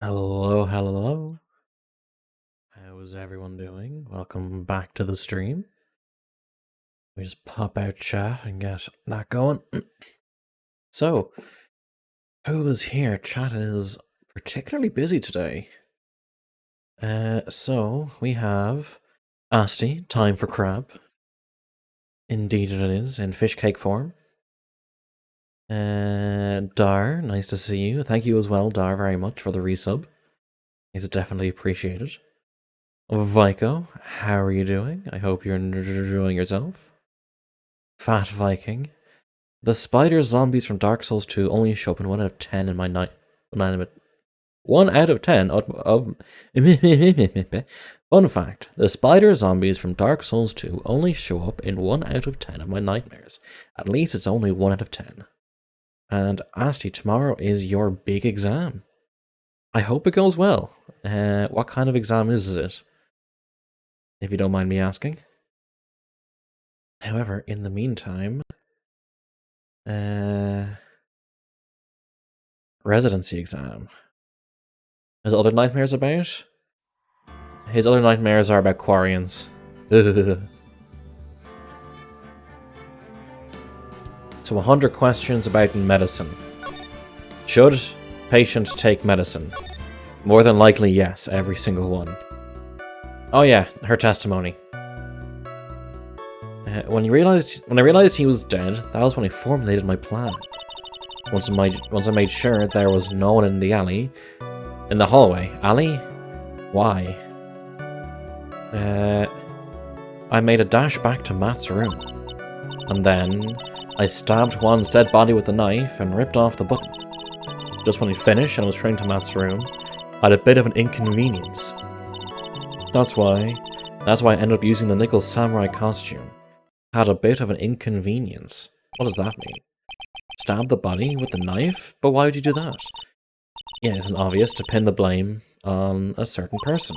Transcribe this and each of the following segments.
Hello, hello. How is everyone doing? Welcome back to the stream. We just pop out chat and get that going. So, who is here? Chat is particularly busy today. So we have Asti, time for crab. Indeed it is, in fish cake form. Dar, nice to see you. Thank you as well, Dar, very much for the resub. It's definitely appreciated. Vico, how are you doing? I hope you're enjoying yourself. Fat Viking. The spider zombies from Dark Souls 2 only show up in 1 out of 10 in my night. 1 out of 10 of Fun fact, the spider zombies from Dark Souls 2 only show up in 1 out of 10 of my nightmares. At least it's only 1 out of 10. And Asti, tomorrow is your big exam. I hope it goes well. What kind of exam is it? If you don't mind me asking. However, in the meantime, residency exam. His other nightmares about? His other nightmares are about Quarians. So 100 questions about medicine. Should patient take medicine? More than likely, yes, every single one. Oh yeah, her testimony. When I realized he was dead, that was when I formulated my plan. Once I made sure there was no one in the alley, in the hallway. Alley? Why? I made a dash back to Matt's room, and then I stabbed Juan's dead body with a knife and ripped off the button. Just when he finished and I was returning to Matt's room, I had a bit of an inconvenience. That's why I ended up using the nickel samurai costume. Had a bit of an inconvenience. What does that mean? Stab the body with the knife? But why would you do that? Yeah, isn't obvious to pin the blame on a certain person.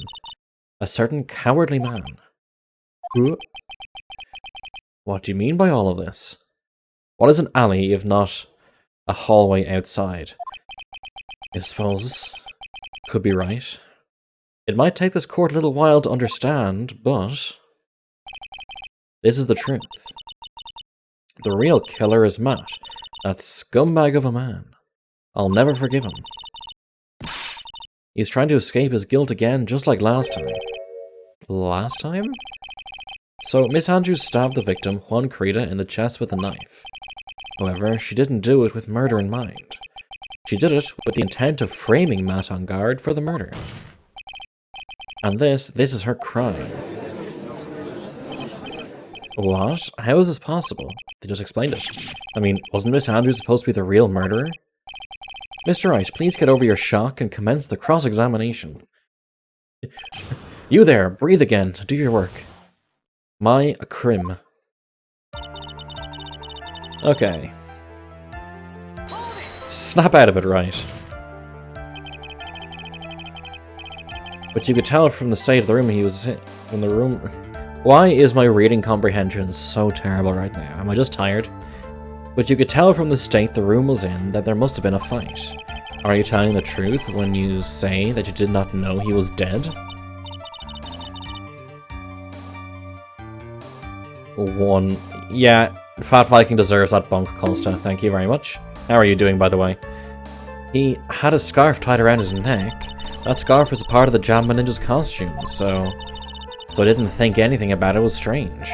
A certain cowardly man. Who? What do you mean by all of this? What is an alley if not a hallway outside? I suppose. Could be right. It might take this court a little while to understand, but this is the truth. The real killer is Matt, that scumbag of a man. I'll never forgive him. He's trying to escape his guilt again, just like last time. Last time? So, Miss Andrews stabbed the victim, Juan Creta, in the chest with a knife. However, she didn't do it with murder in mind. She did it with the intent of framing Matt on guard for the murder. And this is her crime. What? How is this possible? They just explained it. I mean, wasn't Miss Andrews supposed to be the real murderer? Mr. Wright, please get over your shock and commence the cross-examination. You there, breathe again, do your work. My crim. Okay. Snap out of it, Wright. But you could tell from the state of the room he was in the room. Why is my reading comprehension so terrible right now? Am I just tired? But you could tell from the state the room was in that there must have been a fight. Are you telling the truth when you say that you did not know he was dead? One. Yeah, Fat Viking deserves that bunk, Costa. Thank you very much. How are you doing, by the way? He had a scarf tied around his neck. That scarf was a part of the Jamba Ninja's costume, so I didn't think anything about it was strange.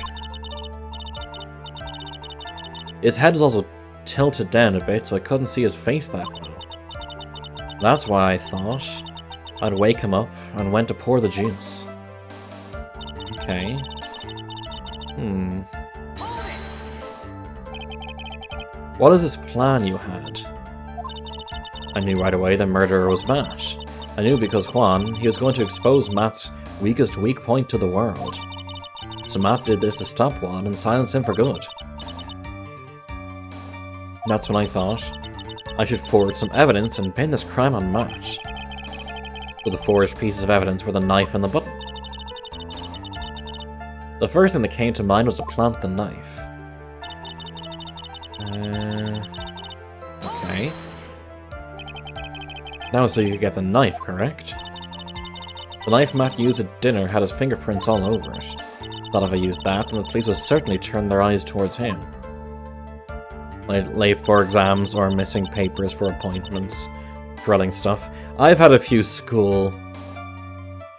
His head was also tilted down a bit, so I couldn't see his face that well. That's why I thought I'd wake him up and went to pour the juice. Okay. What is this plan you had? I knew right away the murderer was Matt. I knew because Juan, he was going to expose Matt's weakest weak point to the world. So Matt did this to stop Juan and silence him for good. And that's when I thought I should forge some evidence and pin this crime on Matt. So the forged pieces of evidence were the knife and the button. The first thing that came to mind was to plant the knife. Okay. That was so you could get the knife, correct? The knife Matt used at dinner had his fingerprints all over it. Thought if I used that, then the police would certainly turn their eyes towards him. Like late for exams or missing papers for appointments, drilling stuff. I've had a few school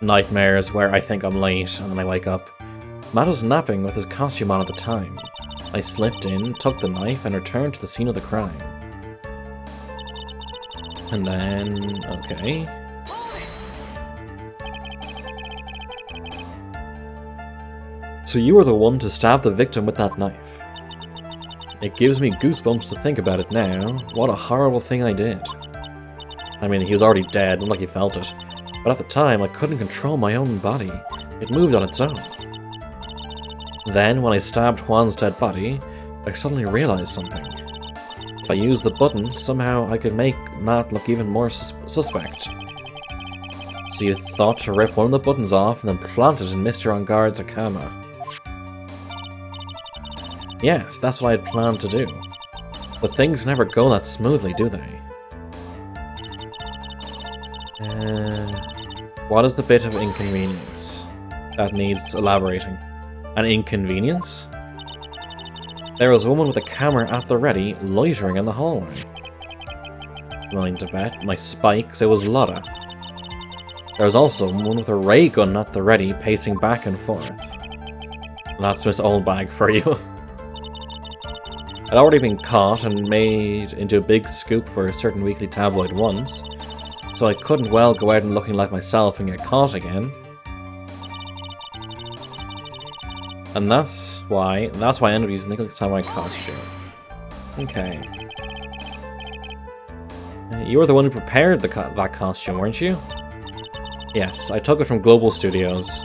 nightmares where I think I'm late and then I wake up. Matt was napping with his costume on at the time. I slipped in, took the knife, and returned to the scene of the crime. And then... okay. So you were the one to stab the victim with that knife. It gives me goosebumps to think about it now. What a horrible thing I did. I mean, he was already dead, not like he felt it. But at the time, I couldn't control my own body. It moved on its own. Then, when I stabbed Juan's dead body, I suddenly realized something. If I used the button, somehow I could make Matt look even more suspect. So you thought to rip one of the buttons off and then plant it in Mr. Engarde's Akama. Yes, that's what I had planned to do. But things never go that smoothly, do they? What is the bit of inconvenience that needs elaborating? An inconvenience? There was a woman with a camera at the ready, loitering in the hallway. Willing to bet my spikes, it was Lotta. There was also a woman with a ray gun at the ready, pacing back and forth. That's Miss Oldbag for you. I'd already been caught and made into a big scoop for a certain weekly tabloid once, so I couldn't well go out and looking like myself and get caught again. And that's why I ended up using the samurai costume. Okay. You were the one who prepared that costume, weren't you? Yes, I took it from Global Studios.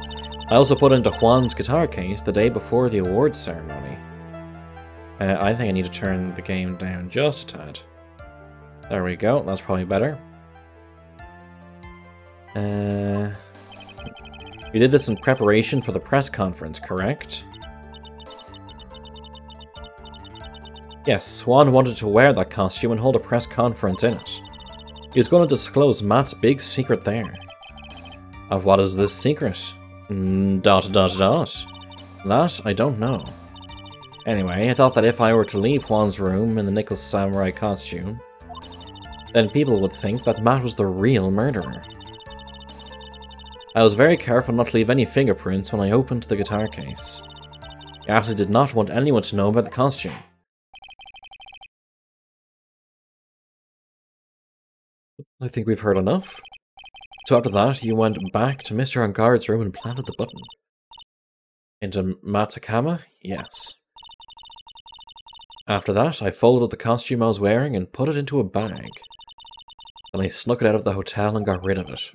I also put it into Juan's guitar case the day before the awards ceremony. I think I need to turn the game down just a tad. There we go, that's probably better. You did this in preparation for the press conference, correct? Yes, Juan wanted to wear that costume and hold a press conference in it. He was going to disclose Matt's big secret there. Of what is this secret? That I don't know. Anyway, I thought that if I were to leave Juan's room in the nickel samurai costume, then people would think that Matt was the real murderer. I was very careful not to leave any fingerprints when I opened the guitar case. I actually did not want anyone to know about the costume. I think we've heard enough. So after that, you went back to Mr. Engarde's room and planted the button. Into Matt's Akama? Yes. After that, I folded up the costume I was wearing and put it into a bag. Then I snuck it out of the hotel and got rid of it.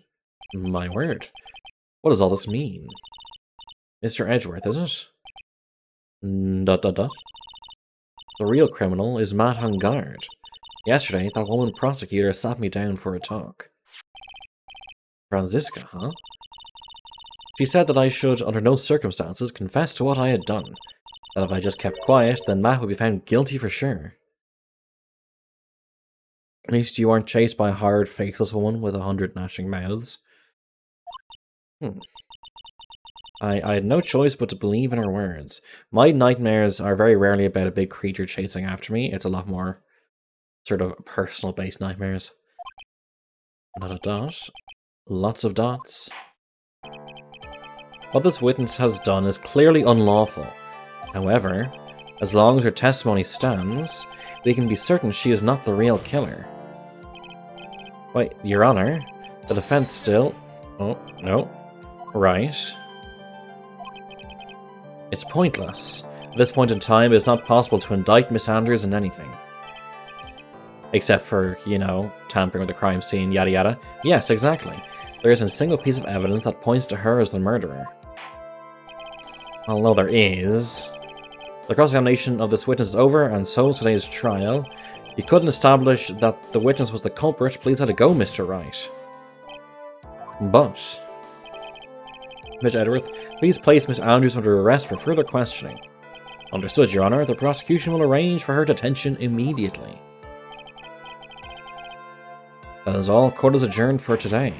My word. What does all this mean? Mr. Edgeworth, is it? The real criminal is Matt Engarde. Yesterday, that woman prosecutor sat me down for a talk. Franziska, huh? She said that I should, under no circumstances, confess to what I had done. That if I just kept quiet, then Matt would be found guilty for sure. At least you aren't chased by a hard, faceless woman with 100 gnashing mouths. I had no choice but to believe in her words. My nightmares are very rarely about a big creature chasing after me. It's a lot more sort of personal-based nightmares. Not a dot. Lots of dots. What this witness has done is clearly unlawful. However, as long as her testimony stands, we can be certain she is not the real killer. Wait, Your Honor, the defense still... Oh, no. Right. It's pointless. At this point in time, it is not possible to indict Miss Andrews in anything. Except for, you know, tampering with the crime scene, yada yada. Yes, exactly. There isn't a single piece of evidence that points to her as the murderer. Although there is... The cross-examination of this witness is over, and so today's trial. You couldn't establish that the witness was the culprit. Please let it go, Mr. Wright. But... Mr. Edgeworth, please place Miss Andrews under arrest for further questioning. Understood, Your Honor. The prosecution will arrange for her detention immediately. That is all. Court is adjourned for today.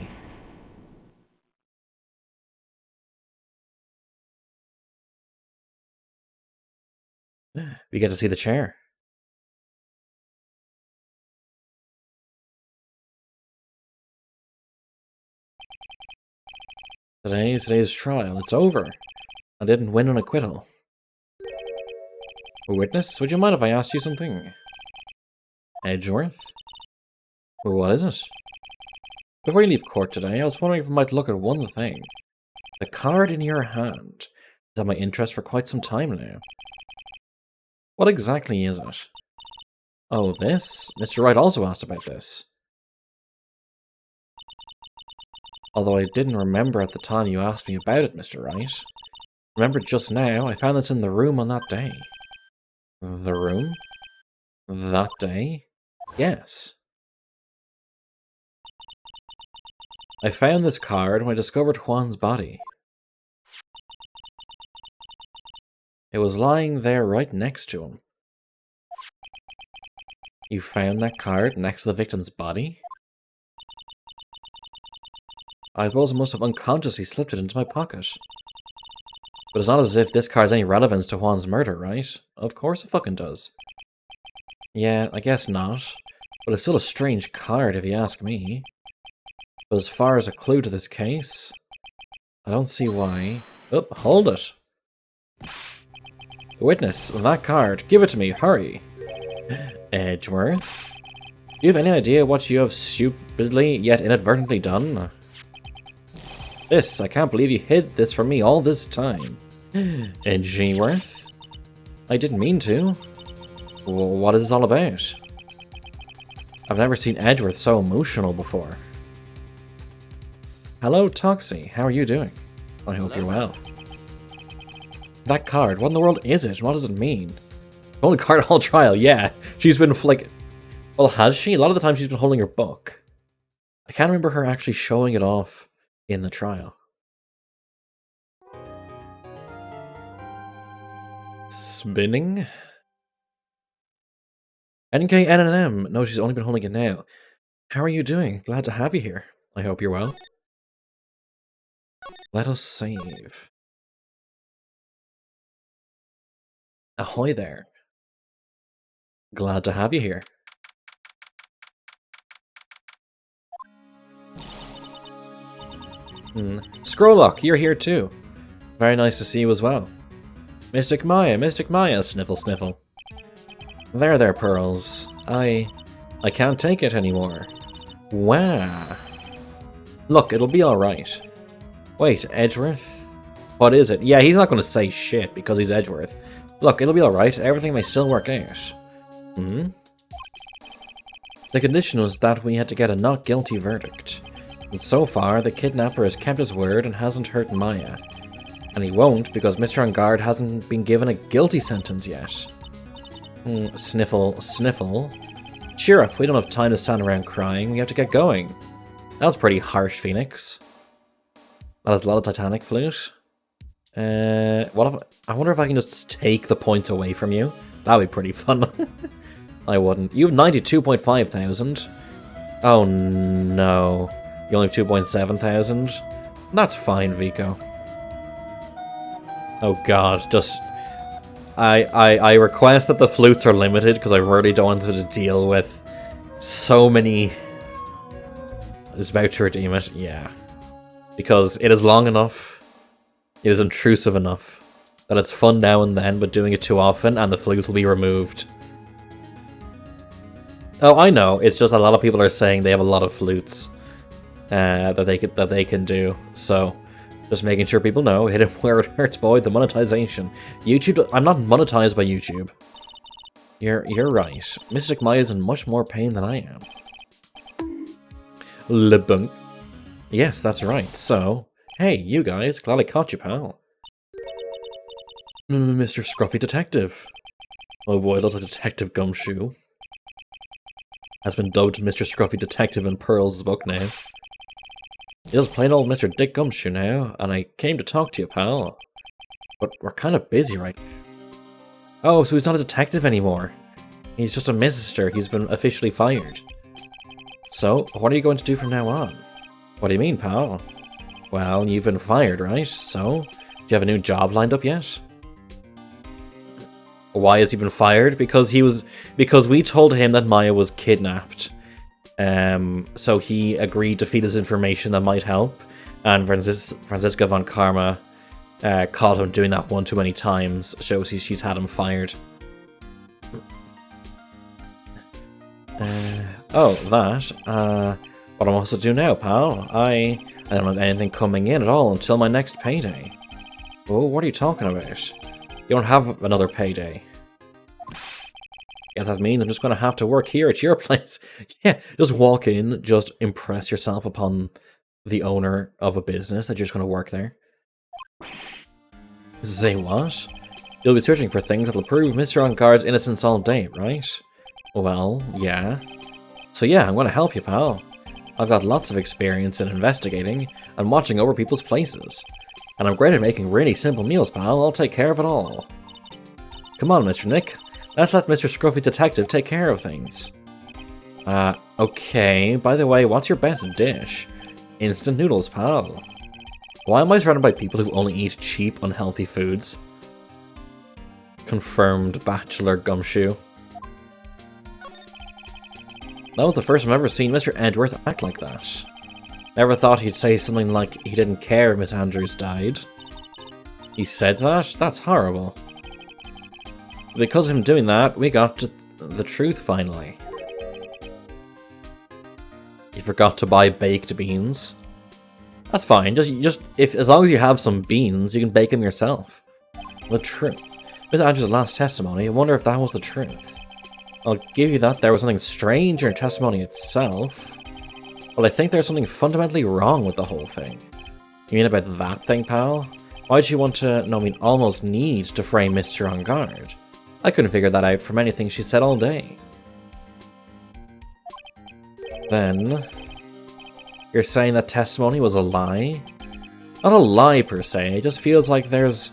We get to see the chair. Today's trial. It's over. I didn't win an acquittal. Witness, would you mind if I asked you something? Edgeworth? What is it? Before you leave court today, I was wondering if I might look at one thing. The card in your hand. It's had my interest for quite some time now. What exactly is it? Oh, this? Mr. Wright also asked about this. Although I didn't remember at the time you asked me about it, Mr. Wright. Remember just now, I found this in the room on that day. The room? That day? Yes. I found this card when I discovered Juan's body. It was lying there right next to him. You found that card next to the victim's body? I suppose I must have unconsciously slipped it into my pocket. But it's not as if this card has any relevance to Juan's murder, right? Of course it fucking does. Yeah, I guess not. But it's still a strange card if you ask me. But as far as a clue to this case, I don't see why... Oh, hold it! Witness, that card, give it to me, hurry! Edgeworth? Do you have any idea what you have stupidly yet inadvertently done? This, I can't believe you hid this from me all this time. Edgeworth? I didn't mean to. What is this all about? I've never seen Edgeworth so emotional before. Hello, Toxie. How are you doing? I hope you're well. That card, what in the world is it? What does it mean? The only card all trial, yeah. She's been, like... Well, has she? A lot of the time she's been holding her book. I can't remember her actually showing it off in the trial. Spinning? NKNNM. No, she's only been holding it now. How are you doing? Glad to have you here. I hope you're well. Let us save. Ahoy there. Glad to have you here. Scrollock, you're here too. Very nice to see you as well. Mystic Maya, sniffle sniffle. There, Pearls. I can't take it anymore. Wow. Look, it'll be alright. Wait, Edgeworth? What is it? Yeah, he's not going to say shit because he's Edgeworth. Look, it'll be alright. Everything may still work out. The condition was that we had to get a not guilty verdict. And so far, the kidnapper has kept his word and hasn't hurt Maya. And he won't because Mr. Angard hasn't been given a guilty sentence yet. Sniffle, sniffle. Cheer up, we don't have time to stand around crying. We have to get going. That was pretty harsh, Phoenix. That is a lot of Titanic flute. I wonder if I can just take the points away from you. That'd be pretty fun. I wouldn't. You have 92.5 thousand. Oh no. You only have 2.7 thousand? That's fine, Vico. Oh god, just... I request that the flutes are limited because I really don't want to deal with so many... It's about to redeem it, yeah. Because it is long enough, it is intrusive enough, that it's fun now and then, but doing it too often and the flute will be removed. Oh, I know, it's just a lot of people are saying they have a lot of flutes that they can do, so... Just making sure people know, hit it where it hurts, boy, the monetization. YouTube, I'm not monetized by YouTube. You're right. Mystic Maya is in much more pain than I am. Lebunk. Yes, that's right. So, hey, you guys, glad I caught you, pal. Mr. Scruffy Detective. Oh boy, little Detective Gumshoe. Has been dubbed Mr. Scruffy Detective in Pearl's book now. He's plain old Mr. Dick Gumshoe now, and I came to talk to you, pal. But we're kind of busy right now. Oh, so he's not a detective anymore. He's just a minister. He's been officially fired. So, what are you going to do from now on? What do you mean, pal? Well, you've been fired, right? So, do you have a new job lined up yet? Why has he been fired? Because we told him that Maya was kidnapped. So he agreed to feed us information that might help, and Franziska von Karma caught him doing that one too many times. Shows she's had him fired. Oh, that. What am I supposed to do now, pal? I don't have anything coming in at all until my next payday. Oh, what are you talking about? You don't have another payday. Guess that means I'm just going to have to work here at your place. Yeah, just walk in, just impress yourself upon the owner of a business that you're just going to work there. Say what? You'll be searching for things that'll prove Mr. Engarde's innocence all day, right? Well, yeah. So yeah, I'm going to help you, pal. I've got lots of experience in investigating and watching over people's places. And I'm great at making really simple meals, pal. I'll take care of it all. Come on, Mr. Nick. Let's let Mr. Scruffy Detective take care of things. Okay. By the way, what's your best dish? Instant noodles, pal. Why am I surrounded by people who only eat cheap, unhealthy foods? Confirmed bachelor gumshoe. That was the first time I've ever seen Mr. Edgeworth act like that. Never thought he'd say something like he didn't care if Miss Andrews died. He said that? That's horrible. Because of him doing that, we got to the truth finally. He forgot to buy baked beans. That's fine. As long as you have some beans, you can bake them yourself. The truth. Miss Andrews' last testimony. I wonder if that was the truth. I'll give you that there was something strange in her testimony itself. But I think there's something fundamentally wrong with the whole thing. You mean about that thing, pal? Why'd you want to, almost need to frame Mr. Engarde? I couldn't figure that out from anything she said all day. Then, you're saying that testimony was a lie? Not a lie per se, it just feels like there's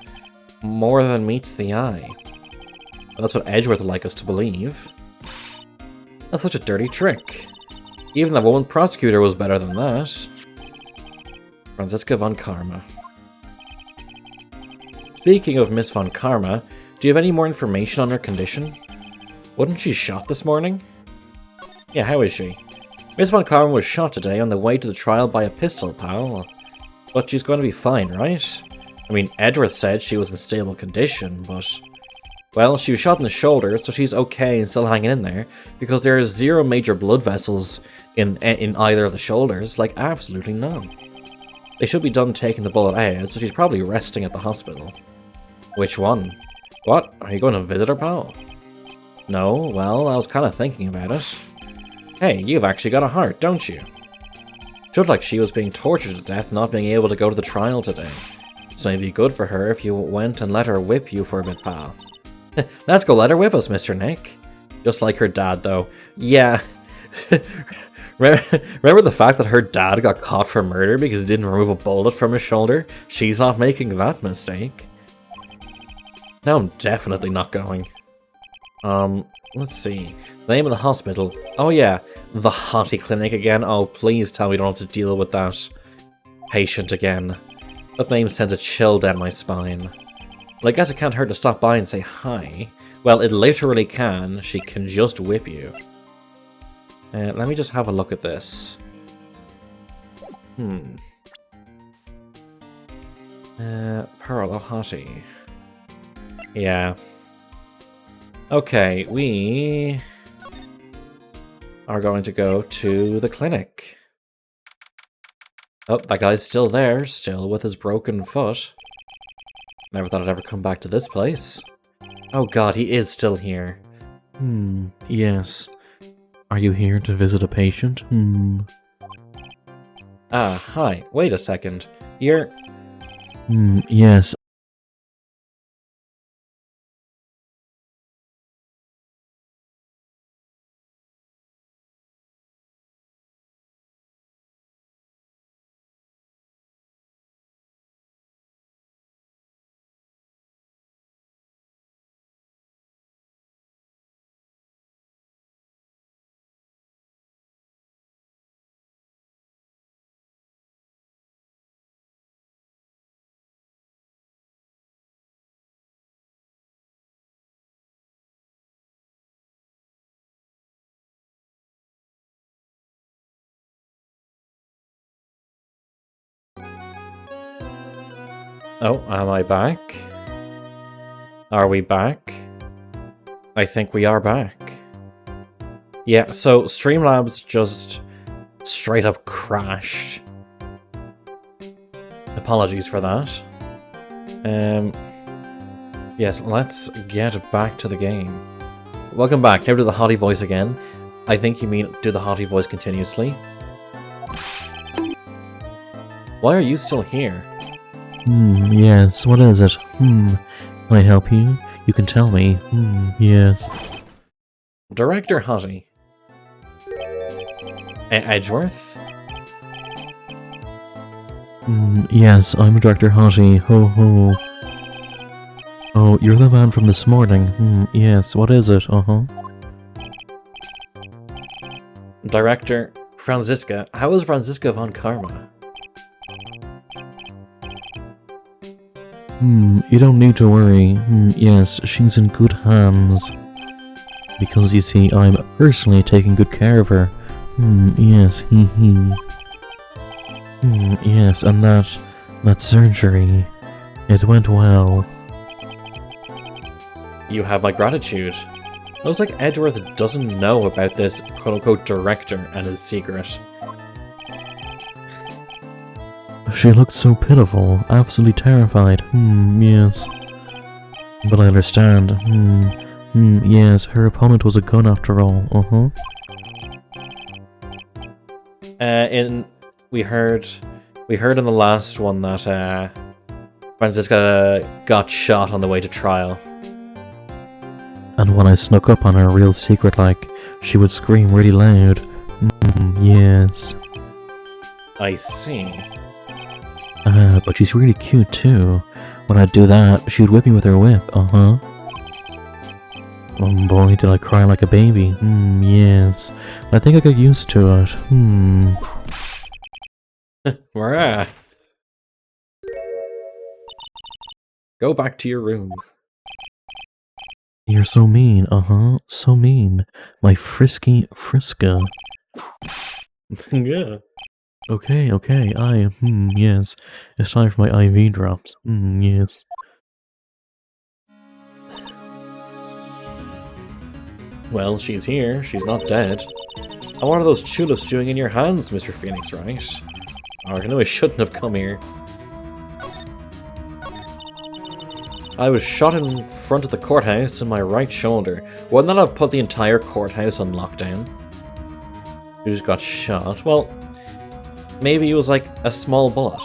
more than meets the eye. And that's what Edgeworth would like us to believe. That's such a dirty trick. Even the woman prosecutor was better than that. Franziska von Karma. Speaking of Miss von Karma, do you have any more information on her condition? Wasn't she shot this morning? Yeah, how is she? Miss von Karma was shot today on the way to the trial by a pistol, pal. But she's going to be fine, right? I mean, Edgeworth said she was in stable condition, but... Well, she was shot in the shoulder, so she's okay and still hanging in there, because there are 0 major blood vessels in either of the shoulders, like absolutely none. They should be done taking the bullet out, so she's probably resting at the hospital. Which one? What? Are you going to visit her, pal? No, well, I was kind of thinking about it. Hey, you've actually got a heart, don't you? Should like she was being tortured to death not being able to go to the trial today. So it'd be good for her if you went and let her whip you for a bit, pal. Let's go let her whip us, Mr. Nick. Just like her dad, though. Yeah. Remember the fact that her dad got caught for murder because he didn't remove a bullet from his shoulder? She's not making that mistake. Now I'm definitely not going. Let's see. The name of the hospital. Oh yeah, the Hottie Clinic again. Oh, please tell me we don't have to deal with that patient again. That name sends a chill down my spine. Well, I guess it can't hurt to stop by and say hi. Well, it literally can. She can just whip you. Let me just have a look at this. Pearl Hottie. Yeah. Okay, we are going to go to the clinic. Oh, that guy's still there, still with his broken foot. Never thought I'd ever come back to this place. Oh god, he is still here. Yes. Are you here to visit a patient? Ah, hi. Wait a second. You're... yes. Oh, am I back? Are we back? I think we are back. Yeah, so Streamlabs just straight up crashed. Apologies for that. Yes, let's get back to the game. Welcome back. Now do the hottie voice again. I think you mean do the hottie voice continuously. Why are you still here? Yes, what is it? Can I help you? You can tell me. Yes. Director Hottie. Edgeworth? Yes, I'm Dr. Hottie. Ho ho. Oh, you're the man from this morning. Yes, what is it? Director Franziska. How is Franziska von Karma? You don't need to worry. Yes, she's in good hands. Because you see, I'm personally taking good care of her. Yes, yes, and that surgery, it went well. You have my gratitude. Looks like Edgeworth doesn't know about this quote-unquote director and his secret. She looked so pitiful, absolutely terrified. Yes. But I understand. Yes, her opponent was a gun after all. We heard in the last one that Franziska got shot on the way to trial. And when I snuck up on her real secret, like, she would scream really loud. Yes. I see. But she's really cute too. When I'd do that, she would whip me with her whip, Oh boy, did I cry like a baby. Yes. I think I got used to it. Rah. Go back to your room. You're so mean, so mean. My frisky Friska. Yeah. Okay, yes. It's time for my IV drops. Yes. Well, she's here. She's not dead. And what are those tulips doing in your hands, Mr. Phoenix, Wright? Oh, I know I shouldn't have come here. I was shot in front of the courthouse in my right shoulder. Wouldn't that have put the entire courthouse on lockdown? You just got shot. Well, maybe it was like a small bullet.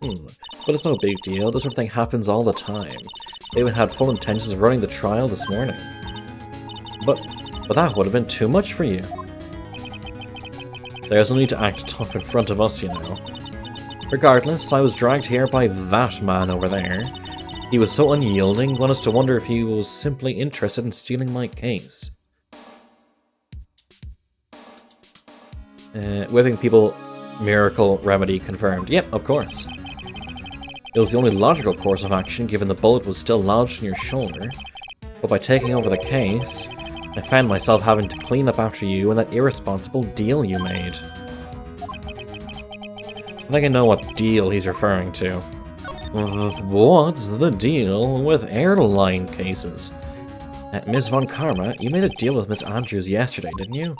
But it's no big deal. This sort of thing happens all the time. They even had full intentions of running the trial this morning. But that would have been too much for you. There's no need to act tough in front of us, you know. Regardless, I was dragged here by that man over there. He was so unyielding, one has to wonder if he was simply interested in stealing my case. Whipping people, miracle remedy confirmed. Yep, of course. It was the only logical course of action given the bullet was still lodged in your shoulder. But by taking over the case, I found myself having to clean up after you and that irresponsible deal you made. I think I know what deal he's referring to. What's the deal with airline cases? Miss Von Karma, you made a deal with Miss Andrews yesterday, didn't you?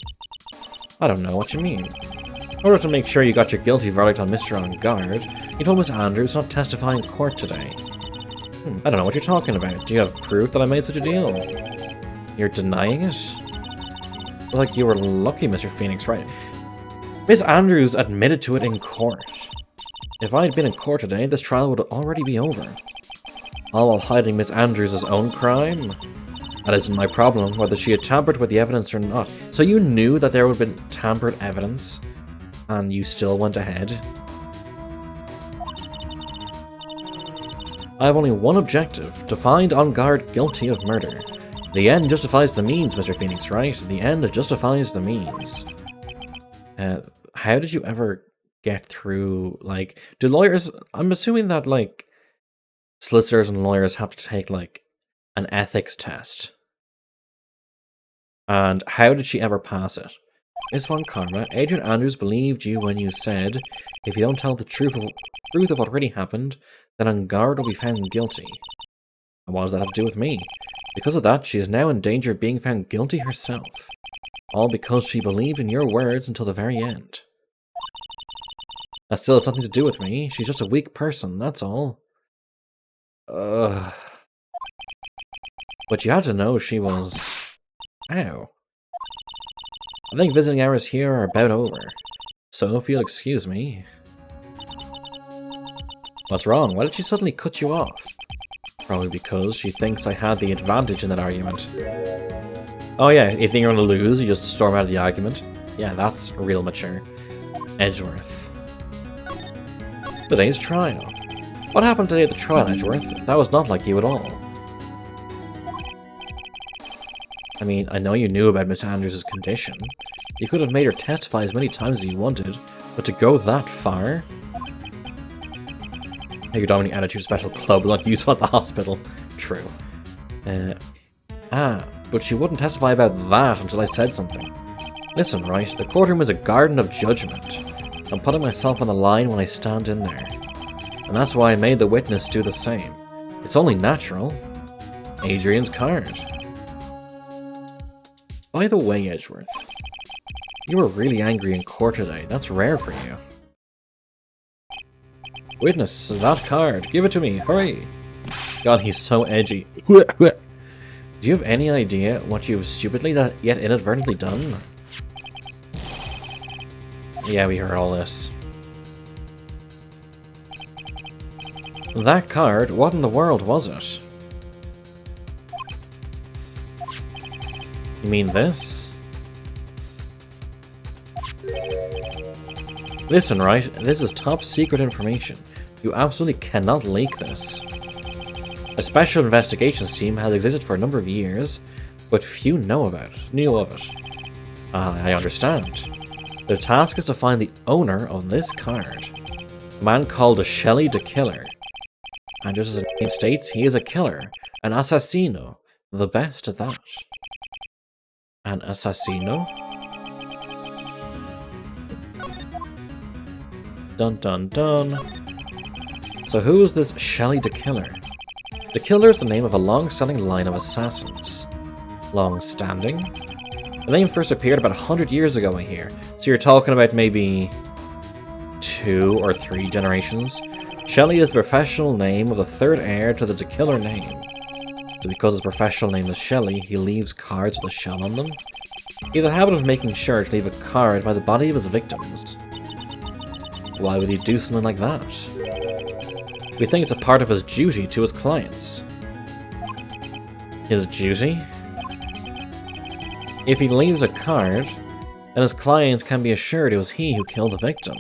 I don't know what you mean. In order to make sure you got your guilty verdict on Mr. On Guard, you told Miss Andrews not to testify in court today. I don't know what you're talking about. Do you have proof that I made such a deal? You're denying it? Like you were lucky, Mr. Phoenix, right? Miss Andrews admitted to it in court. If I had been in court today, this trial would already be over. All while hiding Miss Andrews' own crime? That isn't my problem, whether she had tampered with the evidence or not. So you knew that there would have been tampered evidence, and you still went ahead? I have only one objective, to find On Guard guilty of murder. The end justifies the means, Mr. Phoenix, right? The end justifies the means. How did you ever get through, like, do lawyers, I'm assuming that, like, solicitors and lawyers have to take, like, an ethics test. And how did she ever pass it? Miss Von Karma, Adrian Andrews believed you when you said, if you don't tell the truth of what really happened, then on guard will be found guilty. And what does that have to do with me? Because of that, she is now in danger of being found guilty herself. All because she believed in your words until the very end. That still has nothing to do with me. She's just a weak person, that's all. Ugh. But you have to know she was... Ow. I think visiting hours here are about over. So if you'll excuse me... What's wrong? Why did she suddenly cut you off? Probably because she thinks I had the advantage in that argument. Oh yeah, if you think you're gonna lose, you just storm out of the argument. Yeah, that's real mature. Edgeworth. Today's trial. What happened today at the trial, Edgeworth? That was not like you at all. I mean, I know you knew about Miss Andrews' condition. You could have made her testify as many times as you wanted, but to go that far? Your dominating attitude special club was not useful at the hospital. True. But she wouldn't testify about that until I said something. Listen, Wright, the courtroom is a garden of judgment. I'm putting myself on the line when I stand in there. And that's why I made the witness do the same. It's only natural. Adrian's card. By the way, Edgeworth, you were really angry in court today. That's rare for you. Witness, that card. Give it to me. Hurry. God, he's so edgy. Do you have any idea what you've stupidly yet inadvertently done? Yeah, we heard all this. That card? What in the world was it? You mean this? Listen, Wright, this is top secret information. You absolutely cannot leak this. A special investigations team has existed for a number of years, but few knew of it. I understand. Their task is to find the owner of this card. A man called Shelley the Killer. And just as his name states, he is a killer. An assassino. The best at that. An assassino? Dun dun dun. So who is this Shelley the Killer? The Killer is the name of a long-standing line of assassins. Long-standing? The name first appeared about 100 years ago, I hear. So you're talking about maybe 2 or 3 generations? Shelley is the professional name of the third heir to the Killer name. So because his professional name is Shelley, he leaves cards with a shell on them? He has a habit of making sure to leave a card by the body of his victims. Why would he do something like that? We think it's a part of his duty to his clients. His duty? If he leaves a card, then his clients can be assured it was he who killed the victim.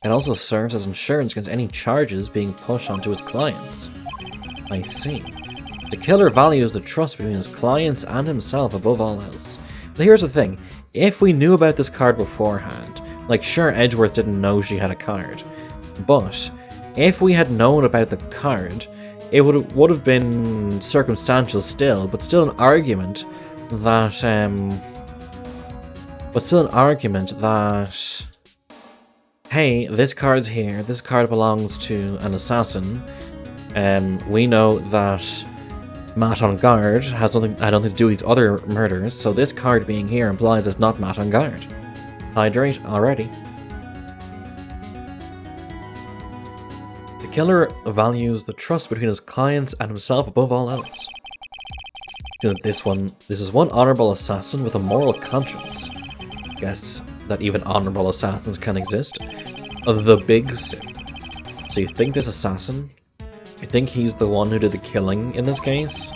It also serves as insurance against any charges being pushed onto his clients. I see. The Killer values the trust between his clients and himself above all else. But here's the thing, if we knew about this card beforehand, like sure Edgeworth didn't know she had a card, but if we had known about the card, it would have been circumstantial still, but still an argument that hey, this card's here, this card belongs to an assassin. We know that Matt on guard has nothing to do with these other murders, so this card being here implies it's not Matt on guard. Hydrate already. The Killer values the trust between his clients and himself above all else. This is one honorable assassin with a moral conscience. Guess that even honorable assassins can exist. The Big Sin. So you think this assassin? You think he's the one who did the killing in this case?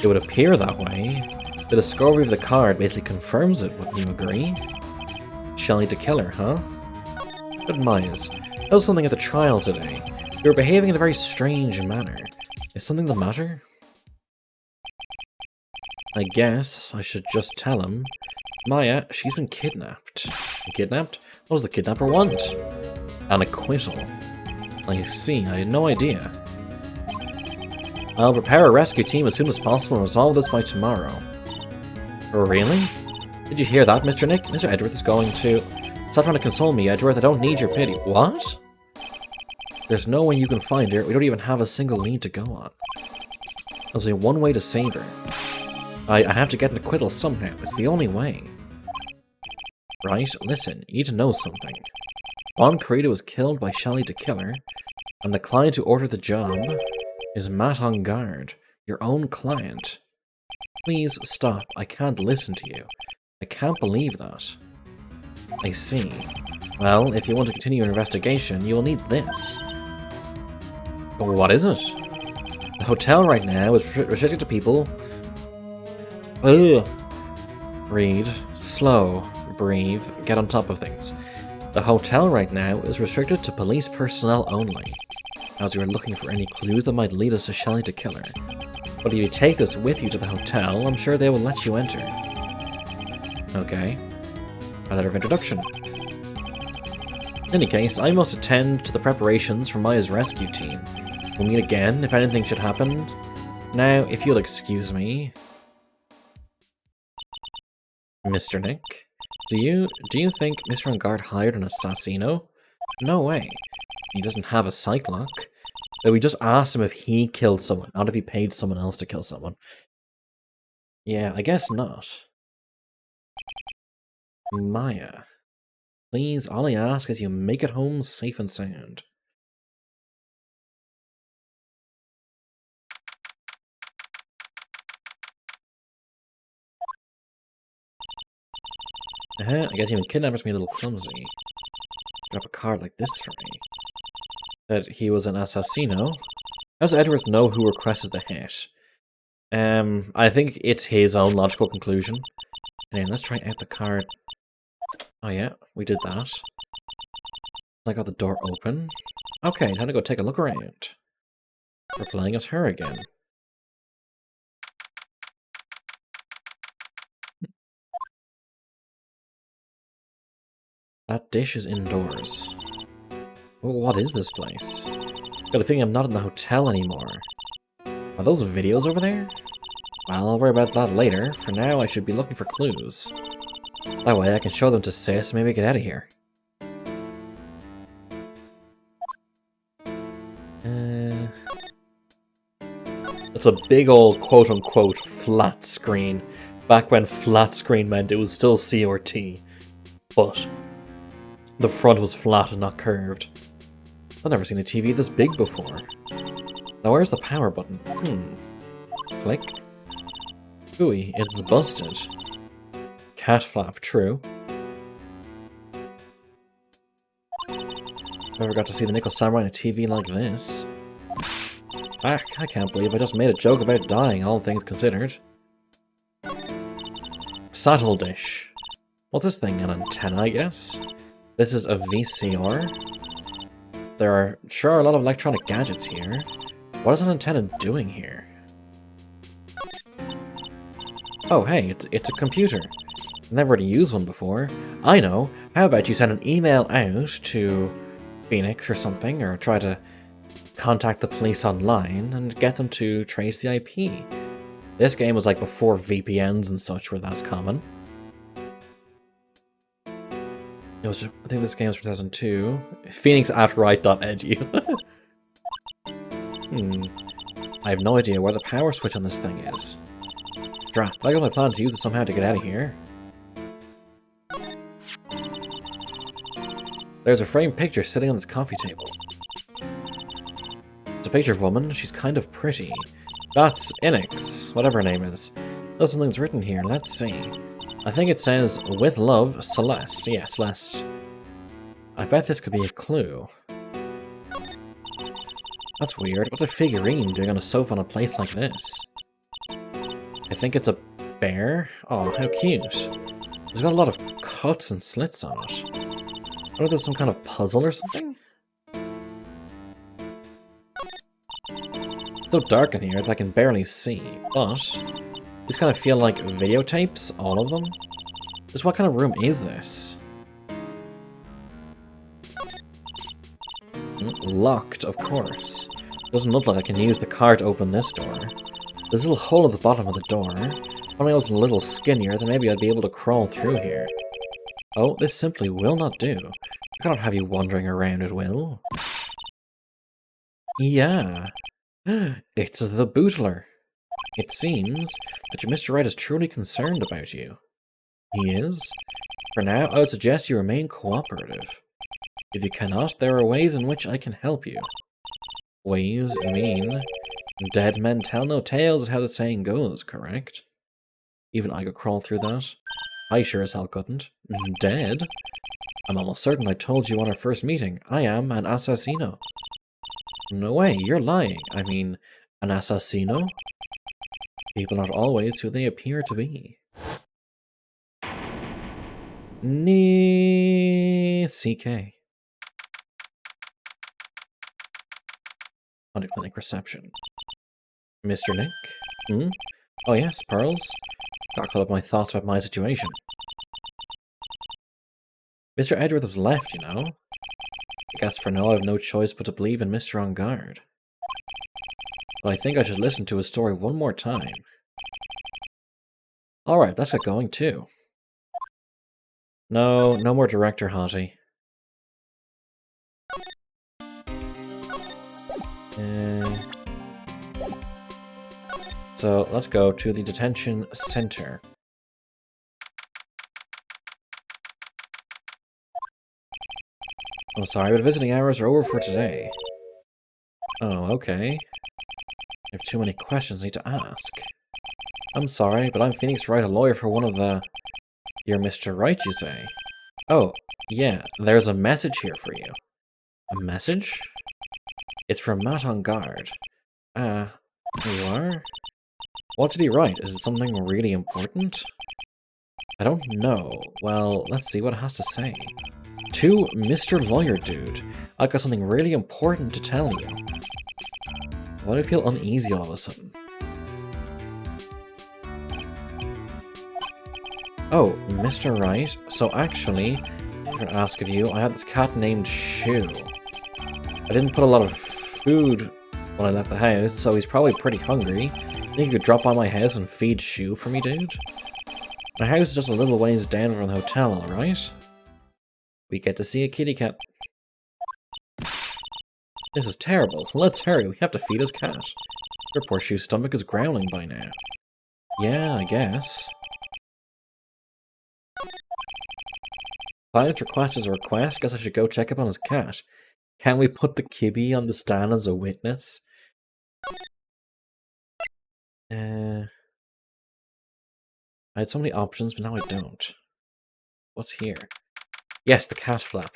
It would appear that way. The discovery of the card basically confirms it, wouldn't you agree? Shelley the Killer, huh? But Myers, there was something at the trial today. You were behaving in a very strange manner. Is something the matter? I guess I should just tell him. Maya, she's been kidnapped. Kidnapped? What does the kidnapper want? An acquittal. I see, I had no idea. I'll prepare a rescue team as soon as possible and resolve this by tomorrow. Really? Did you hear that, Mr. Nick? Mr. Edgeworth is going to... Stop trying to console me, Edgeworth. I don't need your pity. What? There's no way you can find her. We don't even have a single lead to go on. There's only one way to save her. I have to get an acquittal somehow. It's the only way. Right? Listen, you need to know something. Juan Carrito was killed by Shelly the Killer, and the client who ordered the job is Matt on guard, your own client. Please stop. I can't listen to you. I can't believe that. I see. Well, if you want to continue your investigation, you will need this. What is it? The hotel right now is restricted to people... Ugh. Breathe. Slow. Breathe. Get on top of things. The hotel right now is restricted to police personnel only, as we are looking for any clues that might lead us to Shelly the Killer. But if you take this with you to the hotel, I'm sure they will let you enter. Okay. A letter of introduction. In any case, I must attend to the preparations for Maya's rescue team. We'll meet again if anything should happen. Now, if you'll excuse me... Mr. Nick? Do you think Mr. Ungard hired an assassino? No way. He doesn't have a psych lock. But we just asked him if he killed someone, not if he paid someone else to kill someone. Yeah, I guess not. Maya. Please, all I ask is you make it home safe and sound. I guess even kidnappers be a little clumsy. Drop a card like this for me. That he was an assassino. How does Edward know who requested the hit? I think it's his own logical conclusion. And let's try out the card. Oh yeah, we did that. I got the door open. Okay, time to go take a look around. We're playing as her again. That dish is indoors. Oh, what is this place? Got a feeling I'm not in the hotel anymore. Are those videos over there? Well, I'll worry about that later. For now, I should be looking for clues. That way I can show them to Sis and maybe get out of here. It's a big old quote-unquote flat screen. Back when flat screen meant it was still CRT. But the front was flat and not curved. I've never seen a TV this big before. Now where's the power button? Click. Ooey, it's busted. Cat flap, true. Never got to see the Nickel Samurai on a TV like this. I can't believe I just made a joke about dying, all things considered. Saddle dish. What's this thing? An antenna, I guess? This is a VCR? There are sure a lot of electronic gadgets here. What is an antenna doing here? Oh hey, it's a computer. Never really used one before. I know. How about you send an email out to Phoenix or something, or try to contact the police online and get them to trace the IP. This game was like before VPNs and such were that common. It was just, I think this game was 2002. Phoenix at Wright.edu. I have no idea where the power switch on this thing is. Drat, I got my plan to use it somehow to get out of here. There's a framed picture sitting on this coffee table. It's a picture of a woman. She's kind of pretty. That's Inix, whatever her name is. There's something's written here. Let's see. I think it says, with love, Celeste. Yeah, Celeste. I bet this could be a clue. That's weird. What's a figurine doing on a sofa in a place like this? I think it's a bear. Oh, how cute. It's got a lot of cuts and slits on it. I wonder if there's some kind of puzzle or something? It's so dark in here that I can barely see, but these kind of feel like videotapes, all of them. Just what kind of room is this? Locked, of course. Doesn't look like I can use the car to open this door. There's a little hole at the bottom of the door. If only I was a little skinnier, then maybe I'd be able to crawl through here. Oh, this simply will not do. I cannot have you wandering around at will. Yeah. It's the Bootler. It seems that your Mr. Wright is truly concerned about you. He is? For now, I would suggest you remain cooperative. If you cannot, there are ways in which I can help you. Ways, you mean? Dead men tell no tales is how the saying goes, correct? Even I could crawl through that. I sure as hell couldn't. Dead? I'm almost certain I told you on our first meeting. I am an assassino. No way, you're lying. I mean, an assassino? People aren't always who they appear to be. CK. Polyclinic reception. Mr. Nick? Hmm? Oh yes, Pearls? Got caught up in my thoughts about my situation. Mr. Edgeworth has left, you know. I guess for now I have no choice but to believe in Mr. On Guard. But I think I should listen to his story one more time. Alright, let's get going too. No more Director Hottie. So let's go to the detention center. I'm sorry, but visiting hours are over for today. Oh, okay. I have too many questions I need to ask. I'm sorry, but I'm Phoenix Wright, a lawyer for one of the... You're Mr. Wright, you say? Oh, yeah, there's a message here for you. A message? It's from Matt on Guard. You are? What did he write? Is it something really important? I don't know. Well, let's see what it has to say. To Mr. Lawyer Dude, I've got something really important to tell you. Why do I feel uneasy all of a sudden? Oh, Mr. Wright. So actually, I'm going to ask of you, I had this cat named Shoe. I didn't put a lot of food when I left the house, so he's probably pretty hungry. Think you could drop by my house and feed Shoe for me, dude? My house is just a little ways down from the hotel, alright? We get to see a kitty cat. This is terrible. Let's hurry, we have to feed his cat. Your poor Shoe's stomach is growling by now. Yeah, I guess. Client requests a request, guess I should go check up on his cat. Can we put the kibby on the stand as a witness? I had so many options, but now I don't. What's here? Yes, the cat flap.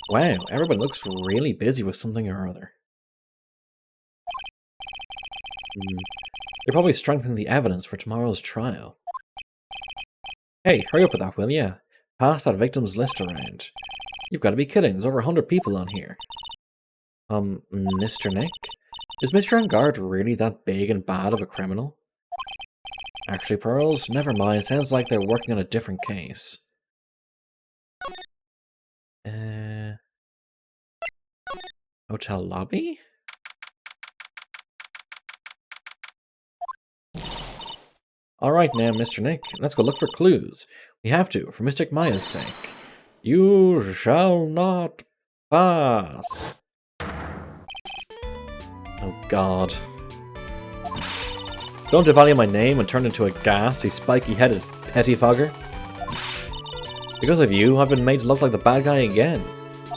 Wow, everybody looks really busy with something or other. They're probably strengthening the evidence for tomorrow's trial. Hey, hurry up with that, will ya? Pass that victims list around. You've got to be kidding, there's over 100 people on here. Mr. Nick? Is Mr. On Guard really that big and bad of a criminal? Actually, Pearls, never mind, sounds like they're working on a different case. Hotel lobby? Alright now, Mr. Nick, let's go look for clues. We have to, for Mystic Maya's sake. You shall not pass. Oh god. Don't devalue my name and turn into a ghastly, spiky-headed pettifogger. Because of you, I've been made to look like the bad guy again.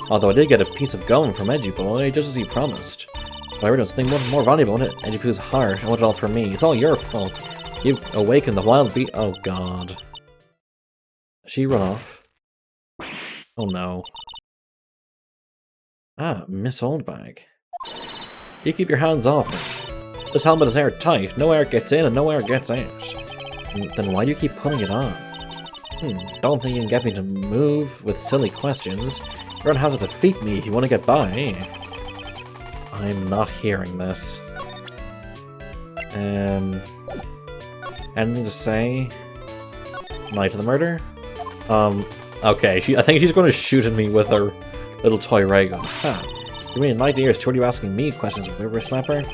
Although I did get a piece of gum from Edgy Boy, just as he promised. But I really was thinking more valuable in it. Edgy Poo's heart, I want it all for me. It's all your fault. You've awakened the wild beast. Oh god. She run off. Oh no. Ah, Miss Oldbag. You keep your hands off me. This helmet is airtight. No air gets in and no air gets out. Then why do you keep putting it on? Don't think you can get me to move with silly questions. You're gonna have to defeat me if you want to get by. I'm not hearing this. Anything to say? Night of the murder? Okay, I think she's going to shoot at me with her little toy ray gun. Huh. You mean my dear, is you asking me questions of River Slapper?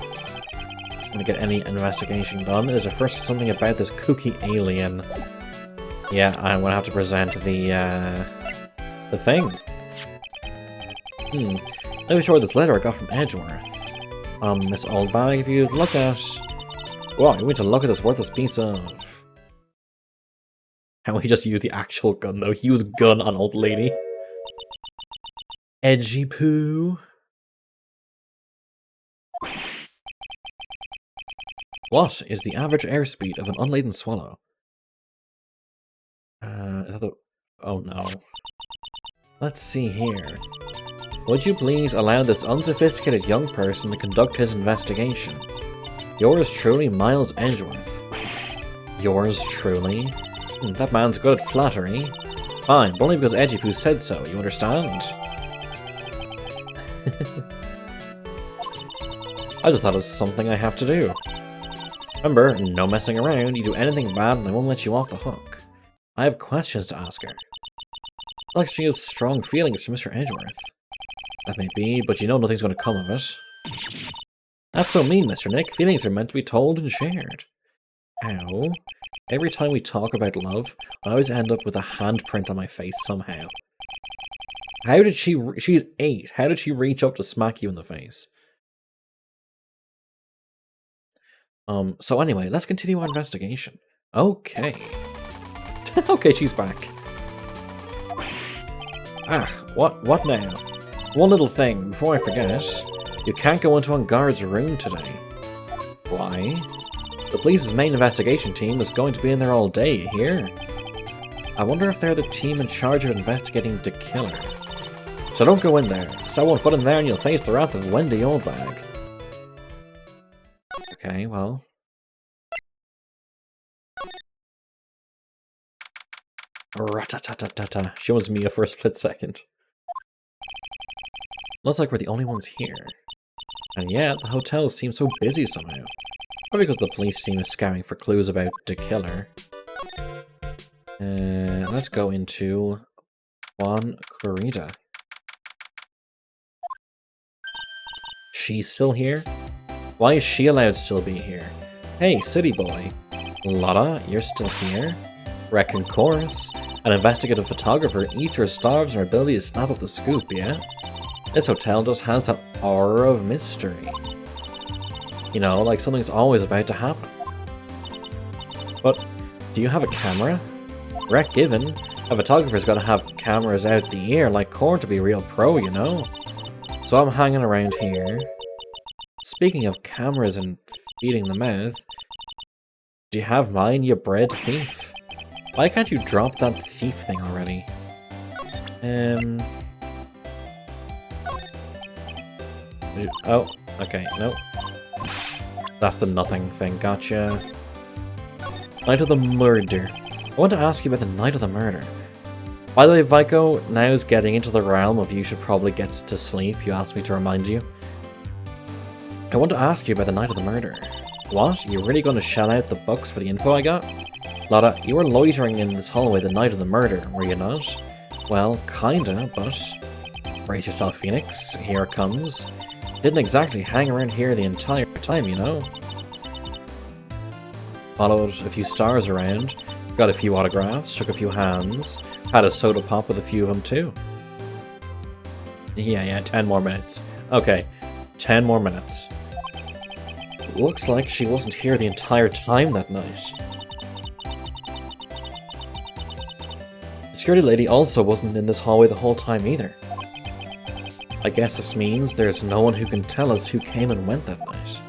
I'm gonna get any investigation done. Is there first something about this kooky alien? Yeah, I'm gonna have to present the thing. Let me show her this letter I got from Edgeworth. Miss Oldbag, if you look at... Well, you need to look at this worthless piece of... How he just used the actual gun, though. He used gun on old lady. Edgy poo. What is the average airspeed of an unladen swallow? Is that the... Oh no. Let's see here. Would you please allow this unsophisticated young person to conduct his investigation? Yours truly, Miles Edgeworth. Yours truly? That man's good at flattery. Fine, but only because Edgy Poo said so, you understand? I just thought it was something I have to do. Remember, no messing around. You do anything bad and I won't let you off the hook. I have questions to ask her. Like she has strong feelings for Mr. Edgeworth. That may be, but you know nothing's going to come of it. That's so mean, Mr. Nick. Feelings are meant to be told and shared. Ow. Every time we talk about love, I always end up with a handprint on my face somehow. How did she's 8. How did she reach up to smack you in the face? So anyway, let's continue our investigation. Okay. Okay, she's back. Ah, what now? One little thing, before I forget. You can't go into one guard's room today. Why? The police's main investigation team is going to be in there all day, you hear? I wonder if they're the team in charge of investigating the killer. So don't go in there. Set one foot in there and you'll face the wrath of Wendy Oldbag. Okay, well... Rat-a-ta-ta-ta-ta. She was Mia for a split second. Looks like we're the only ones here. And yet, the hotel seems so busy somehow. Probably because the police team is scouring for clues about the killer. Let's go into Juan Corrida. She's still here? Why is she allowed to still be here? Hey, city boy. Lotta, you're still here? Reckon Chorus, an investigative photographer, eats or starves in her ability to snap up the scoop, yeah? This hotel just has that aura of mystery. You know, like something's always about to happen. But, do you have a camera? Rec given, a photographer's gotta have cameras out the ear like Core to be a real pro, you know? So I'm hanging around here. Speaking of cameras and feeding the mouth, do you have mine, you bred thief? Why can't you drop that thief thing already? Oh, okay, no. That's the nothing thing, gotcha. Night of the murder. I want to ask you about the night of the murder. By the way, Vico, now's getting into the realm of you should probably get to sleep. You asked me to remind you. I want to ask you about the night of the murder. What? You really going to shell out the bucks for the info I got? Lotta, you were loitering in this hallway the night of the murder, were you not? Well, kinda, but... Brace yourself, Phoenix. Here it comes. Didn't exactly hang around here the entire time, you know? Followed a few stars around, got a few autographs, shook a few hands, had a soda pop with a few of them too. Yeah, 10 more minutes. Okay, 10 more minutes. Looks like she wasn't here the entire time that night. The security lady also wasn't in this hallway the whole time either. I guess this means there's no one who can tell us who came and went that night.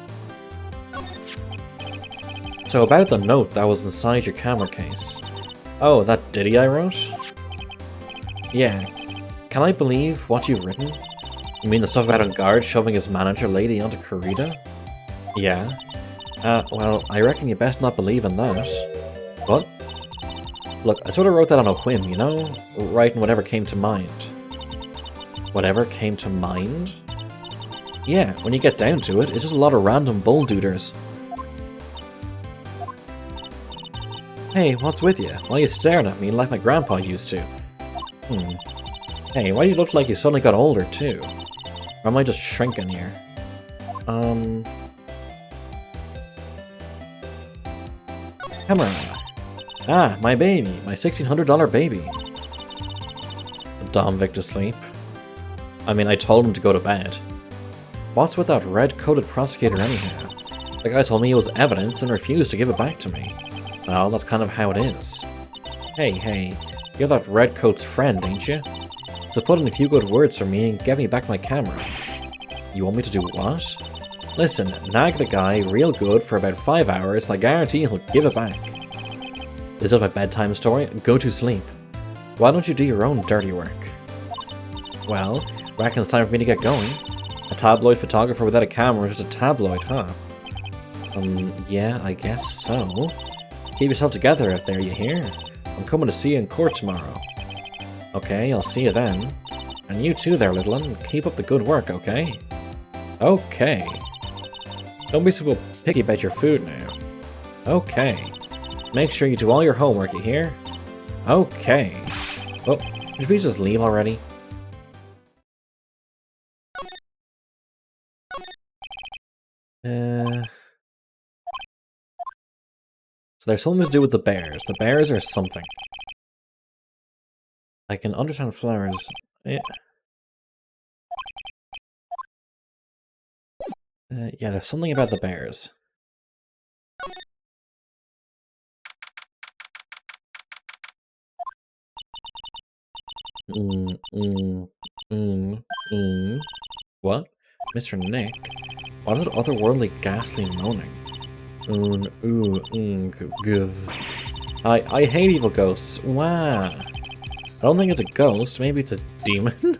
So about the note that was inside your camera case. Oh, that ditty I wrote? Yeah. Can I believe what you've written? You mean the stuff about a guard shoving his manager lady onto Corrida? Yeah. Well, I reckon you best not believe in that. What? Look, I sort of wrote that on a whim, you know? Writing whatever came to mind. Whatever came to mind? Yeah, when you get down to it, it's just a lot of random bull-dooders. Hey, what's with you? Why are you staring at me like my grandpa used to? Hey, why do you look like you suddenly got older, too? Or am I just shrinking here? Camera. Ah, my baby. My $1,600 baby. Dom Vic to sleep. I mean, I told him to go to bed. What's with that red-coated prosecutor anyhow? The guy told me it was evidence and refused to give it back to me. Well, that's kind of how it is. Hey, you're that redcoat's friend, ain't you? So put in a few good words for me and get me back my camera. You want me to do what? Listen, nag the guy real good for about 5 hours and I guarantee he'll give it back. This is my bedtime story. Go to sleep. Why don't you do your own dirty work? Well, reckon it's time for me to get going. A tabloid photographer without a camera is just a tabloid, huh? Yeah, I guess so. Keep yourself together out there, you hear? I'm coming to see you in court tomorrow. Okay, I'll see you then. And you too there, little one. Keep up the good work, okay? Okay. Don't be so picky about your food now. Okay. Make sure you do all your homework, you hear? Okay. Oh, did we just leave already? So there's something to do with the bears. The bears are something. I can understand flowers. Yeah. Yeah, there's something about the bears. What? Mr. Nick? What is that otherworldly ghastly moaning? Give. I hate evil ghosts. Wow. I don't think it's a ghost. Maybe it's a demon.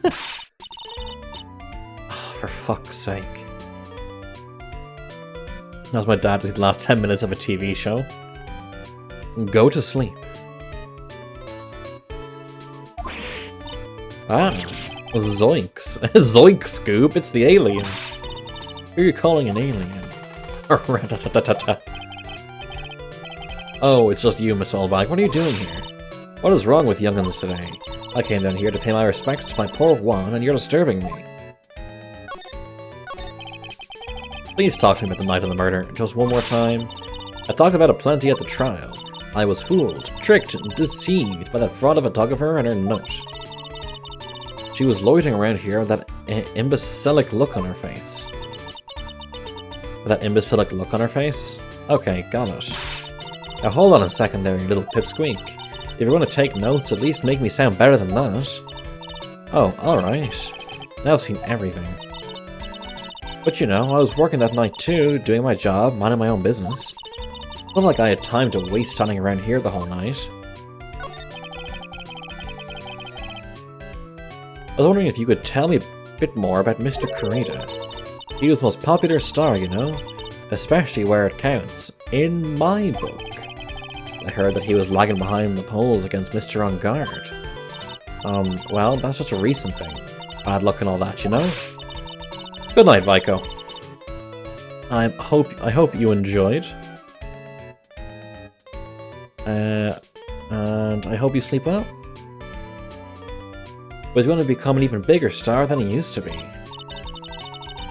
Oh, for fuck's sake. That was my dad the last 10 minutes of a TV show. Go to sleep. Ah, zoinks. Zoink, Scoop, it's the alien. Who are you calling an alien? Oh, it's just you, Miss Olbag. What are you doing here? What is wrong with young'uns today? I came down here to pay my respects to my poor Juan, and you're disturbing me. Please talk to me about the night of the murder, just one more time. I talked about it plenty at the trial. I was fooled, tricked, and deceived by that fraud of a photographer and her note. She was loitering around here with that imbecilic look on her face. Okay, got it. Now hold on a second there, you little pipsqueak. If you're going to take notes, at least make me sound better than that. Oh, alright. Now I've seen everything. But you know, I was working that night too, doing my job, minding my own business. Not like I had time to waste standing around here the whole night. I was wondering if you could tell me a bit more about Mr. Kurita. He was the most popular star, you know? Especially where it counts. In my book. I heard that he was lagging behind the polls against Mr. On Guard. Well, that's just a recent thing. Bad luck and all that, you know? Good night, Vico. I hope you enjoyed. And I hope you sleep well. But he's going to become an even bigger star than he used to be.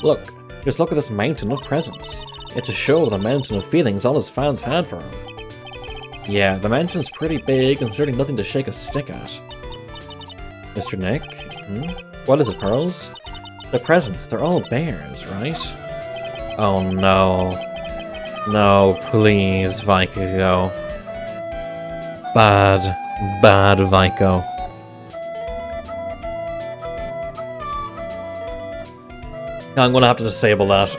Look, just look at this mountain of presents. It's a show of the mountain of feelings all his fans had for him. Yeah, the mansion's pretty big and certainly nothing to shake a stick at. Mr. Nick? What is it, Pearls? The presents, they're all bears, right? Oh no. No, please, Vico. Bad Vico. I'm gonna have to disable that.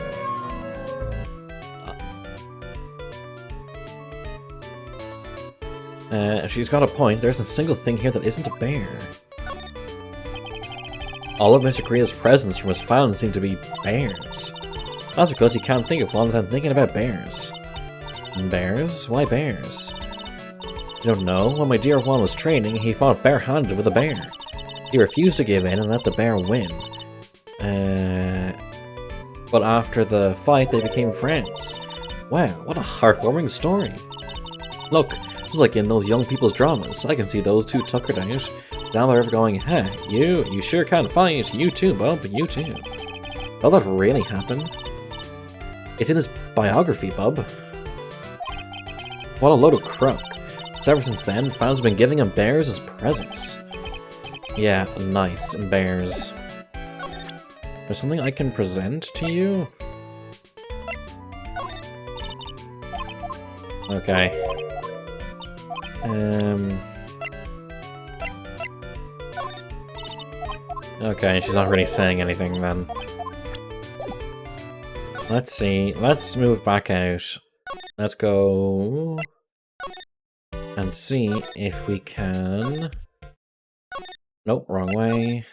She's got a point. There isn't a single thing here that isn't a bear. All of Mr. Korea's presents from his fans seem to be bears. That's because he can't think of one without thinking about bears. Bears? Why bears? You don't know? When my dear Juan was training, he fought bare-handed with a bear. He refused to give in and let the bear win. But after the fight, they became friends. Wow, what a heartwarming story. Look, just like in those young people's dramas, I can see those two tuckered out, down the river going, hey, you sure can fight, you too, bub, you too. Will that really happen? It's in his biography, bub. What a load of crook. So ever since then, fans have been giving him bears as presents. Yeah, nice, bears. There's something I can present to you? Okay. Okay, she's not really saying anything then. Let's see. Let's move back out. Let's go and see if we can... Nope, wrong way.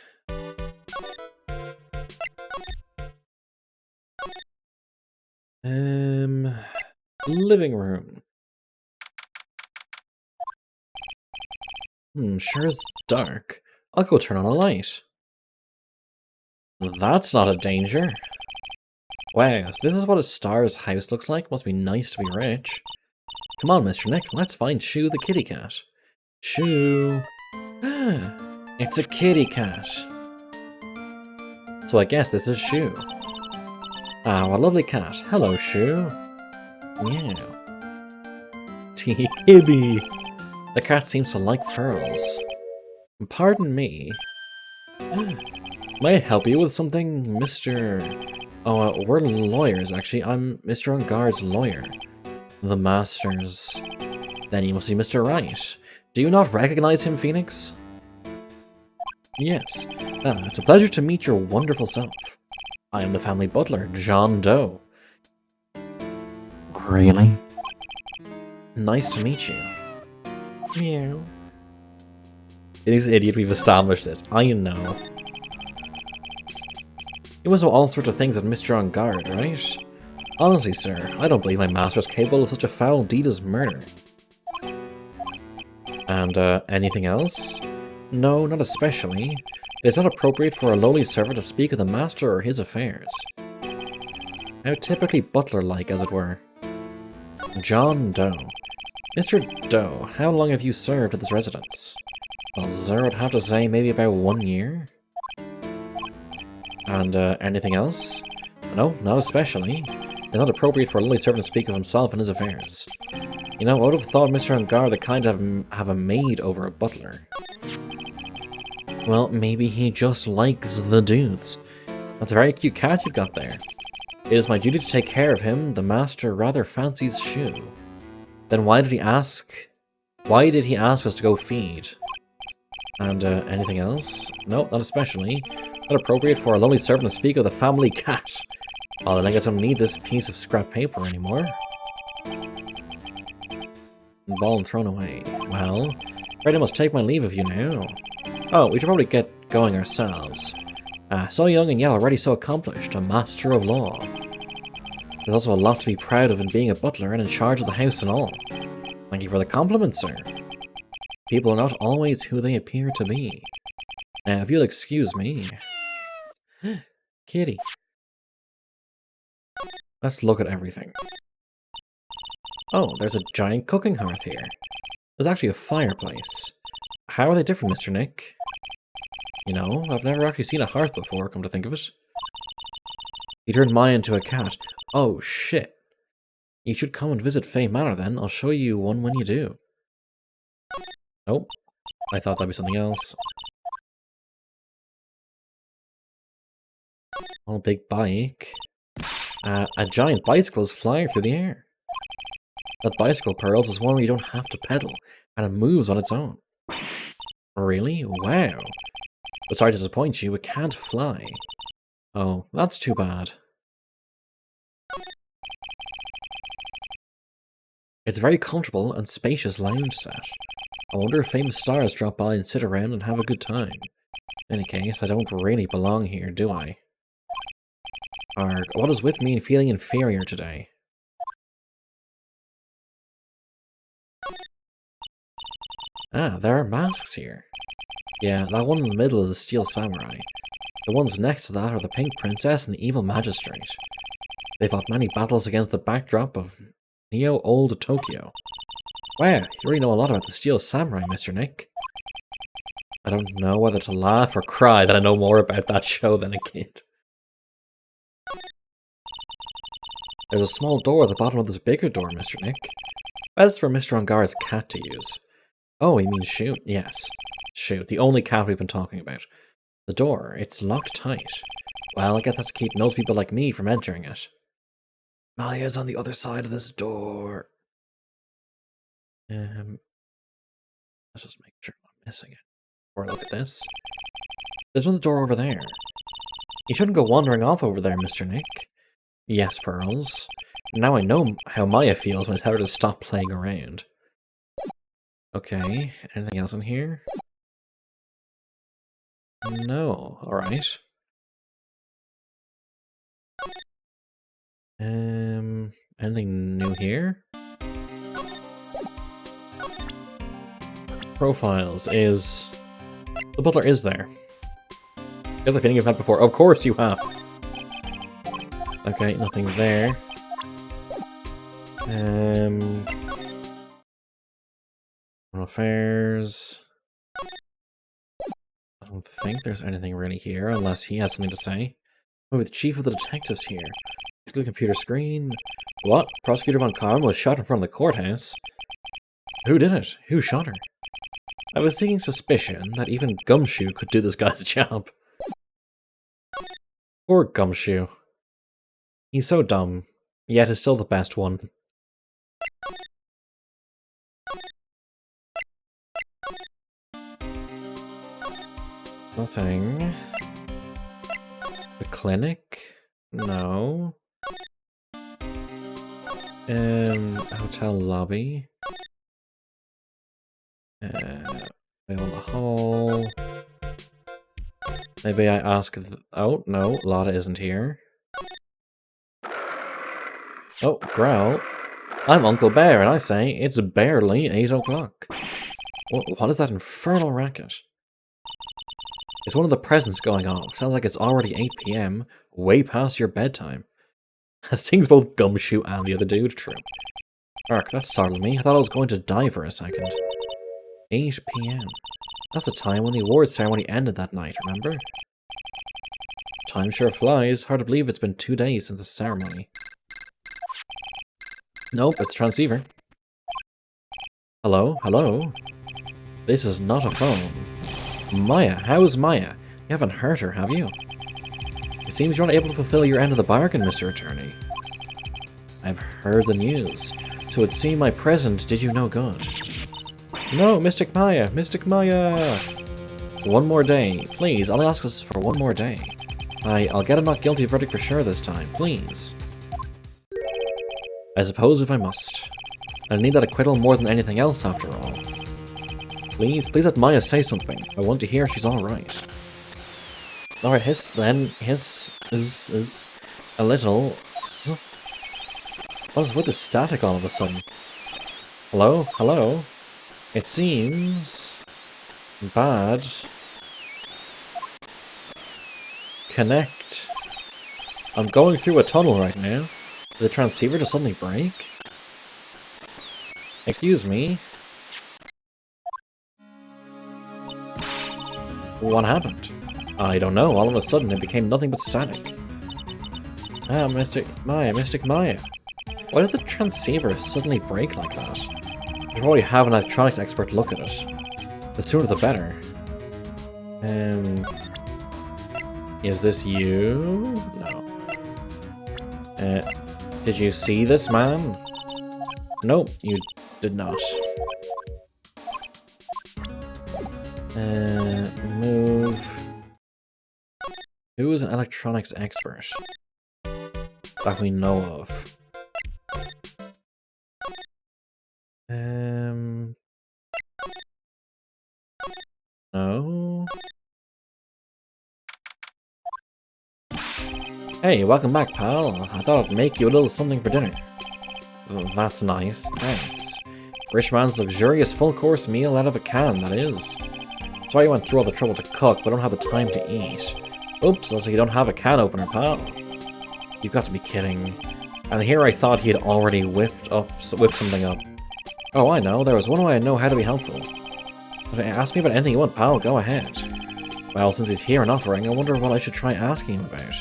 Living room. Sure is dark. I'll go turn on a light. That's not a danger. Wow, so this is what a star's house looks like? Must be nice to be rich. Come on, Mr. Nick, let's find Shoo the kitty cat. Shoo. It's a kitty cat. So I guess this is Shoo. Ah, what a lovely cat. Hello, Shoo. Meow. Tee kitty. The cat seems to like pearls. Pardon me. May I help you with something, Mr... Oh, we're lawyers, actually. I'm Mr. Ungard's lawyer. The Masters. Then you must be Mr. Wright. Do you not recognize him, Phoenix? Yes. It's a pleasure to meet your wonderful self. I am the family butler, John Doe. Really? Nice to meet you. Meow. Phoenix, idiot, we've established this. I know. You must know all sorts of things that Mr. Ungard, right? Honestly, sir, I don't believe my master is capable of such a foul deed as murder. And, anything else? No, not especially. It is not appropriate for a lowly servant to speak of the master or his affairs. How typically butler-like, as it were. John Doe. Mr. Doe, how long have you served at this residence? Well, sir, I'd have to say maybe about 1 year. And, anything else? No, not especially. It's not appropriate for a lowly servant to speak of himself and his affairs. You know, I would have thought Mr. Ungard the kind to have a maid over a butler. Well, maybe he just likes the dudes. That's a very cute cat you've got there. It is my duty to take care of him. The master rather fancies Shoo. Then why did he ask us to go feed? And, anything else? Nope, not especially. Not appropriate for a lonely servant to speak of the family cat. Well, then I guess I don't need this piece of scrap paper anymore. Ball thrown away. Well, I must take my leave of you now. Oh, we should probably get going ourselves. So young and yet already so accomplished, a master of law. There's also a lot to be proud of in being a butler and in charge of the house and all. Thank you for the compliment, sir. People are not always who they appear to be. Now, if you'll excuse me... Kitty. Let's look at everything. Oh, there's a giant cooking hearth here. There's actually a fireplace. How are they different, Mr. Nick? You know, I've never actually seen a hearth before, come to think of it. He turned Maya into a cat. Oh, shit. You should come and visit Fae Manor then. I'll show you one when you do. Oh, I thought that'd be something else. Oh, big bike. A giant bicycle is flying through the air. That bicycle, Pearls, is one where you don't have to pedal, and it moves on its own. Really? Wow. But sorry to disappoint you, it can't fly. Oh, that's too bad. It's a very comfortable and spacious lounge set. I wonder if famous stars drop by and sit around and have a good time. In any case, I don't really belong here, do I? Arg, what is with me in feeling inferior today? Ah, there are masks here. Yeah, that one in the middle is the Steel Samurai. The ones next to that are the Pink Princess and the Evil Magistrate. They fought many battles against the backdrop of Neo-Old Tokyo. Wow, you really know a lot about the Steel Samurai, Mr. Nick. I don't know whether to laugh or cry that I know more about that show than a kid. There's a small door at the bottom of this bigger door, Mr. Nick. That's for Mr. Ungard's cat to use. Oh, you mean Shoot? Yes. Shoot, the only cat we've been talking about. The door, it's locked tight. Well, I guess that's to keep nosy people like me from entering it. Maya's on the other side of this door. Let's just make sure I'm not missing it. Or look at this. There's another door over there. You shouldn't go wandering off over there, Mr. Nick. Yes, Pearls. Now I know how Maya feels when I tell her to stop playing around. Okay, anything else in here? No, alright. Anything new here? Profiles is... The butler is there. The other thing you've had before. Of course you have! Okay, nothing there. Affairs... I don't think there's anything really here, unless he has something to say. Oh, the chief of the detectives here. He's the computer screen. What? Prosecutor Von Karm was shot in front of the courthouse? Who did it? Who shot her? I was taking suspicion that even Gumshoe could do this guy's job. Poor Gumshoe. He's so dumb, yet is still the best one. Nothing. The clinic? No. Hotel lobby. On the hall. Maybe I ask. Oh no, Lotta isn't here. Oh, Growl. I'm Uncle Bear, and I say it's barely 8 o'clock. What is that infernal racket? It's one of the presents going off. Sounds like it's already 8 PM, way past your bedtime. Sings both Gumshoe and the other dude true. Ark, that startled me. I thought I was going to die for a second. 8 PM. That's the time when the awards ceremony ended that night, remember? Time sure flies. Hard to believe it's been 2 days since the ceremony. Nope, it's transceiver. Hello? Hello? This is not a phone. Maya, how's Maya? You haven't hurt her, have you? It seems you're not able to fulfill your end of the bargain, Mr. Attorney. I've heard the news. So it seemed my present did you no good. No, Mystic Maya! Mystic Maya! One more day. Please, all I ask is for one more day. I'll get a not guilty verdict for sure this time. Please. I suppose if I must. I need that acquittal more than anything else, after all. Please let Maya say something. I want to hear she's alright. Alright, his is a little... What is with the static all of a sudden? Hello? Hello? It seems... bad. Connect. I'm going through a tunnel right now. Did the transceiver just suddenly break? Excuse me? What happened? I don't know, all of a sudden it became nothing but static. Ah, Mystic Maya. Why did the transceiver suddenly break like that? Should probably have an electronics expert look at it. The sooner the better. Is this you? No. Did you see this man? Nope, you did not. Move. Who is an electronics expert? That we know of. No. Hey, welcome back, pal. I thought I'd make you a little something for dinner. That's nice, thanks. Rich man's luxurious full-course meal out of a can, that is. That's why you went through all the trouble to cook, but don't have the time to eat. Oops, looks like you don't have a can opener, pal. You've got to be kidding. And here I thought he had already whipped something up. Oh, I know. There was one way I know how to be helpful. But ask me about anything you want, pal. Go ahead. Well, since he's here and offering, I wonder what I should try asking him about.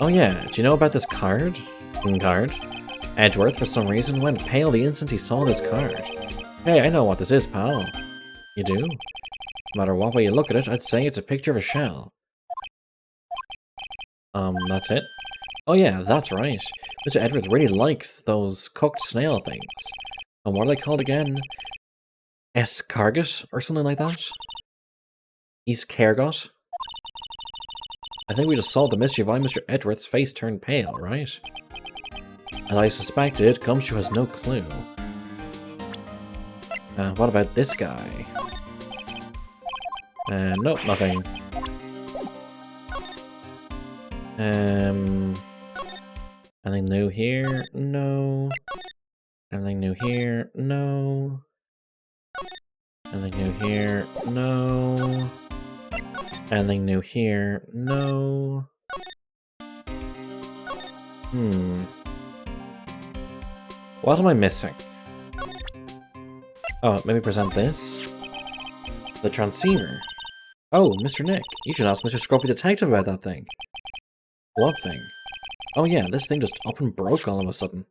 Oh yeah, do you know about this card? Edgeworth, for some reason, went pale the instant he saw this card. Hey, I know what this is, pal. You do? No matter what way you look at it, I'd say it's a picture of a shell. That's it? Oh yeah, that's right. Mr. Edwards really likes those cooked snail things. And what are they called again? Escargot? Or something like that? Escargot? I think we just solved the mystery of why Mr. Edwards' face turned pale, right? As I suspected, Gumshoe has no clue. What about this guy? Nope, nothing. Anything new here? No. Anything new here? No. Anything new here? No. Anything new here? No. What am I missing? Oh, maybe present this? The transceiver. Oh, Mr. Nick, you should ask Mr. Scruffy Detective about that thing. What thing? Oh yeah, this thing just up and broke all of a sudden.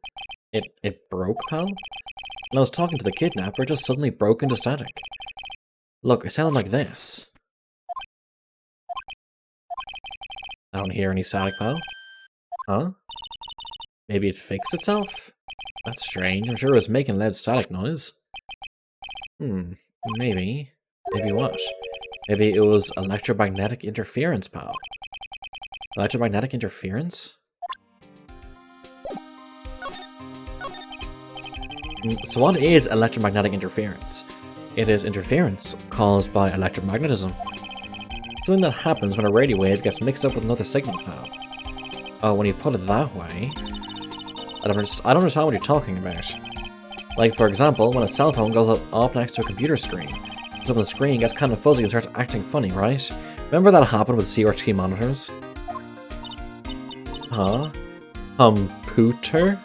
It broke, pal? When I was talking to the kidnapper, it just suddenly broke into static. Look, it sounded like this. I don't hear any static, pal. Huh? Maybe it fixed itself? That's strange, I'm sure it was making loud static noise. Maybe. Maybe what? Maybe it was electromagnetic interference, pal. Electromagnetic interference? So what is electromagnetic interference? It is interference caused by electromagnetism. Something that happens when a radio wave gets mixed up with another signal, pal. Oh, when you put it that way... I don't understand what you're talking about. Like, for example, when a cell phone goes off next to a computer screen. So the screen gets kind of fuzzy and starts acting funny, right? Remember that happened with CRT monitors? Huh? Computer?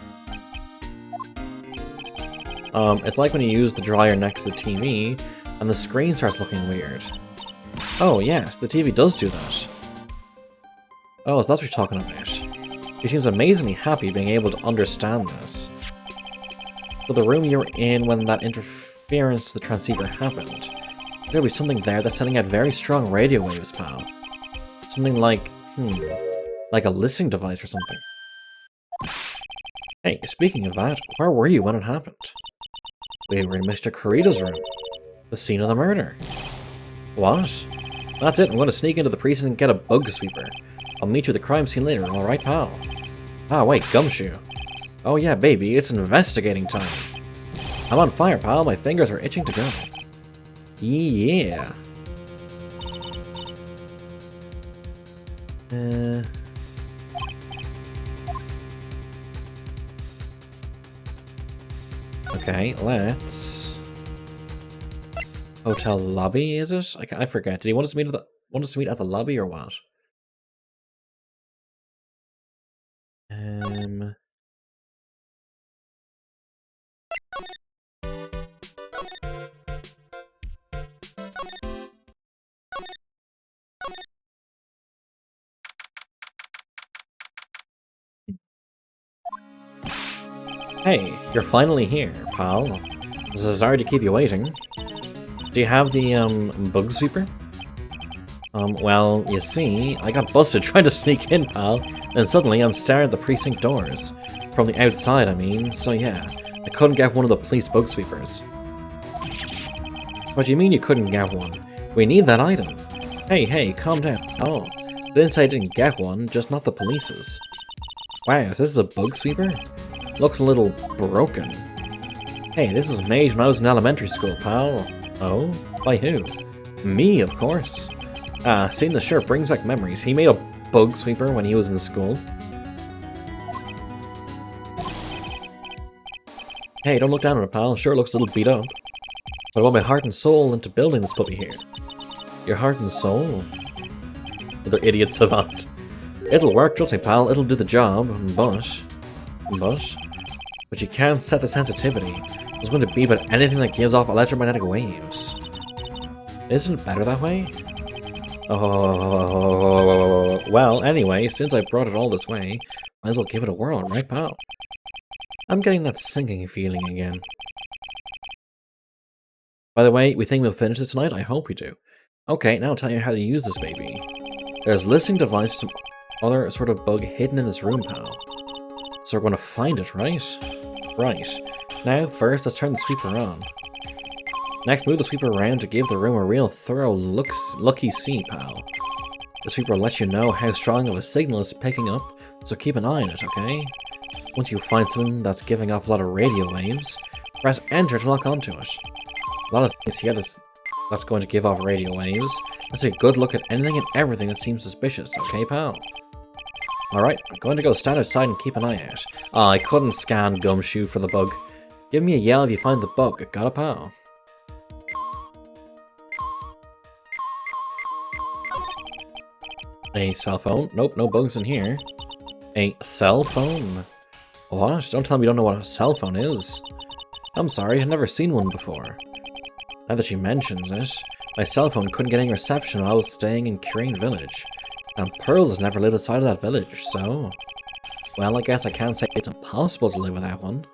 It's like when you use the dryer next to the TV, and the screen starts looking weird. Oh yes, the TV does do that. Oh, so that's what you're talking about. He seems amazingly happy being able to understand this. So the room you were in when that interference to the transceiver happened, there's gotta be something there that's sending out very strong radio waves, pal. Something like, like a listening device or something. Hey, speaking of that, where were you when it happened? We were in Mr. Corrida's room. The scene of the murder. What? That's it, I'm going to sneak into the precinct and get a bug sweeper. I'll meet you at the crime scene later, alright, pal? Ah, wait, Gumshoe. Oh yeah, baby, it's investigating time. I'm on fire, pal. My fingers are itching to go. Yeah. Okay, let's... Hotel lobby, is it? I forget. Did he want us to meet at the lobby or what? Hey, you're finally here, pal. Sorry to keep you waiting. Do you have the, bug sweeper? Well, you see, I got busted trying to sneak in, pal, and suddenly I'm staring at the precinct doors. From the outside, I mean, so yeah. I couldn't get one of the police bug sweepers. What do you mean you couldn't get one? We need that item. Hey, calm down. Oh, didn't say I didn't get one, just not the police's. Wow, this is a bug sweeper? Looks a little broken. Hey, this is made when I was in elementary school, pal. Oh? By who? Me, of course. Seeing the shirt brings back memories. He made a bug sweeper when he was in school. Hey, don't look down on it, pal. Sure looks a little beat up. But I want my heart and soul into building this puppy here. Your heart and soul? Other idiot savant. It'll work, trust me, pal. It'll do the job, but you can't set the sensitivity. It's going to be about anything that gives off electromagnetic waves. Isn't it better that way? Oh, well, anyway, since I brought it all this way, might as well give it a whirl, right, pal? I'm getting that sinking feeling again. By the way, we think we'll finish this tonight? I hope we do. Okay, now I'll tell you how to use this baby. There's a listening device or some other sort of bug hidden in this room, pal. So we're going to find it, right? Right. Now, first, let's turn the sweeper on. Next, move the sweeper around to give the room a real thorough look-see, pal. The sweeper will let you know how strong of a signal it's picking up, so keep an eye on it, okay? Once you find something that's giving off a lot of radio waves, press enter to lock onto it. A lot of things here that's going to give off radio waves. Let's take a good look at anything and everything that seems suspicious, okay, pal? Alright, I'm going to go stand outside and keep an eye out. Ah, I couldn't scan Gumshoe for the bug. Give me a yell if you find the bug, got a pal? A cell phone? Nope, no bugs in here. A cell phone? What? Don't tell me you don't know what a cell phone is. I'm sorry, I've never seen one before. Now that she mentions it, my cell phone couldn't get any reception while I was staying in Crane Village. And Pearls has never lived outside of that village, so... Well, I guess I can't say it's impossible to live without one.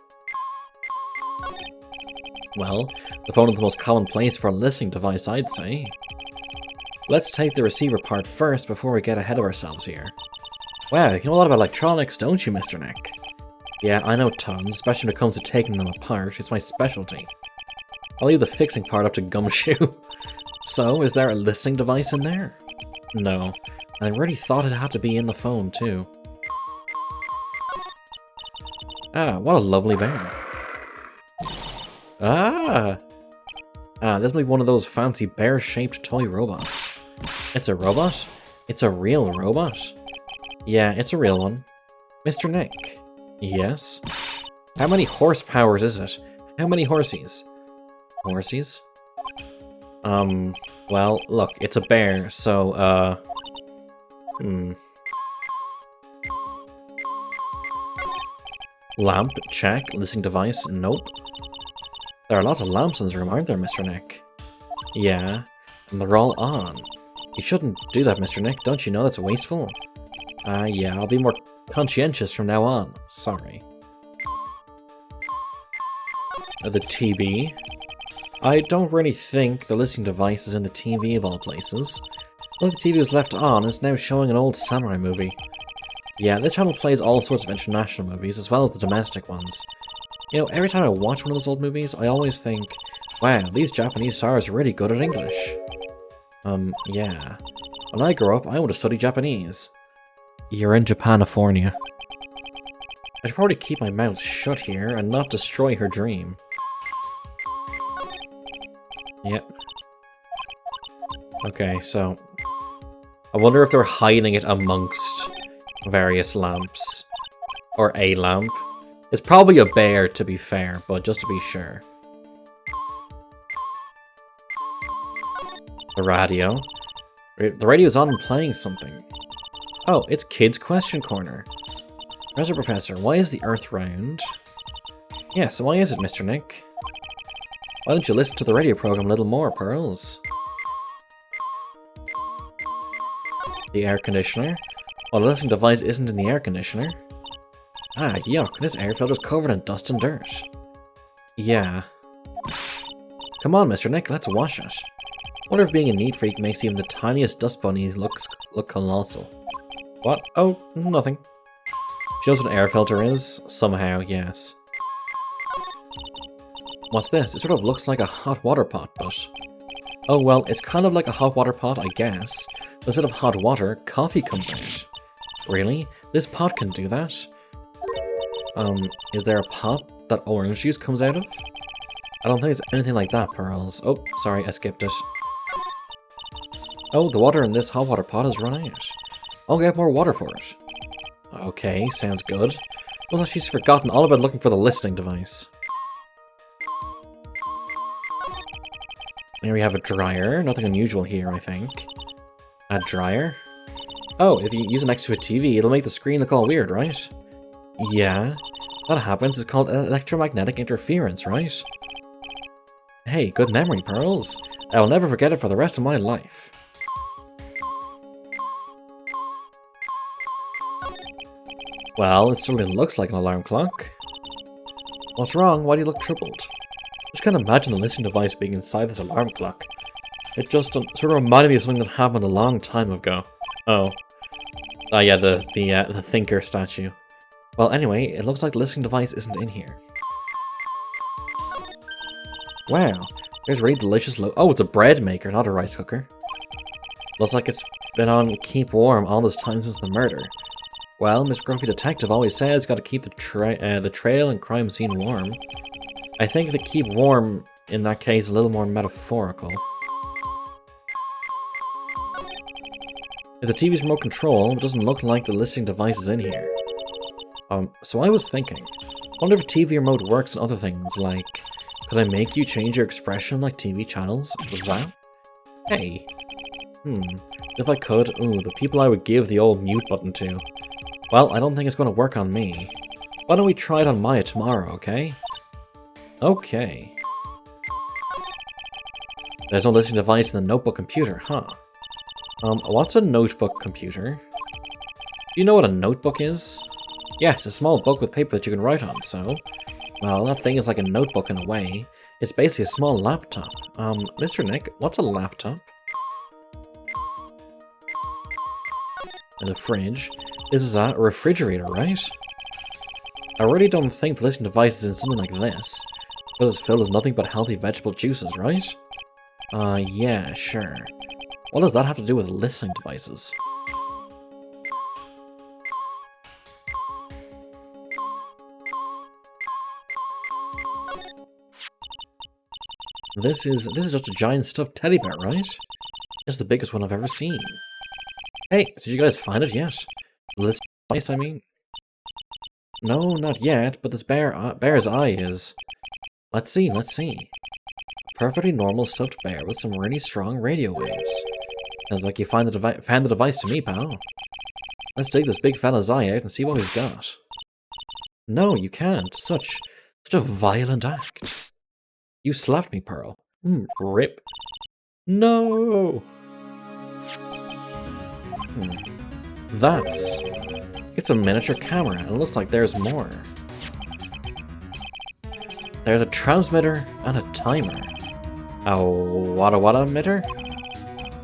Well, the phone is the most common place for a listening device, I'd say. Let's take the receiver part first before we get ahead of ourselves here. Wow, you know a lot about electronics, don't you, Mr. Nick? Yeah, I know tons, especially when it comes to taking them apart. It's my specialty. I'll leave the fixing part up to Gumshoe. So, is there a listening device in there? No. I really thought it had to be in the phone, too. Ah, what a lovely bear. Ah! Ah, this might be one of those fancy bear-shaped toy robots. It's a robot? It's a real robot? Yeah, it's a real one. Mr. Nick? Yes? How many horsepowers is it? How many horsies? Horsies? Well, look, it's a bear, so, Lamp, check. Listening device, nope. There are lots of lamps in this room, aren't there, Mr. Nick? Yeah, and they're all on. You shouldn't do that, Mr. Nick. Don't you know that's wasteful? Yeah, I'll be more conscientious from now on. Sorry. The TV. I don't really think the listening device is in the TV of all places. Well, the TV was left on and is now showing an old samurai movie. Yeah, this channel plays all sorts of international movies, as well as the domestic ones. You know, every time I watch one of those old movies, I always think, wow, these Japanese stars are really good at English. Yeah. When I grow up, I want to study Japanese. You're in Japanifornia. I should probably keep my mouth shut here and not destroy her dream. Yep. Okay, so... I wonder if they're hiding it amongst various lamps. Or a lamp. It's probably a bear, to be fair, but just to be sure. The radio. The radio's on and playing something. Oh, it's Kids Question Corner. Professor, why is the Earth round? Yeah, so why is it, Mr. Nick? Why don't you listen to the radio program a little more, Pearls? The air conditioner? Well, the listening device isn't in the air conditioner. Ah, yuck, this air filter's covered in dust and dirt. Yeah. Come on, Mr. Nick, let's wash it. Wonder if being a neat freak makes even the tiniest dust bunny look colossal. What? Oh, nothing. She knows what an air filter is? Somehow, yes. What's this? It sort of looks like a hot water pot, but... Oh, well, it's kind of like a hot water pot, I guess. But instead of hot water, coffee comes out. Really? This pot can do that? Is there a pot that orange juice comes out of? I don't think it's anything like that, Pearls. Oh, sorry, I skipped it. Oh, the water in this hot water pot has run out. I'll get more water for it. Okay, sounds good. Looks like she's forgotten all about looking for the listening device. Here we have a dryer. Nothing unusual here, I think. A dryer? Oh, if you use it next to a TV, it'll make the screen look all weird, right? Yeah. That happens. It's called electromagnetic interference, right? Hey, good memory, Pearls. I will never forget it for the rest of my life. Well, it certainly looks like an alarm clock. What's wrong? Why do you look troubled? I just can't imagine the listening device being inside this alarm clock. It just sort of reminded me of something that happened a long time ago. Oh. Oh yeah, the thinker statue. Well, anyway, it looks like the listening device isn't in here. Wow, there's really delicious oh, it's a bread maker, not a rice cooker. Looks like it's been on keep warm all this time since the murder. Well, Miss Grumpy Detective always says gotta keep the trail and crime scene warm. I think the keep warm, in that case, is a little more metaphorical. If the TV's remote control, it doesn't look like the listening device is in here. So I was thinking, I wonder if TV remote works on other things, like, could I make you change your expression like TV channels? Zap? Hey. If I could, the people I would give the old mute button to. Well, I don't think it's going to work on me. Why don't we try it on Maya tomorrow, okay? Okay. There's no listening device in the notebook computer, huh? What's a notebook computer? Do you know what a notebook is? Yes, a small book with paper that you can write on, so... Well, that thing is like a notebook in a way. It's basically a small laptop. Mr. Nick, what's a laptop? In the fridge. This is a refrigerator, right? I really don't think the listening device is in something like this. Because it's filled with nothing but healthy vegetable juices, right? Yeah, sure. What does that have to do with listening devices? This is just a giant stuffed teddy bear, right? It's the biggest one I've ever seen. Hey, did you guys find it yet? This device, I mean? No, not yet, but this bear's eye is... Let's see. A perfectly normal stuffed bear with some really strong radio waves. Sounds like you found the device to me, pal. Let's dig this big fella's eye out and see what we've got. No, you can't. Such a violent act. You slapped me, Pearl. Rip. No! It's a miniature camera, and it looks like there's more. There's a transmitter and a timer. A wada-wada-mitter?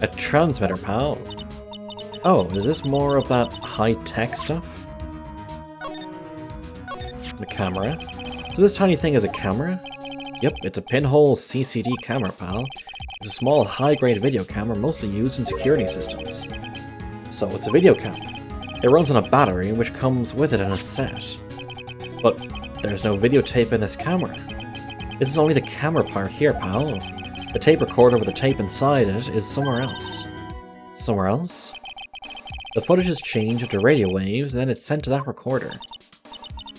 A transmitter, pal. Oh, is this more of that high-tech stuff? The camera. So this tiny thing is a camera? Yep, it's a pinhole CCD camera, pal. It's a small, high-grade video camera mostly used in security systems. So it's a video camera. It runs on a battery, which comes with it in a set. But there's no videotape in this camera. This is only the camera part here, pal. The tape recorder with the tape inside it is somewhere else. Somewhere else? The footage is changed into radio waves, and then it's sent to that recorder.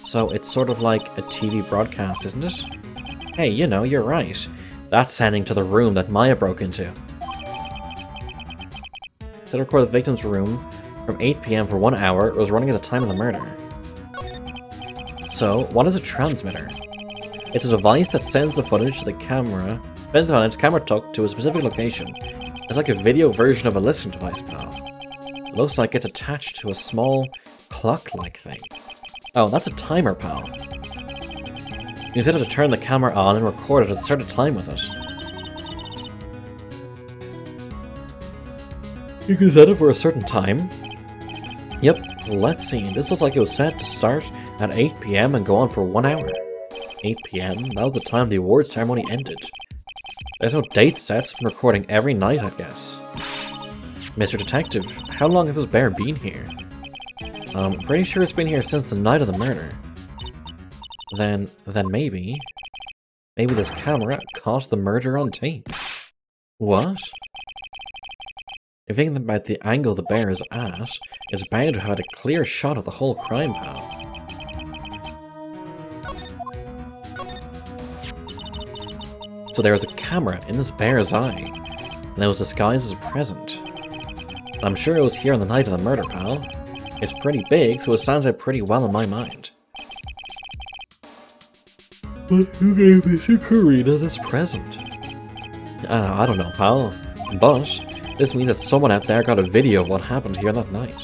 So it's sort of like a TV broadcast, isn't it? Hey, you know, you're right. That's sending to the room that Maya broke into. To record the victim's room from 8 PM for 1 hour. It was running at the time of the murder. So, what is a transmitter? It's a device that sends the footage to the camera, bent on its camera tuck to a specific location. It's like a video version of a listening device, pal. It looks like it's attached to a small clock-like thing. Oh, that's a timer, pal. You set it to turn the camera on and record it at a certain time with it. You can set it for a certain time. Yep, let's see. This looks like it was set to start at 8 PM and go on for 1 hour. 8 PM? That was the time the award ceremony ended. There's no date set, it's been recording every night, I guess. Mr. Detective, how long has this bear been here? I'm pretty sure it's been here since the night of the murder. Then maybe this camera caught the murder on tape. What? If thinking about the angle the bear is at, it's bound to have had a clear shot of the whole crime, pal. So there was a camera in this bear's eye, and it was disguised as a present. And I'm sure it was here on the night of the murder, pal. It's pretty big, so it stands out pretty well in my mind. But who gave Mr. Karina this present? I don't know, pal. But this means that someone out there got a video of what happened here that night.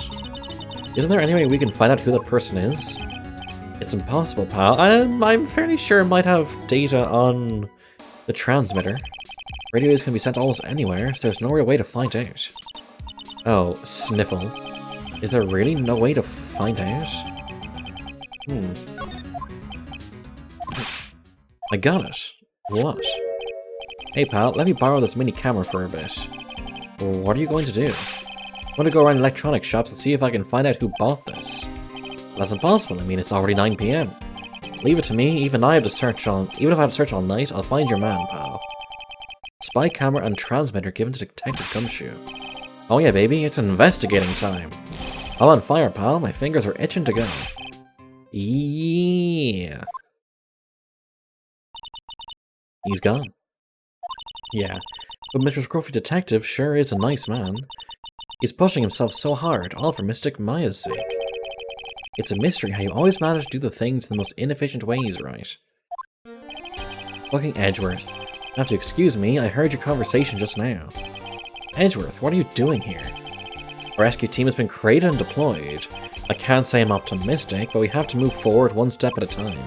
Isn't there any way we can find out who that person is? It's impossible, pal. I'm fairly sure it might have data on the transmitter. Radios can be sent almost anywhere, so there's no real way to find out. Oh, sniffle. Is there really no way to find out? I got it. What? Hey pal, let me borrow this mini camera for a bit. What are you going to do? I'm going to go around electronic shops and see if I can find out who bought this. That's impossible, I mean it's already 9 PM. Leave it to me, even if I have to search all night, I'll find your man, pal. Spy camera and transmitter given to Detective Gumshoe. Oh yeah baby, it's investigating time. I'm on fire, pal, my fingers are itching to go. Yeah. He's gone. Yeah, but Mr. Scruffy Detective sure is a nice man. He's pushing himself so hard, all for Mystic Maya's sake. It's a mystery how you always manage to do the things in the most inefficient ways, right? Fucking Edgeworth. You have to excuse me, I heard your conversation just now. Edgeworth, what are you doing here? Our rescue team has been created and deployed. I can't say I'm optimistic, but we have to move forward one step at a time.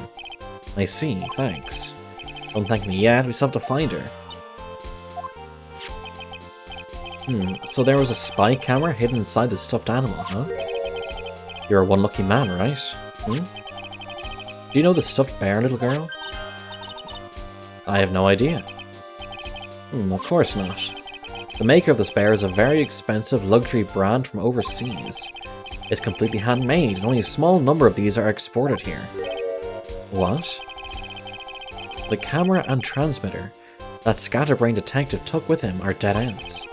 I see, thanks. Don't thank me yet, we still have to find her. So there was a spy camera hidden inside the stuffed animal, huh? You're one lucky man, right? Do you know the stuffed bear, little girl? I have no idea. Of course not. The maker of this bear is a very expensive luxury brand from overseas. It's completely handmade, and only a small number of these are exported here. What? The camera and transmitter that Scatterbrain Detective took with him are dead ends.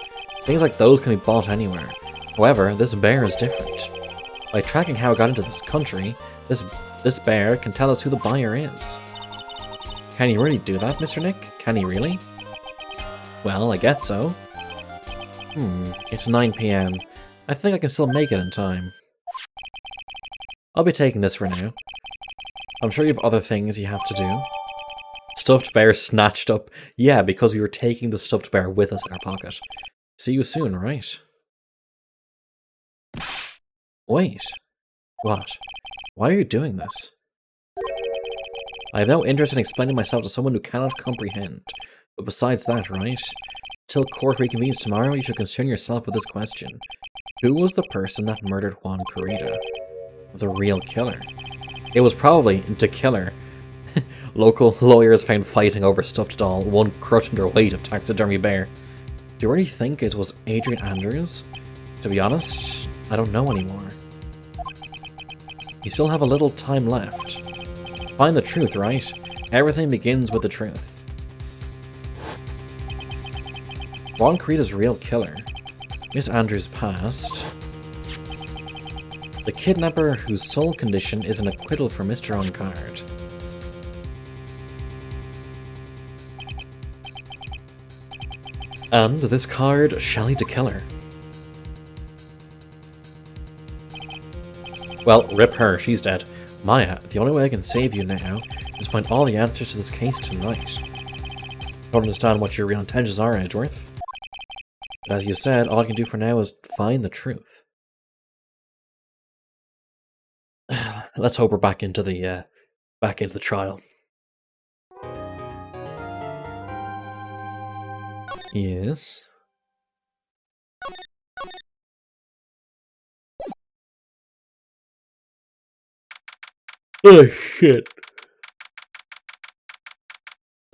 Things like those can be bought anywhere. However, this bear is different. By tracking how it got into this country, this bear can tell us who the buyer is. Can he really do that, Mr. Nick? Can he really? Well, I guess so. It's 9 PM. I think I can still make it in time. I'll be taking this for now. I'm sure you have other things you have to do. Stuffed bear snatched up. Yeah, because we were taking the stuffed bear with us in our pocket. See you soon, right? Wait. What? Why are you doing this? I have no interest in explaining myself to someone who cannot comprehend. But besides that, right? Till court reconvenes tomorrow, you should concern yourself with this question. Who was the person that murdered Juan Corrida? The real killer. It was probably the killer. Local lawyers found fighting over stuffed doll, one crushed under weight of taxidermy bear. Do you really think it was Adrian Andrews? To be honest, I don't know anymore. You still have a little time left. Find the truth, right? Everything begins with the truth. Juan Corrida's real killer. Miss Andrews passed. The kidnapper whose sole condition is an acquittal for Mr. On Card. And this card, Shelly the Killer. Well, rip her, she's dead. Maya, the only way I can save you now is find all the answers to this case tonight. Don't understand what your real intentions are, Edgeworth. But as you said, all I can do for now is find the truth. Let's hope we're back into the trial. Yes. Oh shit.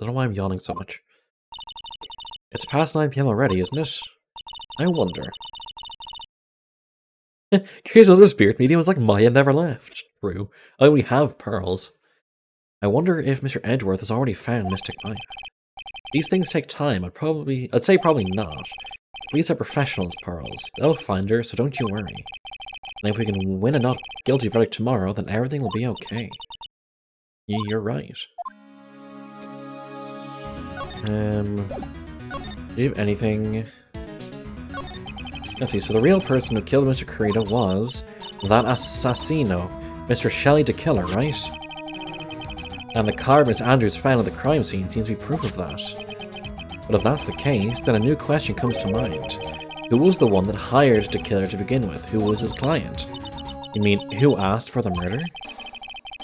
I don't know why I'm yawning so much. It's past 9 PM already, isn't it? I wonder. Create another spirit medium was like Maya never left. True. I only have pearls. I wonder if Mr. Edgeworth has already found Mystic Maya. These things take time. I'd say probably not. These are professionals' pearls. They'll find her, so don't you worry. And if we can win a not guilty verdict tomorrow, then everything will be okay. Yeah, you're right. Do you have anything? Let's see, so the real person who killed Mr. Corrida was that assassino, Mr. Shelley the Killer, right? And the card Miss Andrews found at the crime scene seems to be proof of that. But if that's the case, then a new question comes to mind. Who was the one that hired the killer to begin with? Who was his client? You mean, who asked for the murder?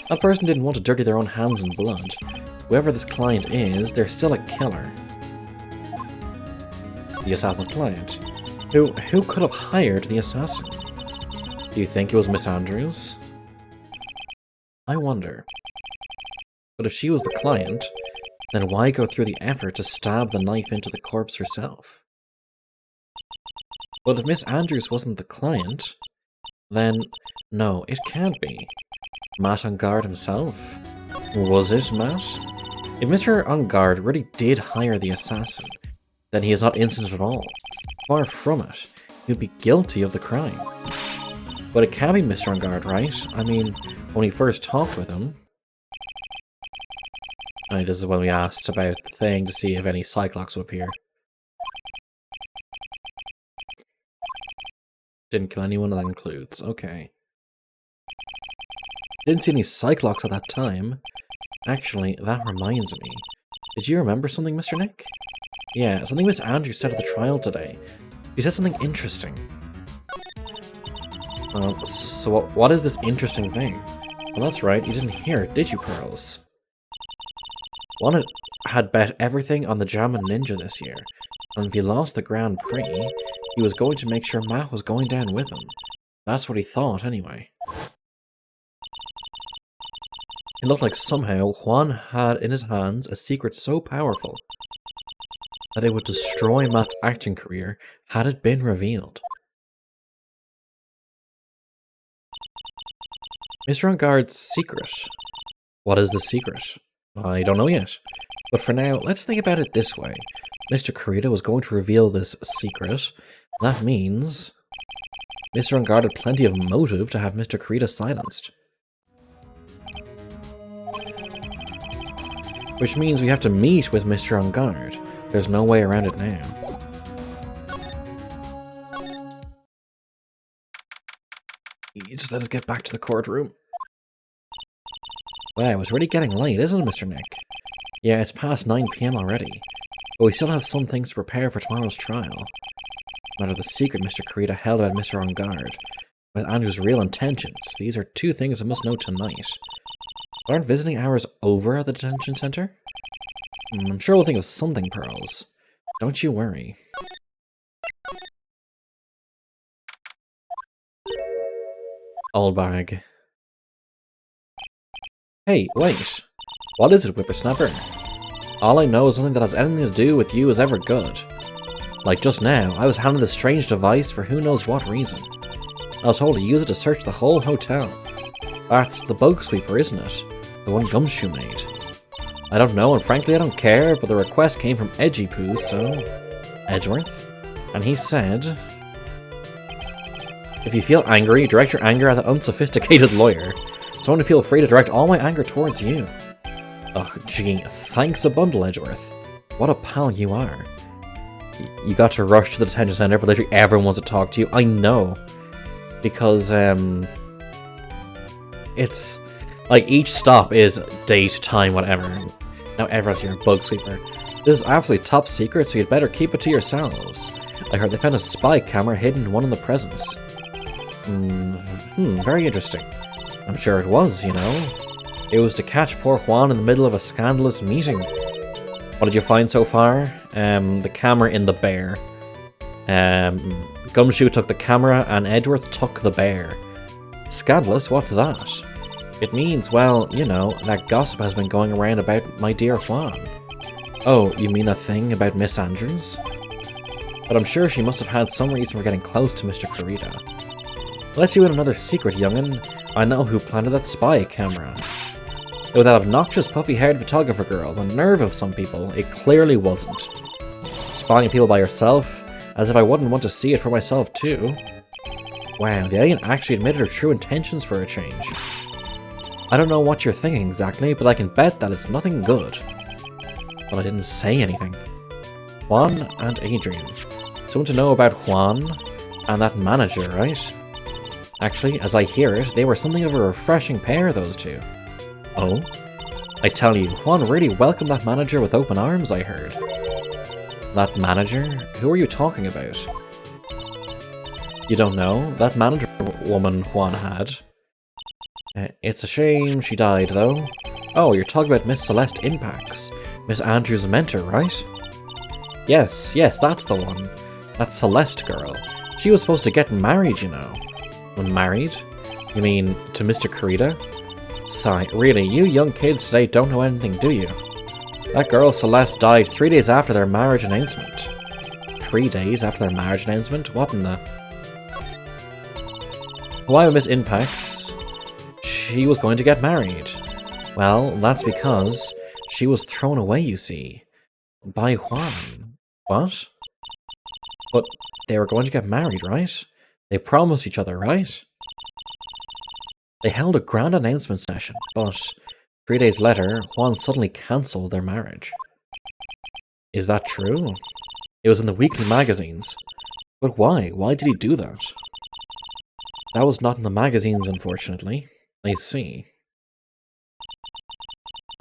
That person didn't want to dirty their own hands in blood. Whoever this client is, they're still a killer. The assassin's client. Who could have hired the assassin? Do you think it was Miss Andrews? I wonder. But if she was the client, then why go through the effort to stab the knife into the corpse herself? But if Miss Andrews wasn't the client, then no, it can't be. Matt on guard himself? Was it Matt? If Mr. On guard really did hire the assassin, then he is not innocent at all. Far from it. He would be guilty of the crime. But it can't be Mr. On guard, right? I mean, when we first talked with him... I mean, this is when we asked about the thing to see if any Cyclops would appear. Didn't kill anyone, that includes. Okay. Didn't see any Cyclops at that time. Actually, that reminds me. Did you remember something, Mr. Nick? Yeah, something Miss Andrews said at the trial today. She said something interesting. So what is this interesting thing? Well, that's right, you didn't hear it, did you, Pearls? One had bet everything on the Jammin' Ninja this year, and if he lost the Grand Prix, he was going to make sure Matt was going down with him. That's what he thought, anyway. It looked like somehow Juan had in his hands a secret so powerful that it would destroy Matt's acting career had it been revealed. Mr. On Guard's secret. What is the secret? I don't know yet. But for now, let's think about it this way. Mr. Kurita was going to reveal this secret. That means Mr. On Guard had plenty of motive to have Mr. Kurita silenced. Which means we have to meet with Mr. On Guard. There's no way around it now. Just let us get back to the courtroom. Wow, it's really getting late, isn't it, Mr. Nick? Yeah, it's past 9 PM already. But we still have some things to prepare for tomorrow's trial. Matter the secret Mr. Kurita held about Mr. On Guard. With Andrew's real intentions, these are two things I must know tonight. Aren't visiting hours over at the detention center? I'm sure we'll think of something, Pearls. Don't you worry. Old bag. Hey, wait. What is it, Whippersnapper? All I know is nothing that has anything to do with you is ever good. Like just now, I was handed this strange device for who knows what reason. I was told to use it to search the whole hotel. That's the bug sweeper, isn't it? The one Gumshoe made. I don't know, and frankly I don't care, but the request came from Edgy Poo, so... Edgeworth? And he said... If you feel angry, direct your anger at that unsophisticated lawyer. So only feel free to direct all my anger towards you. Ugh, gee, thanks a bundle, Edgeworth. What a pal you are. You got to rush to the detention center, but literally everyone wants to talk to you. I know. Because, it's... like, each stop is date, time, whatever. Now everyone's here, bug sweeper. This is absolutely top secret, so you'd better keep it to yourselves. I heard they found a spy camera hidden in one of the presents. Very interesting. I'm sure it was, you know. It was to catch poor Juan in the middle of a scandalous meeting. What did you find so far? The camera in the bear. Gumshoe took the camera and Edgeworth took the bear. Scandalous? What's that? It means, well, you know, that gossip has been going around about my dear Juan. Oh, you mean that thing about Miss Andrews? But I'm sure she must have had some reason for getting close to Mr. Kurita. Let's you in another secret, young'un. I know who planted that spy camera. It was that obnoxious, puffy-haired photographer girl. The nerve of some people. It clearly wasn't. Spying people by herself, as if I wouldn't want to see it for myself too. Wow, the alien actually admitted her true intentions for a change. I don't know what you're thinking exactly, but I can bet that it's nothing good. But I didn't say anything. Juan and Adrian. Someone to know about Juan and that manager, right? Actually, as I hear it, they were something of a refreshing pair, those two. Oh? I tell you, Juan really welcomed that manager with open arms, I heard. That manager? Who are you talking about? You don't know? That manager woman Juan had. It's a shame she died, though. Oh, you're talking about Miss Celeste Impax. Miss Andrews' mentor, right? Yes, that's the one. That Celeste girl. She was supposed to get married, you know. Married? You mean to Mr. Kurita? Sigh, really, you young kids today don't know anything, do you? That girl Celeste died 3 days after their marriage announcement. 3 days after their marriage announcement? What in the... Why would Miss Inpax? She was going to get married. Well, that's because she was thrown away, you see. By Juan. What? But they were going to get married, right? They promised each other, right? They held a grand announcement session, but 3 days later, Juan suddenly cancelled their marriage. Is that true? It was in the weekly magazines. But why? Why did he do that? That was not in the magazines, unfortunately. I see.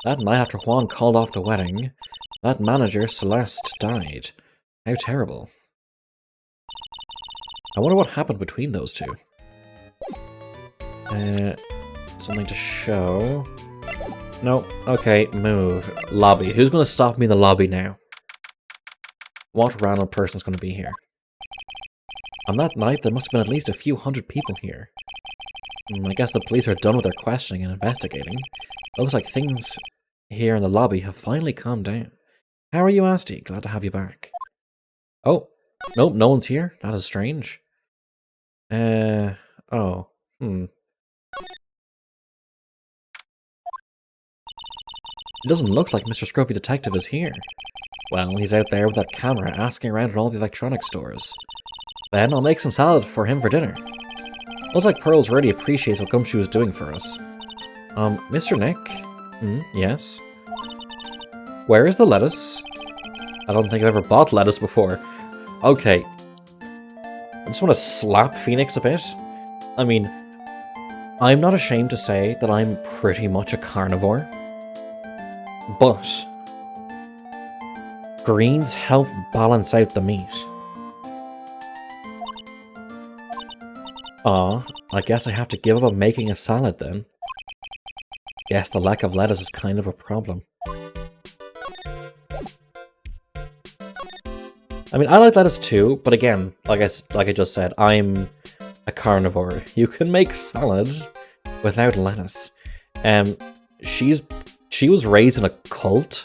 That night after Juan called off the wedding, that manager, Celeste, died. How terrible. I wonder what happened between those two. Something to show. No, okay, move. Lobby. Who's going to stop me in the lobby now? What random person's going to be here? On that night, there must have been at least a few hundred people here. I guess the police are done with their questioning and investigating. Looks like things here in the lobby have finally calmed down. How are you, Asti? Glad to have you back. Oh, nope, no one's here. That is strange. Oh, It doesn't look like Mr. Scruffy Detective is here. Well, he's out there with that camera asking around at all the electronics stores. Then I'll make some salad for him for dinner. Looks like Pearls really appreciates what Gumshoe is doing for us. Mr. Nick? Yes? Where is the lettuce? I don't think I've ever bought lettuce before. Okay. I just want to slap Phoenix a bit. I mean, I'm not ashamed to say that I'm pretty much a carnivore. But greens help balance out the meat. Aw, I guess I have to give up on making a salad then. Guess the lack of lettuce is kind of a problem. I mean, I like lettuce too, but again, like I just said, I'm a carnivore. You can make salad without lettuce. She was raised in a cult,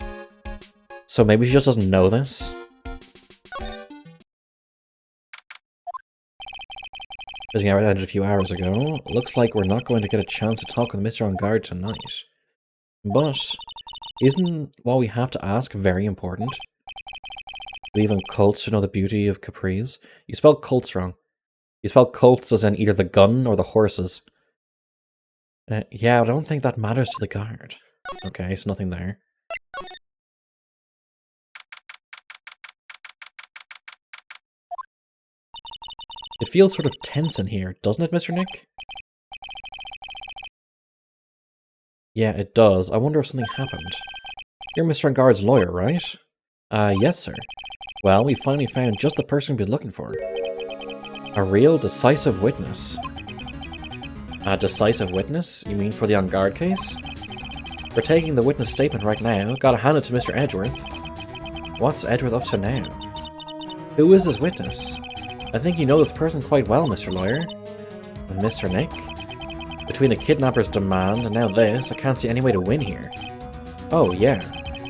so maybe she just doesn't know this. Visiting our ended a few hours ago. Looks like we're not going to get a chance to talk with Mr. On Guard tonight. But isn't what we have to ask very important? Do even cults should know the beauty of capris? You spelled cults wrong. You spelled cults as in either the gun or the horses. Yeah, I don't think that matters to the guard. Okay, so nothing there. It feels sort of tense in here, doesn't it, Mr. Nick? Yeah, it does. I wonder if something happened. You're Mr. Guard's lawyer, right? Yes, sir. Well, we finally found just the person we've been looking for. A real decisive witness. A decisive witness? You mean for the On Guard case? We're taking the witness statement right now. Gotta hand it to Mr. Edgeworth. What's Edgeworth up to now? Who is this witness? I think you know this person quite well, Mr. Lawyer. And Mr. Nick? Between the kidnapper's demand and now this, I can't see any way to win here. Oh, yeah.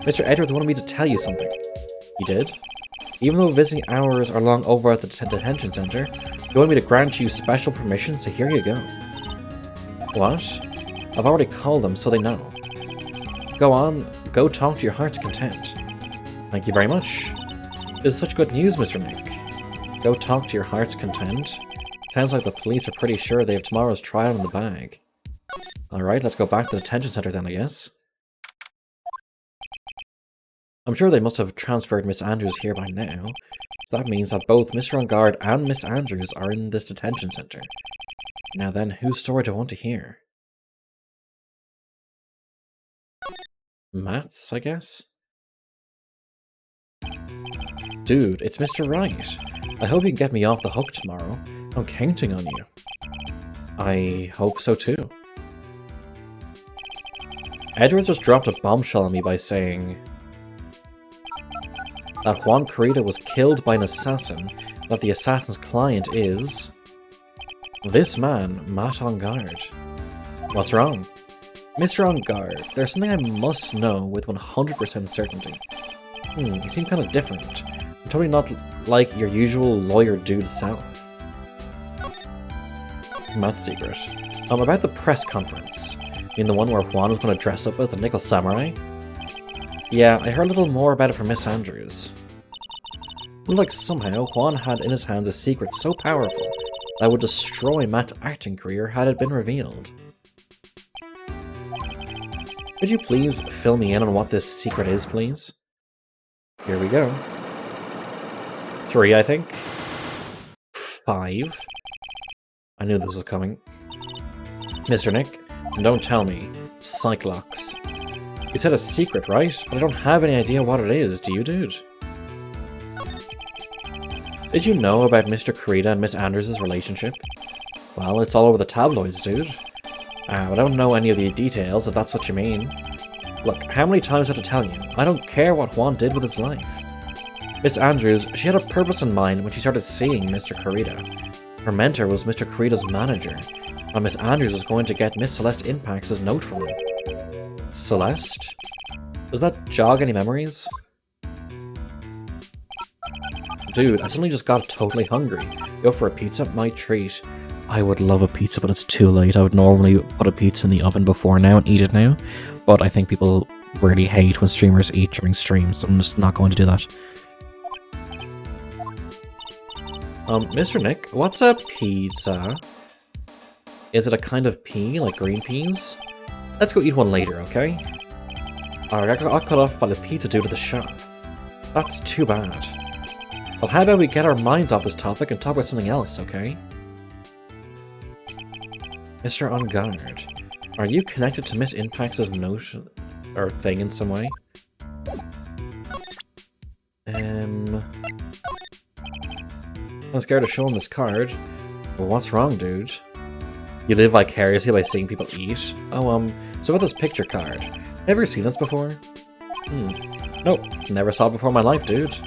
Mr. Edgeworth wanted me to tell you something. He did? Even though visiting hours are long over at the detention center, he wanted me to grant you special permission, so here you go. What? I've already called them, so they know. Go on, go talk to your heart's content. Thank you very much. This is such good news, Mr. Nick. Go talk to your heart's content. Sounds like the police are pretty sure they have tomorrow's trial in the bag. Alright, let's go back to the detention center then, I guess. I'm sure they must have transferred Miss Andrews here by now. So that means that both Mr. On Guard and Miss Andrews are in this detention center. Now then, whose story do I want to hear? Matt's, I guess? Dude, it's Mr. Wright. I hope you can get me off the hook tomorrow. I'm counting on you. I hope so too. Edward just dropped a bombshell on me by saying... that Juan Corrida was killed by an assassin, that the assassin's client is... this man, Matt on guard. What's wrong? Mr. On guard, there's something I must know with 100% certainty. You seem kind of different. You're totally not like your usual lawyer dude self. Matt's secret. About the press conference. You mean the one where Juan was going to dress up as the Nickel Samurai? Yeah, I heard a little more about it from Miss Andrews. Looked like somehow Juan had in his hands a secret so powerful that would destroy Matt's acting career had it been revealed. Could you please fill me in on what this secret is, please? Here we go. 3, I think. 5. I knew this was coming. Mr. Nick, don't tell me. Cyclops. You said a secret, right? But I don't have any idea what it is, do you, dude? Did you know about Mr. Corrida and Miss Andrews' relationship? Well, it's all over the tabloids, dude. I don't know any of the details, if that's what you mean. Look, how many times do I have to tell you? I don't care what Juan did with his life. Miss Andrews, she had a purpose in mind when she started seeing Mr. Corrida. Her mentor was Mr. Corrida's manager, and Miss Andrews was going to get Miss Celeste Impax's note from him. Celeste? Does that jog any memories? Dude, I suddenly just got totally hungry. Go for a pizza? My treat. I would love a pizza, but it's too late. I would normally put a pizza in the oven before now and eat it now, but I think people really hate when streamers eat during streams, so I'm just not going to do that. Mr. Nick, what's a pizza? Is it a kind of pea, like green peas? Let's go eat one later, okay? Alright, I got cut off by the pizza dude at the shop. That's too bad. Well, how about we get our minds off this topic and talk about something else, okay? Mr. On guard, are you connected to Miss Impax's note or thing in some way? I'm scared to show him this card. Well, what's wrong, dude? You live vicariously by seeing people eat? Oh, so about this picture card. Ever seen this before? Nope, never saw it before in my life, dude.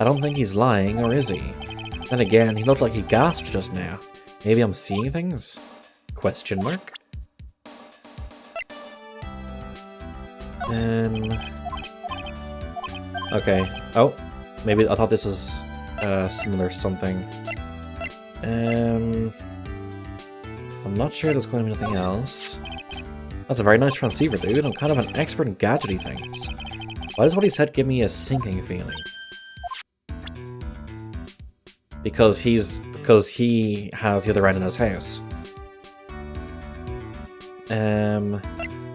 I don't think he's lying, or is he? Then again, he looked like he gasped just now. Maybe I'm seeing things? Question mark? Okay. Oh, maybe I thought this was similar something. I'm not sure there's going to be anything else. That's a very nice transceiver, dude. I'm kind of an expert in gadgety things. Why does what he said give me a sinking feeling? Because he has the other end in his house.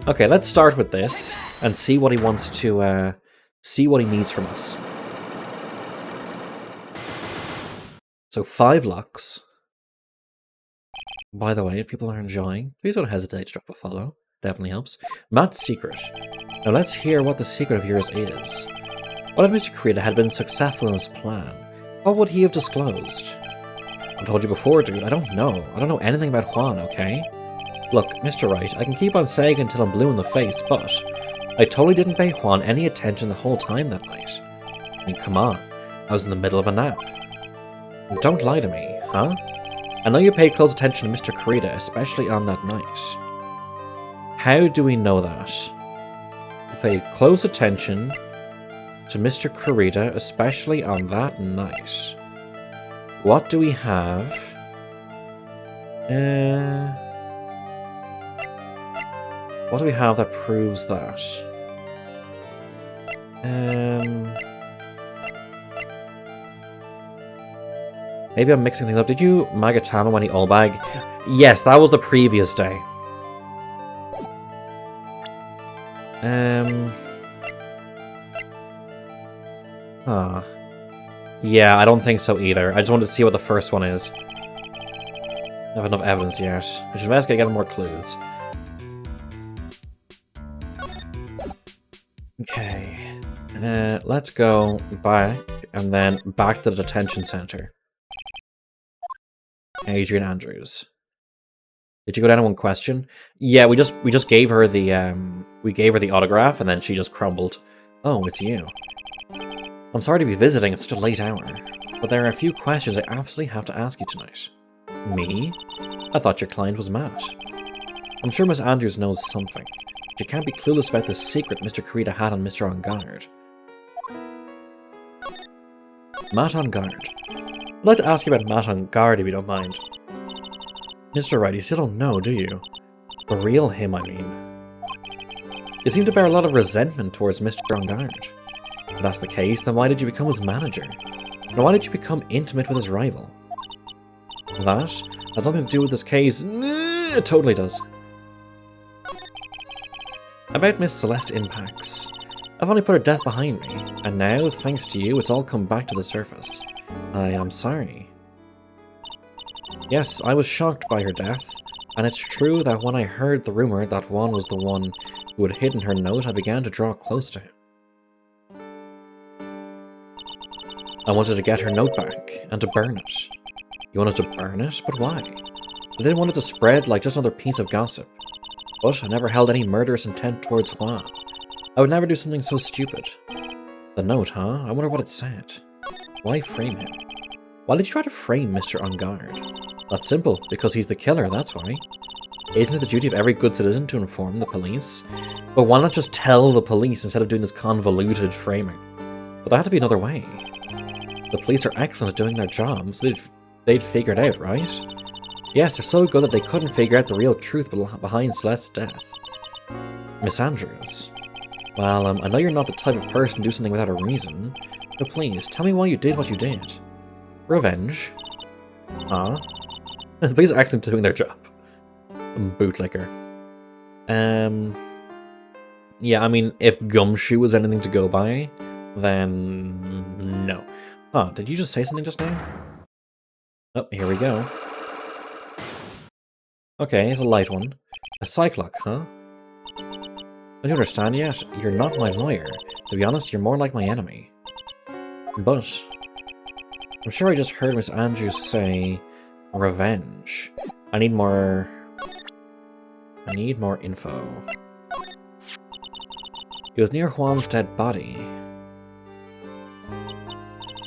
Okay, let's start with this and see what he wants to, see what he needs from us. So 5 locks. By the way, if people are enjoying, please don't hesitate to drop a follow. Definitely helps. Matt's secret. Now let's hear what the secret of yours is. What if Mr. Corrida had been successful in his plan? What would he have disclosed? I told you before, dude, I don't know. I don't know anything about Juan, okay? Look, Mr. Wright, I can keep on saying until I'm blue in the face, but I totally didn't pay Juan any attention the whole time that night. I mean, come on. I was in the middle of a nap. Don't lie to me, huh? I know you paid close attention to Mr. Corrida, especially on that night. How do we know that? You paid close attention to Mr. Corrida, especially on that night. What do we have? What do we have that proves that? Maybe I'm mixing things up. Did you Magatama when he Olbag? Yes, that was the previous day. Yeah, I don't think so either. I just wanted to see what the first one is. I don't have enough evidence yet. I should investigate getting more clues. Okay. Let's go back and then back to the detention center. Adrian Andrews. Did you go down to one question? Yeah, we just gave her the autograph and then she just crumbled. Oh, it's you. I'm sorry to be visiting at such a late hour, but there are a few questions I absolutely have to ask you tonight. Me? I thought your client was Matt. I'm sure Miss Andrews knows something. She can't be clueless about the secret Mr. Kurita had on Mr. On Guard. Matt on Guard. I'd like to ask you about Matt on Guard if you don't mind. Mr. Wright, you still don't know, do you? The real him, I mean. You seem to bear a lot of resentment towards Mr. On Guard. If that's the case, then why did you become his manager? And why did you become intimate with his rival? That has nothing to do with this case. It totally does. About Miss Celeste Impacts. I've only put her death behind me, and now, thanks to you, it's all come back to the surface. I am sorry. Yes, I was shocked by her death, and it's true that when I heard the rumor that Juan was the one who had hidden her note, I began to draw close to him. I wanted to get her note back, and to burn it. You wanted to burn it? But why? I didn't want it to spread like just another piece of gossip. But I never held any murderous intent towards Juan. I would never do something so stupid. The note, huh? I wonder what it said. Why frame him? Why did you try to frame Mr. On Guard? That's simple, because he's the killer, that's why. Isn't it the duty of every good citizen to inform the police? But why not just tell the police instead of doing this convoluted framing? But there had to be another way. The police are excellent at doing their job, so they'd figure it out, right? Yes, they're so good that they couldn't figure out the real truth behind Celeste's death. Miss Andrews. Well, I know you're not the type of person to do something without a reason, but please, tell me why you did what you did. Revenge? Huh? The police are excellent at doing their job. Bootlicker. Yeah, I mean, if Gumshoe was anything to go by, then no. Huh, did you just say something just now? Oh, here we go. Okay, it's a light one. A Cyclock, huh? Don't you understand yet? You're not my lawyer. To be honest, you're more like my enemy. But I'm sure I just heard Miss Andrews say revenge. I need more info. It was near Juan's dead body.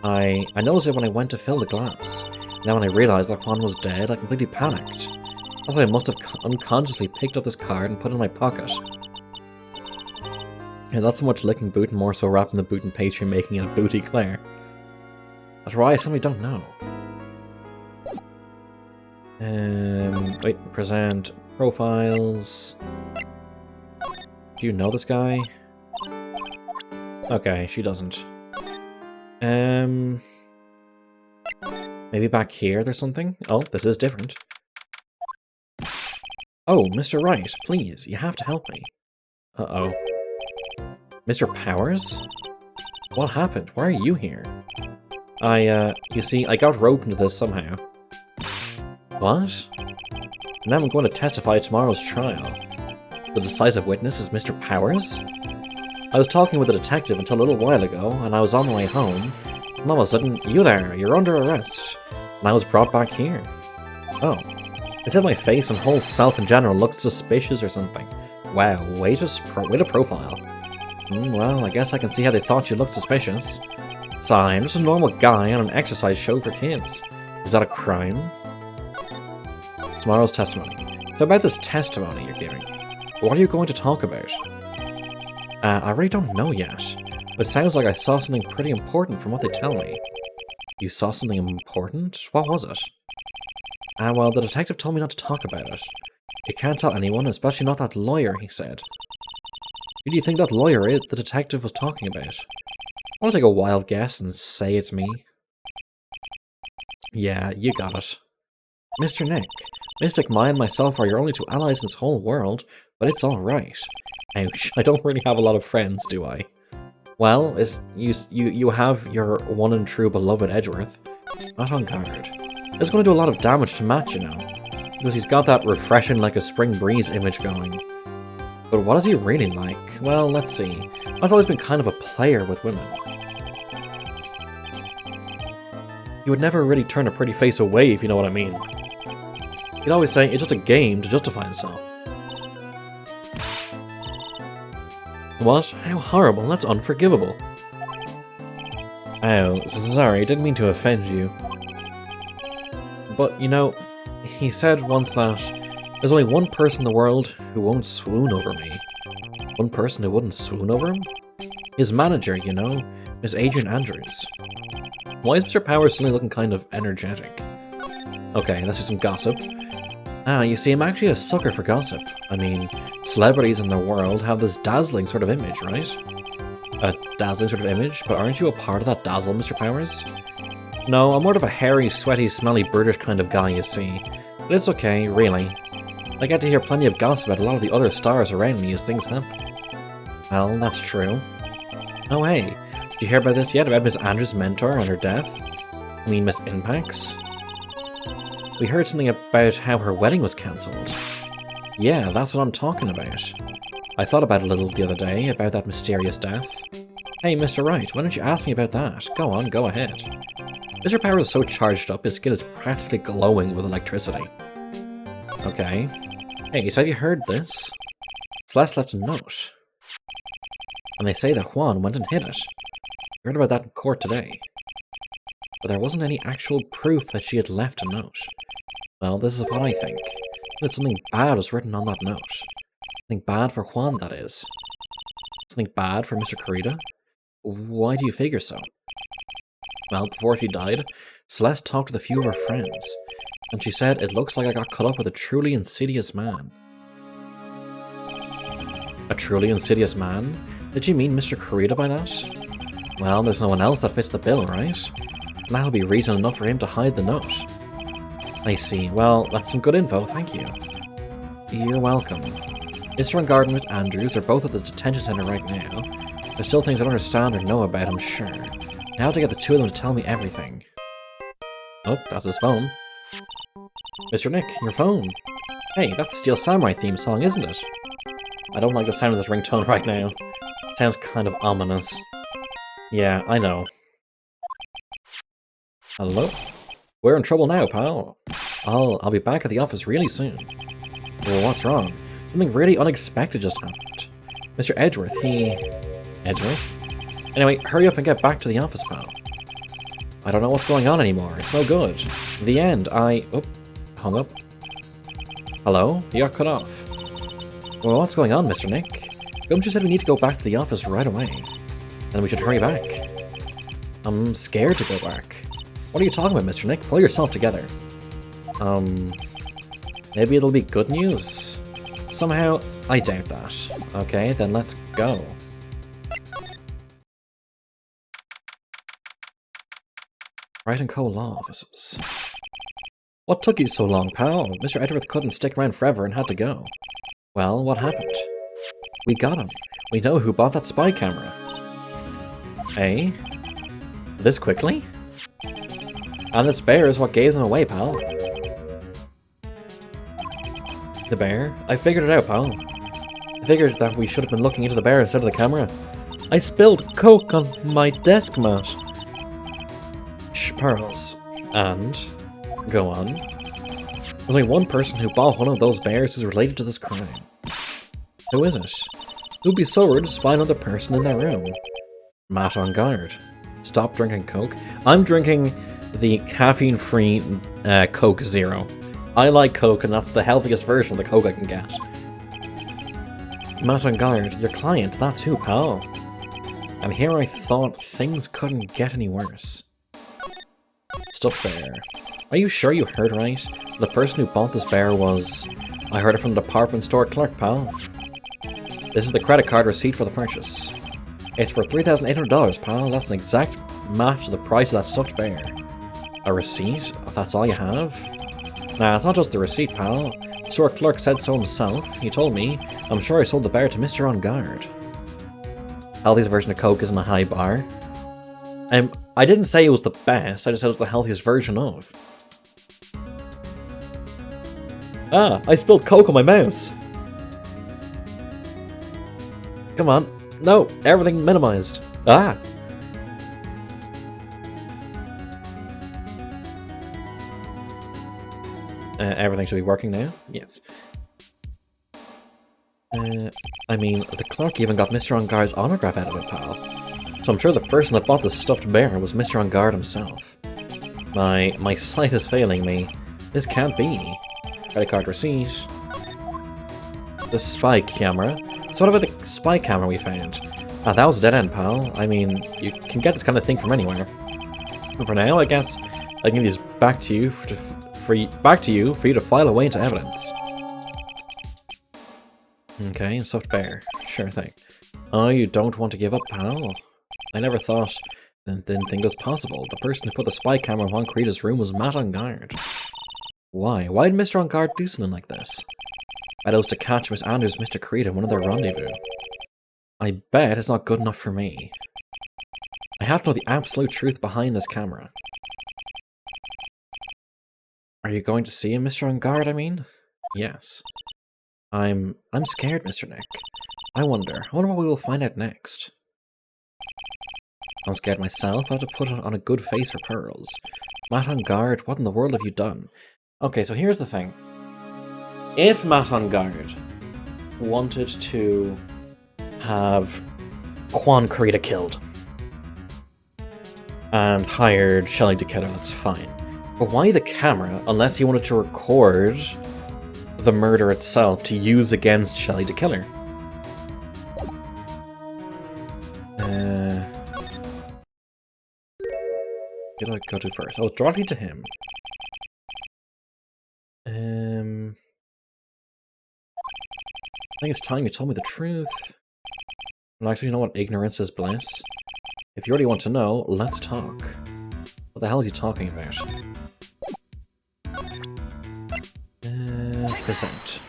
I noticed it when I went to fill the glass. Now when I realized that Juan was dead, I completely panicked. I thought I must have unconsciously picked up this card and put it in my pocket. Yeah, not so much licking boot, more so wrapping the boot in pastry and making it a booty eclair. That's why I simply don't know. Wait, present profiles. Do you know this guy? Okay, she doesn't. Maybe back here there's something? Oh, this is different. Oh, Mr. Wright, please, you have to help me. Uh-oh. Mr. Powers? What happened? Why are you here? You see, I got roped into this somehow. What? Now I'm going to testify at tomorrow's trial. The decisive witness is Mr. Powers? I was talking with a detective until a little while ago, and I was on my way home, and all of a sudden, you there, you're under arrest. And I was brought back here. Oh. It said my face and whole self in general looked suspicious or something. Wow, way to profile. Well, I guess I can see how they thought you looked suspicious. So I'm just a normal guy on an exercise show for kids. Is that a crime? Tomorrow's testimony. So about this testimony you're giving, what are you going to talk about? I really don't know yet. It sounds like I saw something pretty important from what they tell me. You saw something important? What was it? Well, the detective told me not to talk about it. You can't tell anyone, especially not that lawyer, he said. Who do you think that lawyer is the detective was talking about? I'll take a wild guess and say it's me. Yeah, you got it. Mr. Nick, Mystic Maya and myself are your only two allies in this whole world, but it's alright. Ouch, I don't really have a lot of friends, do I? Well, you have your one and true beloved Edgeworth. Not on guard. It's going to do a lot of damage to Matt, you know. Because he's got that refreshing like a spring breeze image going. But what is he really like? Well, let's see. I've always been kind of a player with women. He would never really turn a pretty face away, if you know what I mean. He'd always say it's just a game to justify himself. What? How horrible, that's unforgivable. Oh, sorry, didn't mean to offend you. But, you know, he said once that there's only one person in the world who won't swoon over me. One person who wouldn't swoon over him? His manager, you know, Miss Adrian Andrews. Why is Mr. Powers suddenly looking kind of energetic? Okay, let's do some gossip. Ah, you see, I'm actually a sucker for gossip. I mean, celebrities in the world have this dazzling sort of image, right? A dazzling sort of image? But aren't you a part of that dazzle, Mr. Powers? No, I'm more of a hairy, sweaty, smelly British kind of guy, you see. But it's okay, really. I get to hear plenty of gossip about a lot of the other stars around me as things happen. Well, that's true. Oh hey, did you hear about this yet? About Miss Andrews' mentor and her death? I mean, Miss Impax? We heard something about how her wedding was cancelled. Yeah, that's what I'm talking about. I thought about it a little the other day, about that mysterious death. Hey, Mr. Wright, why don't you ask me about that? Go on, go ahead. Mr. Powers is so charged up, his skin is practically glowing with electricity. Okay. Hey, so have you heard this? Celeste left a note. And they say that Juan went and hid it. I heard about that in court today. But there wasn't any actual proof that she had left a note. Well, this is what I think. That something bad was written on that note. Something bad for Juan, that is. Something bad for Mr. Corrida? Why do you figure so? Well, before she died, Celeste talked with a few of her friends, and she said it looks like I got caught up with a truly insidious man. A truly insidious man? Did you mean Mr. Corrida by that? Well, there's no one else that fits the bill, right? And that would be reason enough for him to hide the note. I see. Well, that's some good info, thank you. You're welcome. Mr. Ungard and Miss Andrews are both at the detention center right now. There's still things I don't understand or know about, I'm sure. I have to get the two of them to tell me everything. Oh, that's his phone. Mr. Nick, your phone. Hey, that's the Steel Samurai theme song, isn't it? I don't like the sound of this ringtone right now. It sounds kind of ominous. Yeah, I know. Hello? We're in trouble now, pal. I'll be back at the office really soon. Well, what's wrong? Something really unexpected just happened. Mr. Edgeworth, Edgeworth? Anyway, hurry up and get back to the office, pal. I don't know what's going on anymore. It's no good. In the end, Oh, hung up. Hello? You got cut off. Well, what's going on, Mr. Nick? Gumshoe said we need to go back to the office right away. And we should hurry back. I'm scared to go back. What are you talking about, Mr. Nick? Pull yourself together. Maybe it'll be good news? Somehow, I doubt that. Okay, then let's go. Wright & Co. Law Offices. What took you so long, pal? Mr. Edgeworth couldn't stick around forever and had to go. Well, what happened? We got him. We know who bought that spy camera. Eh? This quickly? And this bear is what gave them away, pal. The bear? I figured it out, pal. I figured that we should have been looking into the bear instead of the camera. I spilled Coke on my desk mat. Shh, Pearls. And? Go on. There's only one person who bought one of those bears who's related to this crime. Who is it? Who'd be so rude to spy another person in their room? Matt on guard. Stop drinking Coke. I'm drinking the caffeine-free Coke Zero. I like Coke, and that's the healthiest version of the Coke I can get. Matt on guard, your client, that's who, pal? And here I thought things couldn't get any worse. Stuffed bear. Are you sure you heard right? The person who bought this bear was... I heard it from the department store clerk, pal. This is the credit card receipt for the purchase. It's for $3,800, pal. That's an exact match to the price of that stuffed bear. A receipt? That's all you have? Nah, it's not just the receipt, pal. The store clerk said so himself. He told me. I'm sure I sold the bear to Mr. On Guard. Healthiest version of Coke isn't a high bar. I didn't say it was the best, I just said it was the healthiest version of. Ah, I spilled Coke on my mouse. Come on. No, everything minimized. Ah! Everything should be working now? Yes. I mean, the clerk even got Mr. On Guard's autograph out of it, pal. So I'm sure the person that bought the stuffed bear was Mr. On Guard himself. My sight is failing me. This can't be. Credit card receipt. The spy camera. So what about the spy camera we found? Ah, that was a dead end, pal. I mean, you can get this kind of thing from anywhere. But for now, I guess I can give these back to you for you to file away into evidence. Okay, stuffed bear. Sure thing. Oh, you don't want to give up, pal? I never thought, didn't think it was possible. The person who put the spy camera in Juan Carita's room was Matt On Guard. Why? Why did Mr. On Guard do something like this? I was to catch Miss Anders and Mr. Carita in one of their rendezvous. I bet it's not good enough for me. I have to know the absolute truth behind this camera. Are you going to see him, Mr. On Guard, I mean? Yes. I'm scared, Mr. Nick. I wonder what we will find out next. I'm scared myself. I have to put on a good face for pearls. Matt On Guard, what in the world have you done? Okay, so here's the thing. If Matt On Guard wanted to have Juan Carita killed and hired Shelley to kill her, that's fine. But why the camera, unless he wanted to record the murder itself to use against Shelley to kill her? Who do I go to first? Oh, directly to him. I think it's time you told me the truth. And actually, you know what? Ignorance is bliss. If you really want to know, let's talk. What the hell is he talking about? Present.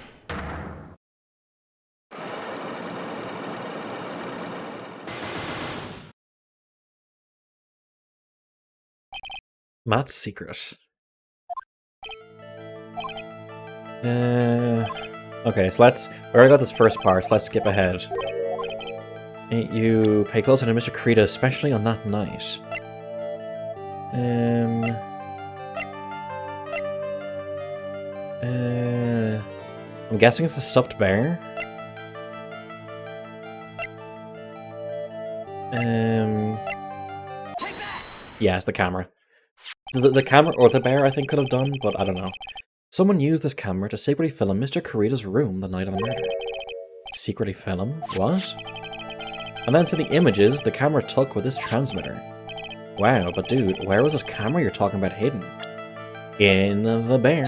Matt's secret. Okay, so we already got this first part, so let's skip ahead. You pay close attention to Mr. Carita, especially on that night. I'm guessing it's the stuffed bear. Yeah, it's the camera. The camera or the bear I think could have done, but I don't know. Someone used this camera to secretly film Mr. Carita's room the night of the murder. Secretly film? What? And then to the images the camera took with this transmitter. Wow, but dude, where was this camera you're talking about hidden? In the bear.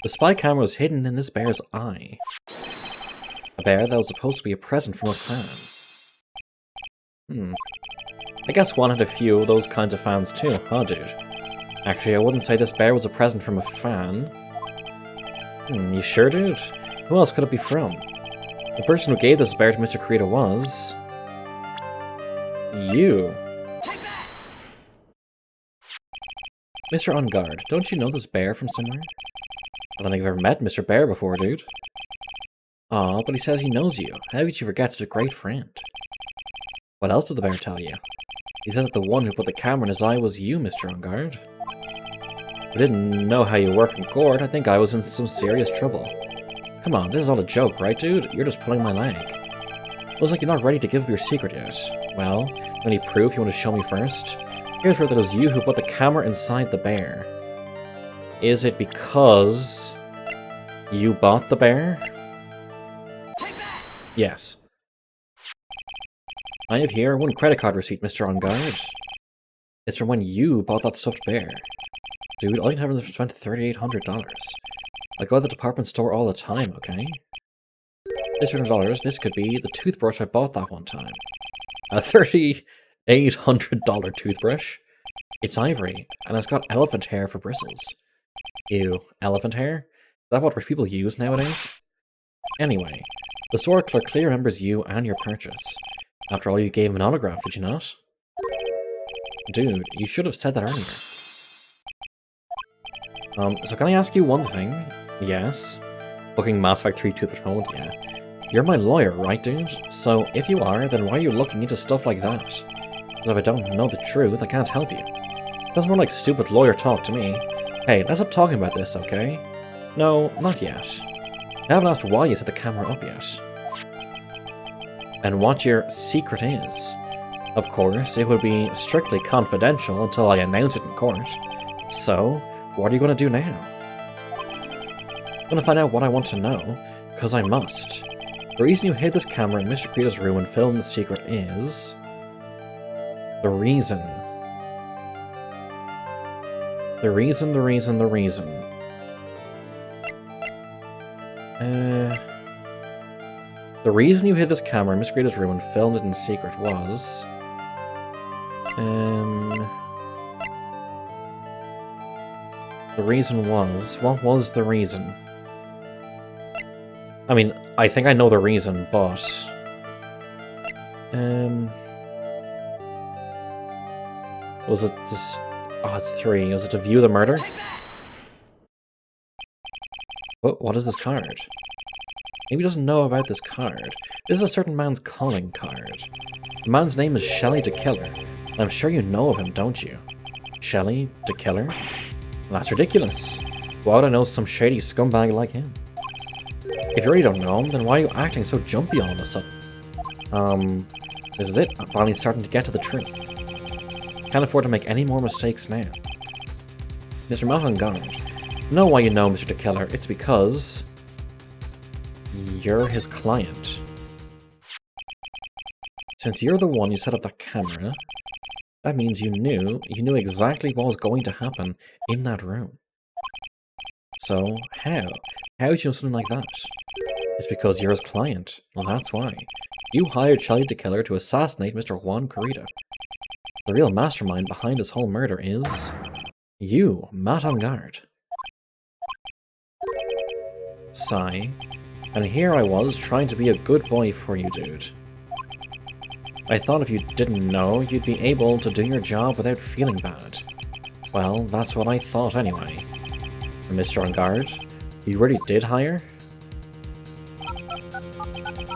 The spy camera was hidden in this bear's eye. A bear that was supposed to be a present from a fan. I guess Juan had a few of those kinds of fans too, huh dude? Actually, I wouldn't say this bear was a present from a fan. You sure, dude? Who else could it be from? The person who gave this bear to Mr. Carita was... you. Mr. On Guard, don't you know this bear from somewhere? I don't think I've ever met Mr. Bear before, dude. Aw, but he says he knows you. How could you forget such a great friend? What else did the bear tell you? He said that the one who put the camera in his eye was you, Mr. On Guard. I didn't know how you work in court. I think I was in some serious trouble. Come on, this is all a joke, right, dude? You're just pulling my leg. Looks like you're not ready to give up your secret yet. Well, any proof you want to show me first? Here's where it was you who put the camera inside the bear. Is it because you bought the bear? Yes. I have here one credit card receipt, Mr. On Guard. It's from when you bought that stuffed bear. Dude, all you have is spent $3,800. I go to the department store all the time, okay? This $100, this could be the toothbrush I bought that one time. A $3,800 toothbrush? It's ivory, and it's got elephant hair for bristles. Ew, elephant hair? Is that what people use nowadays? Anyway, the store clerk clearly remembers you and your purchase. After all, you gave him an autograph, did you not? Dude, you should have said that earlier. So can I ask you one thing? Yes. Looking Mass Effect 3 to the moment, yeah. You're my lawyer, right, dude? So, if you are, then why are you looking into stuff like that? Because if I don't know the truth, I can't help you. That's more like stupid lawyer talk to me. Hey, let's stop talking about this, okay? No, not yet. I haven't asked why you set the camera up yet. and what your secret is. Of course, it would be strictly confidential until I announce it in court. So, what are you going to do now? I'm going to find out what I want to know, because I must. The reason you hid this camera in Mr. Credo's room and filmed the secret is... The reason. The reason. The reason you hid this camera in Mr. Credo's room and filmed it in secret was... The reason was... What was the reason? I mean, I think I know the reason, but... Was it just... Oh, it's 3. Was it to view the murder? What is this card? Maybe he doesn't know about this card. This is a certain man's calling card. The man's name is Shelley the Killer. I'm sure you know of him, don't you? Shelley the Killer? Well, that's ridiculous. Why would I know some shady scumbag like him? If you really don't know him, then why are you acting so jumpy all of a sudden? This is it. I'm finally starting to get to the truth. Can't afford to make any more mistakes now. Mr. Matt on guard. Know why you know Mr. the Killer. It's because... you're his client. Since you're the one who set up that camera, that means you knew exactly what was going to happen in that room. So, how? How did you know something like that? It's because you're his client. Well, that's why. You hired Shelley the Killer to assassinate Mr. Juan Corrida. The real mastermind behind this whole murder is... you, Matt on guard. Sigh. And here I was, trying to be a good boy for you, dude. I thought if you didn't know, you'd be able to do your job without feeling bad. Well, that's what I thought anyway. And Mr. On guard, you really did hire?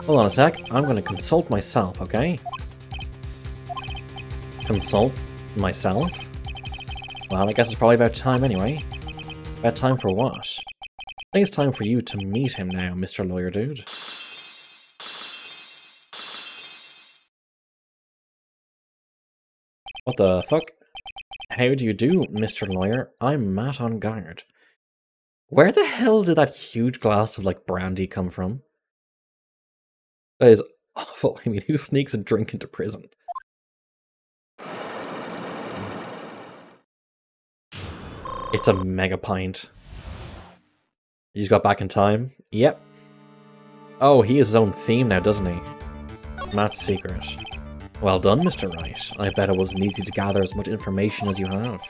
Hold on a sec, I'm gonna consult myself, okay? Consult myself? Well, I guess it's probably about time anyway. About time for what? I think it's time for you to meet him now, Mr. Lawyer Dude. What the fuck? How do you do, Mr. Lawyer? I'm Matt on guard. Where the hell did that huge glass of, like, brandy come from? That is awful. I mean, who sneaks a drink into prison? It's a mega pint. He just got back in time? Yep. Oh, he has his own theme now, doesn't he? Matt's secret. Well done, Mr. Wright. I bet it wasn't easy to gather as much information as you have.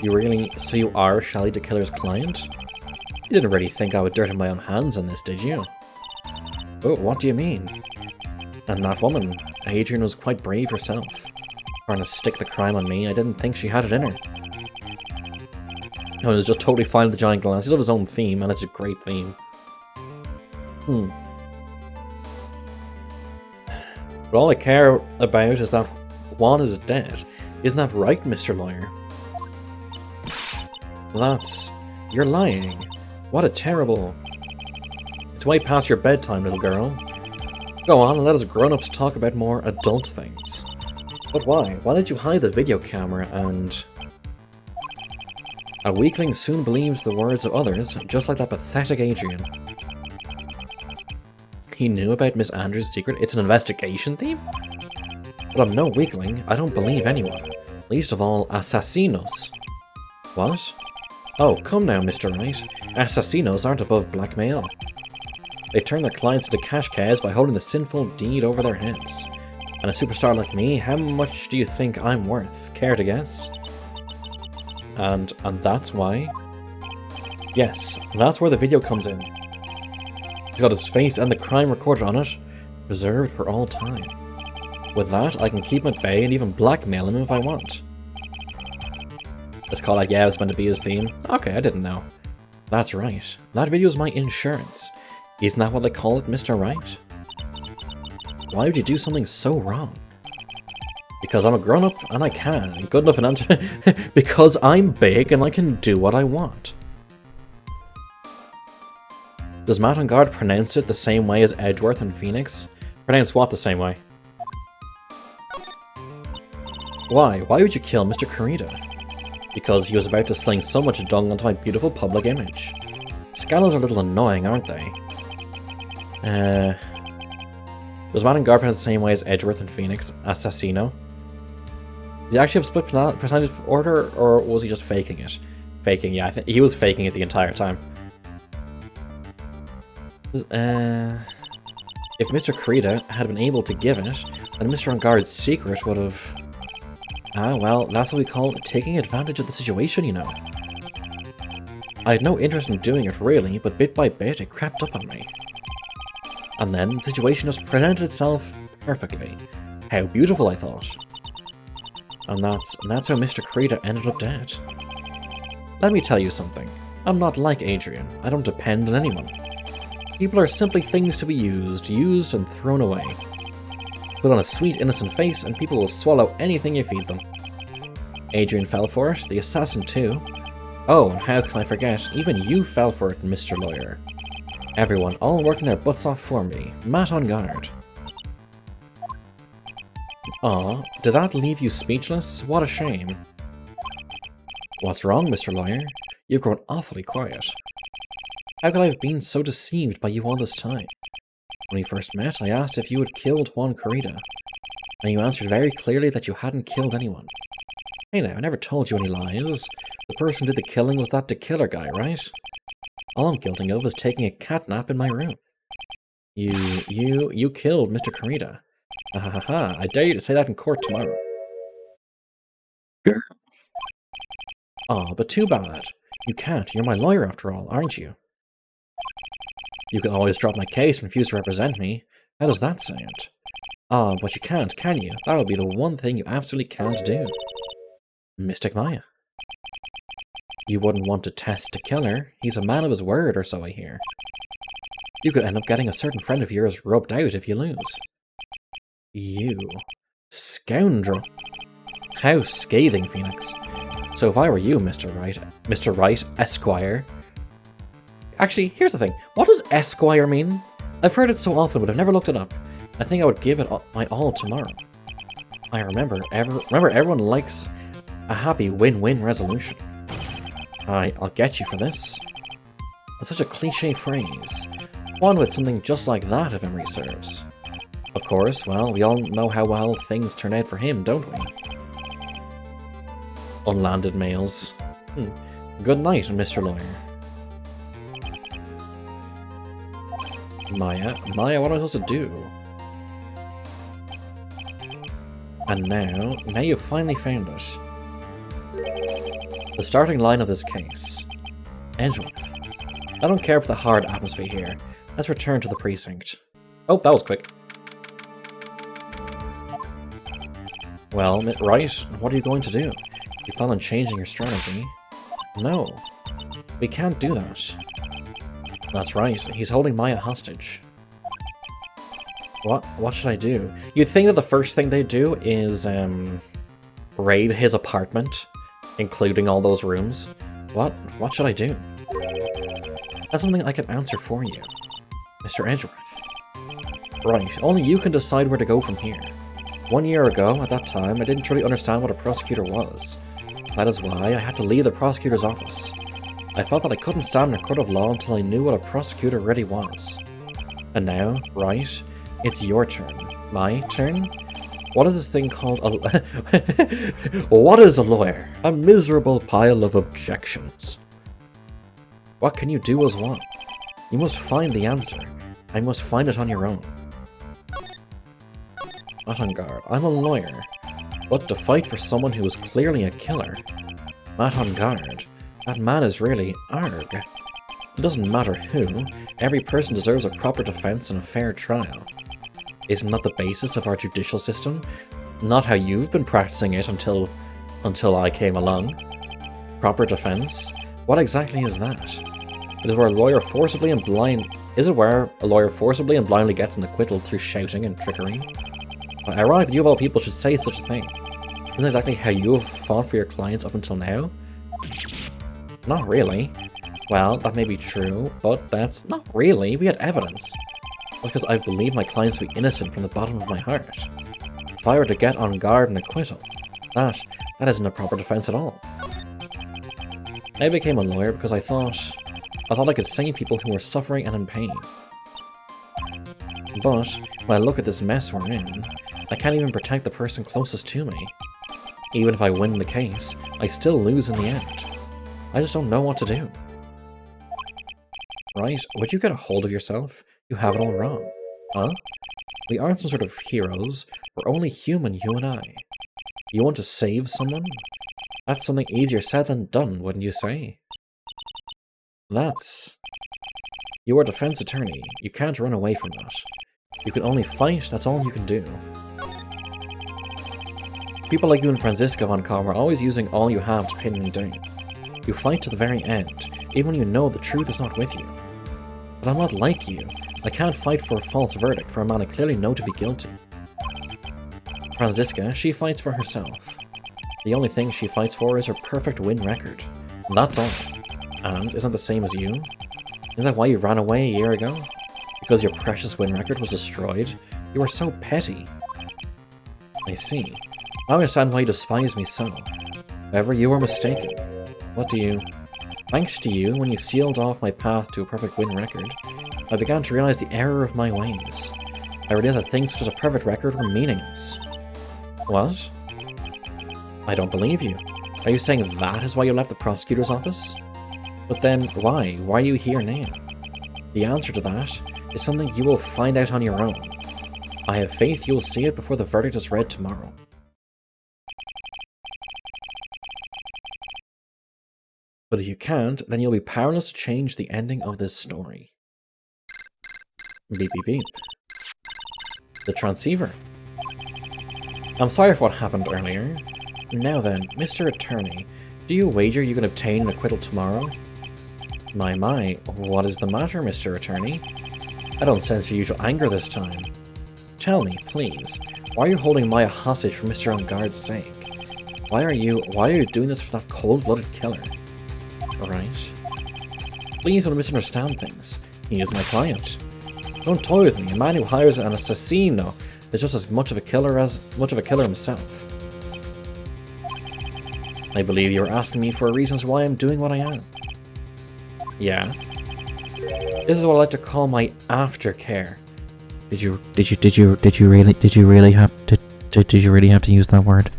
You really... So you are Shelley the Killer's client? You didn't really think I would dirty my own hands on this, did you? Oh, what do you mean? And that woman, Adrian, was quite brave herself. Trying to stick the crime on me, I didn't think she had it in her. No, it was just totally fine with the giant glass. He's got his own theme, and it's a great theme. But all I care about is that Juan is dead. Isn't that right, Mr. Lawyer? That's... You're lying. What a terrible... It's way past your bedtime, little girl. Go on and let us grown-ups talk about more adult things. But why? Why did you hide the video camera and... A weakling soon believes the words of others, just like that pathetic Adrian. He knew about Miss Andrews' secret? It's an investigation theme? But I'm no weakling. I don't believe anyone. Least of all, assassinos. What? Oh, come now, Mr. Wright. Assassinos aren't above blackmail. They turn their clients into cash cows by holding the sinful deed over their heads. And a superstar like me, how much do you think I'm worth? Care to guess? And that's why? Yes, that's where the video comes in. He's got his face and the crime recorded on it, preserved for all time. With that, I can keep him at bay and even blackmail him if I want. Let's call that, yeah, it was meant to be his theme. Okay, I didn't know. That's right. That video is my insurance. Isn't that what they call it, Mr. Wright? Why would you do something so wrong? Because I'm a grown-up and I can. Good enough an answer. Because I'm big and I can do what I want. Does Matt on Guard pronounce it the same way as Edgeworth and Phoenix? Pronounced what the same way? Why? Why would you kill Mr. Kurita? Because he was about to sling so much dung onto my beautiful public image. Scandals are a little annoying, aren't they? Was Matt and Gar pronounced the same way as Edgeworth and Phoenix? Assassino? Did he actually have split percentage order, or was he just faking it? Faking, yeah, I think he was faking it the entire time. If Mr. Kurita had been able to give it, then Mr. Ungard's secret would have... Ah, well, that's what we call taking advantage of the situation, you know. I had no interest in doing it, really, but bit by bit it crept up on me. And then the situation just presented itself perfectly. How beautiful, I thought. And that's how Mr. Kurita ended up dead. Let me tell you something. I'm not like Adrian. I don't depend on anyone. People are simply things to be used and thrown away. Put on a sweet, innocent face, and people will swallow anything you feed them. Adrian fell for it, the assassin too. Oh, and how can I forget, even you fell for it, Mr. Lawyer. Everyone, all working their butts off for me. Matt on guard. Aw, did that leave you speechless? What a shame. What's wrong, Mr. Lawyer? You've grown awfully quiet. How could I have been so deceived by you all this time? When we first met, I asked if you had killed Juan Kurita, and you answered very clearly that you hadn't killed anyone. Hey now, I never told you any lies. The person who did the killing was that killer guy, right? All I'm guilty of is taking a cat nap in my room. You killed Mr. Kurita. Ha ha ha, I dare you to say that in court tomorrow. Girl. Aw, but too bad. You can't, you're my lawyer after all, aren't you? You can always drop my case and refuse to represent me. How does that sound? Ah, but you can't, can you? That would be the one thing you absolutely can't do. Mystic Maya. You wouldn't want to test the killer. He's a man of his word, or so I hear. You could end up getting a certain friend of yours rubbed out if you lose. You scoundrel. How scathing, Phoenix. So if I were you, Mr. Wright, Esquire... Actually, here's the thing. What does Esquire mean? I've heard it so often, but I've never looked it up. I think I would give it my all tomorrow. I remember everyone likes a happy win-win resolution. I'll get you for this. That's such a cliche phrase. One with something just like that, if memory serves. Of course, well, we all know how well things turn out for him, don't we? Unlanded mails. Good night, Mr. Lawyer. Maya, what am I supposed to do? And now you've finally found it. The starting line of this case. Edgeworth. I don't care for the hard atmosphere here. Let's return to the precinct. Oh, that was quick. Well, Wright, what are you going to do? You plan on changing your strategy? No. We can't do that. That's right, he's holding Maya hostage. What should I do? You'd think that the first thing they do is, raid his apartment, including all those rooms. What should I do? That's something I can answer for you, Mr. Edgeworth. Right, only you can decide where to go from here. 1 year ago, at that time, I didn't truly understand what a prosecutor was. That is why I had to leave the prosecutor's office. I felt that I couldn't stand in a court of law until I knew what a prosecutor really was. And now, right, it's your turn. My turn? What is this thing called What is a lawyer? A miserable pile of objections. What can you do as one? You must find the answer. I must find it on your own. Not on guard. I'm a lawyer. But to fight for someone who is clearly a killer. Not on guard. That man is really arg. It doesn't matter who. Every person deserves a proper defense and a fair trial. Isn't that the basis of our judicial system? Not how you've been practicing it until I came along. Proper defense? What exactly is that? Is it where a lawyer forcibly and blindly gets an acquittal through shouting and trickery? Ironic that you of all people should say such a thing. Isn't that exactly how you have fought for your clients up until now? Not really. Well, that may be true, but that's not really. We had evidence. because I believe my clients to be innocent from the bottom of my heart. If I were to get on guard and acquittal, that isn't a proper defense at all. I became a lawyer because I thought I could save people who were suffering and in pain. But when I look at this mess we're in, I can't even protect the person closest to me. Even if I win the case, I still lose in the end. I just don't know what to do. Right, would you get a hold of yourself? You have it all wrong. Huh? We aren't some sort of heroes. We're only human, you and I. You want to save someone? That's something easier said than done, wouldn't you say? You are a defense attorney. You can't run away from that. You can only fight, that's all you can do. People like you and Franziska von Kamm are always using all you have to pin me down. You fight to the very end, even when you know the truth is not with you. But I'm not like you. I can't fight for a false verdict for a man I clearly know to be guilty. Franziska, she fights for herself. The only thing she fights for is her perfect win record. And that's all. And isn't that the same as you? Isn't that why you ran away a year ago? Because your precious win record was destroyed? You are so petty. I see. I understand why you despise me so. However, you were mistaken. Thanks to you, when you sealed off my path to a perfect win record, I began to realize the error of my ways. I realized that things such as a perfect record were meaningless. What? I don't believe you. Are you saying that is why you left the prosecutor's office? But then, why? Why are you here now? The answer to that is something you will find out on your own. I have faith you will see it before the verdict is read tomorrow. But if you can't, then you'll be powerless to change the ending of this story. Beep beep beep. The transceiver. I'm sorry for what happened earlier. Now then, Mr. Attorney, do you wager you can obtain an acquittal tomorrow? My, what is the matter, Mr. Attorney? I don't sense your usual anger this time. Tell me, please, why are you holding Maya hostage for Mr. Engarde's sake? Why are you doing this for that cold-blooded killer? Alright. Please don't misunderstand things. He is my client. Don't toy with me. A man who hires an assassino is just as much of a killer himself. I believe you are asking me for reasons why I'm doing what I am. Yeah. This is what I like to call my aftercare. Did you really have to use that word?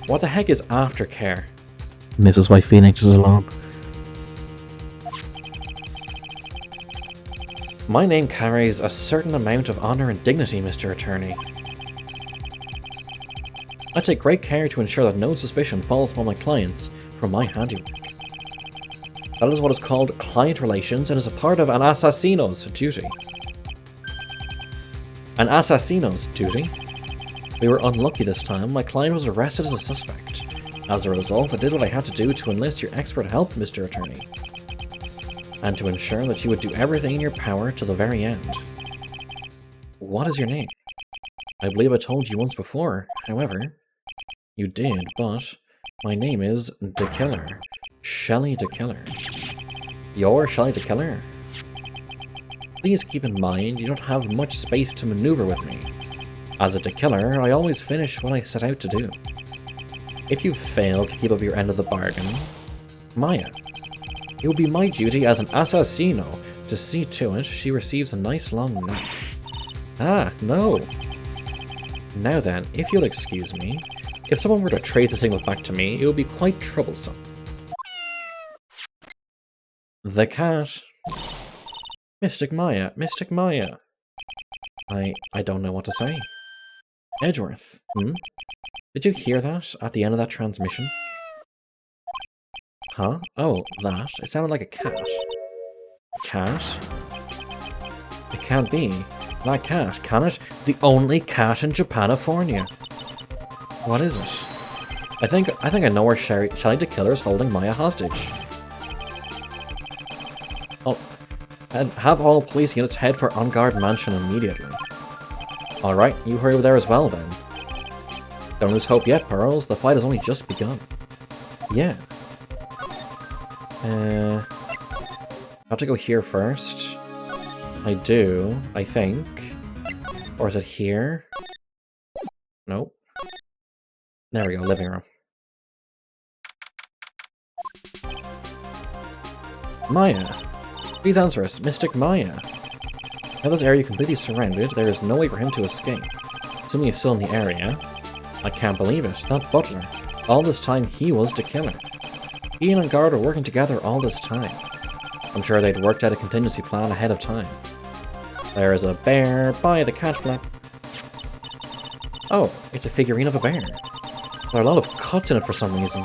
What the heck is aftercare? And this is why Phoenix is alone. My name carries a certain amount of honor and dignity, Mr. Attorney. I take great care to ensure that no suspicion falls upon my clients from my handiwork. That is what is called client relations and is a part of an assassino's duty. An assassino's duty? We were unlucky this time. My client was arrested as a suspect. As a result, I did what I had to do to enlist your expert help, Mr. Attorney. And to ensure that you would do everything in your power to the very end. What is your name? I believe I told you once before. However, you did, but my name is De Killer. Shelley De Killer. You're Shelley De Killer? Please keep in mind you don't have much space to maneuver with me. As a De Killer, I always finish what I set out to do. If you fail to keep up your end of the bargain, Maya, it will be my duty as an assassino to see to it she receives a nice long knife. Ah, no. Now then, if you'll excuse me, if someone were to trace the signal back to me, it would be quite troublesome. The cat. Mystic Maya, Mystic Maya. I don't know what to say. Edgeworth, Did you hear that at the end of that transmission? Huh? Oh, that? It sounded like a cat. Cat? It can't be. That cat, can it? The only cat in Japanifornia. What is it? I think I know where Shelley De Killer is holding Maya hostage. Oh, and have all police units head for On Guard Mansion immediately. Alright, you hurry over there as well then. Don't lose hope yet, Pearls. The fight has only just begun. Yeah. I have to go here first. I do, I think. Or is it here? Nope. There we go, living room. Maya! Please answer us, Mystic Maya! Now this area completely surrounded, there is no way for him to escape. Assuming he's still in the area. I can't believe it, that butler. All this time he was the killer. Ian and Guard were working together all this time. I'm sure they'd worked out a contingency plan ahead of time. There is a bear by the cat flap. Oh, it's a figurine of a bear. There are a lot of cuts in it for some reason.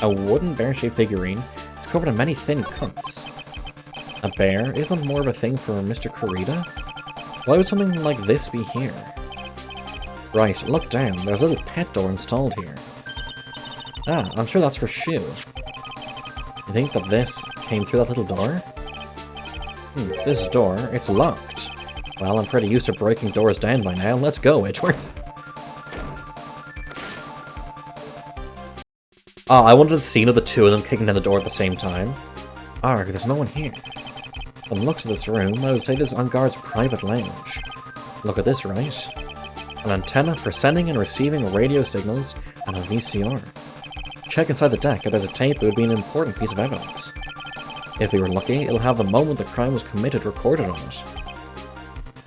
A wooden bear-shaped figurine. It's covered in many thin cuts. A bear? Isn't more of a thing for Mr. Kurita? Why would something like this be here? Right, look down. There's a little pet door installed here. Ah, I'm sure that's for Shu. You think that this came through that little door? This door, it's locked. Well, I'm pretty used to breaking doors down by now. Let's go, Edgeworth. Oh, I wanted a scene of the two of them kicking down the door at the same time. Arg, there's no one here. From the looks of this room, I would say this is Enguarde's private lounge. Look at this, right? An antenna for sending and receiving radio signals and a VCR. Check inside the deck. If there's a tape, it would be an important piece of evidence. If we were lucky, it'll have the moment the crime was committed recorded on it.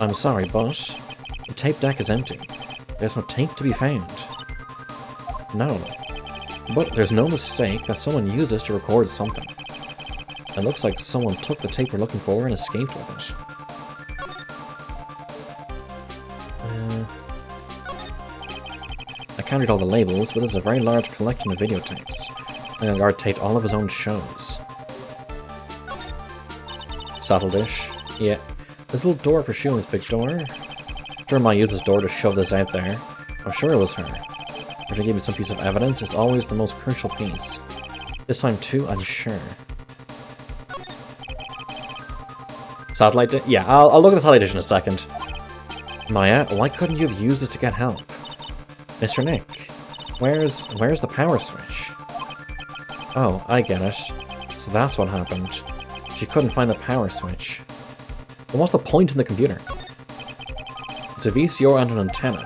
I'm sorry, but the tape deck is empty. There's no tape to be found. No. But there's no mistake that someone used this to record something. It looks like someone took the tape we're looking for and escaped with it. I can't read all the labels, but there's a very large collection of videotapes. Enguarde taped all of his own shows. Saddle dish. Yeah. This little door for Shu in this big door. Sure, might use this door to shove this out there. I'm sure it was her. If they give me some piece of evidence, it's always the most crucial piece. This time too, I'm sure. Satellite dish? Yeah, I'll look at the satellite dish in a second. Maya, why couldn't you have used this to get help? Mr. Nick, where's the power switch? Oh, I get it. So that's what happened. She couldn't find the power switch. But what's the point in the computer? It's a VCR and an antenna.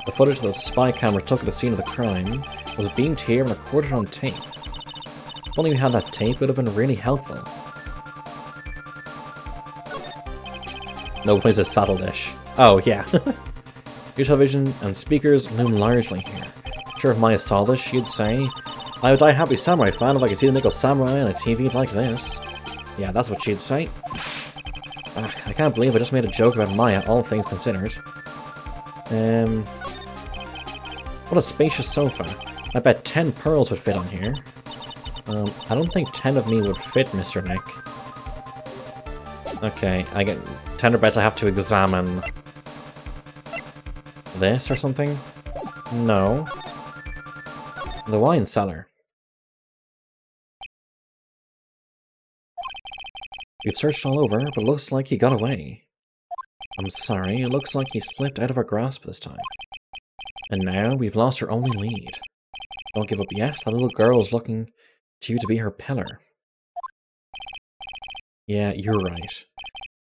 The footage the spy camera took at the scene of the crime was beamed here and recorded on tape. If only we had that tape, it would have been really helpful. No place is saddle dish. Oh, yeah. Your television and speakers loom largely here. Sure, if Maya saw this, she'd say, I would die a happy samurai fan if I could see the Nickel Samurai on a TV like this. Yeah, that's what she'd say. Ugh, I can't believe I just made a joke about Maya, all things considered. What a spacious sofa. I bet 10 pearls would fit on here. I don't think 10 of me would fit, Mr. Nick. Okay, I get 10 bets I have to examine. This or something? No. The wine cellar. We've searched all over, but looks like he got away. I'm sorry, it looks like he slipped out of our grasp this time. And now we've lost our only lead. Don't give up yet, that little girl is looking to you to be her pillar. Yeah, you're right.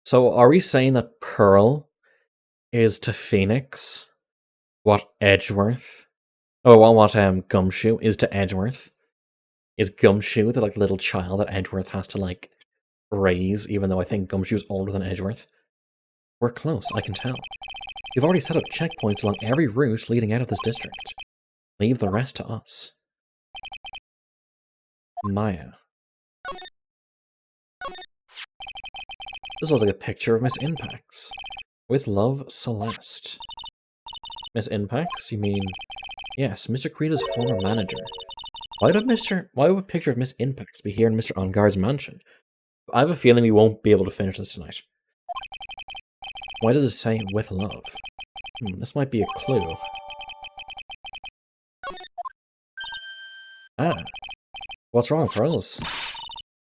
So are we saying that Pearl is to Phoenix what Edgeworth, oh, what Gumshoe is to Edgeworth? Is Gumshoe the like little child that Edgeworth has to like raise, even though I think Gumshoe's older than Edgeworth? We're close, I can tell. We've already set up checkpoints along every route leading out of this district. Leave the rest to us. Maya. This looks like a picture of Miss Impax. With love, Celeste. Miss Impax? You mean... Yes, Mr. Kurita's former manager. Why would a picture of Miss Impax be here in Mr. Enguarde's mansion? I have a feeling we won't be able to finish this tonight. Why does it say with love? This might be a clue. Ah. What's wrong, Pearls?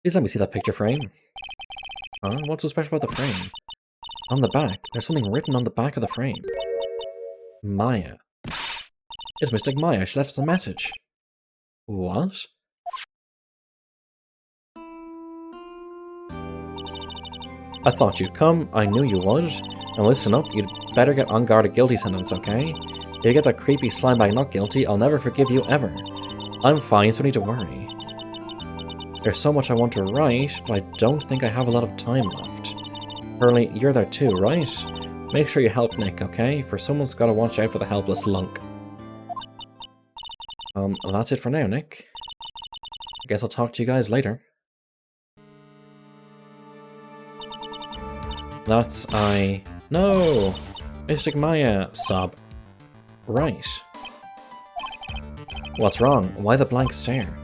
Please let me see that picture frame. Huh? What's so special about the frame? On the back, there's something written on the back of the frame. Maya. It's Mystic Maya. She left us a message. What? I thought you'd come, I knew you would. And listen up, you'd better get on guard a guilty sentence, okay? If you get that creepy slime bag not guilty, I'll never forgive you ever. I'm fine, so don't need to worry. There's so much I want to write, but I don't think I have a lot of time left. Hurley, you're there too, right? Make sure you help Nick, okay? For someone's gotta watch out for the helpless lunk. That's it for now, Nick. I guess I'll talk to you guys later. That's No! Mystic Maya, sob. Right. What's wrong? Why the blank stare?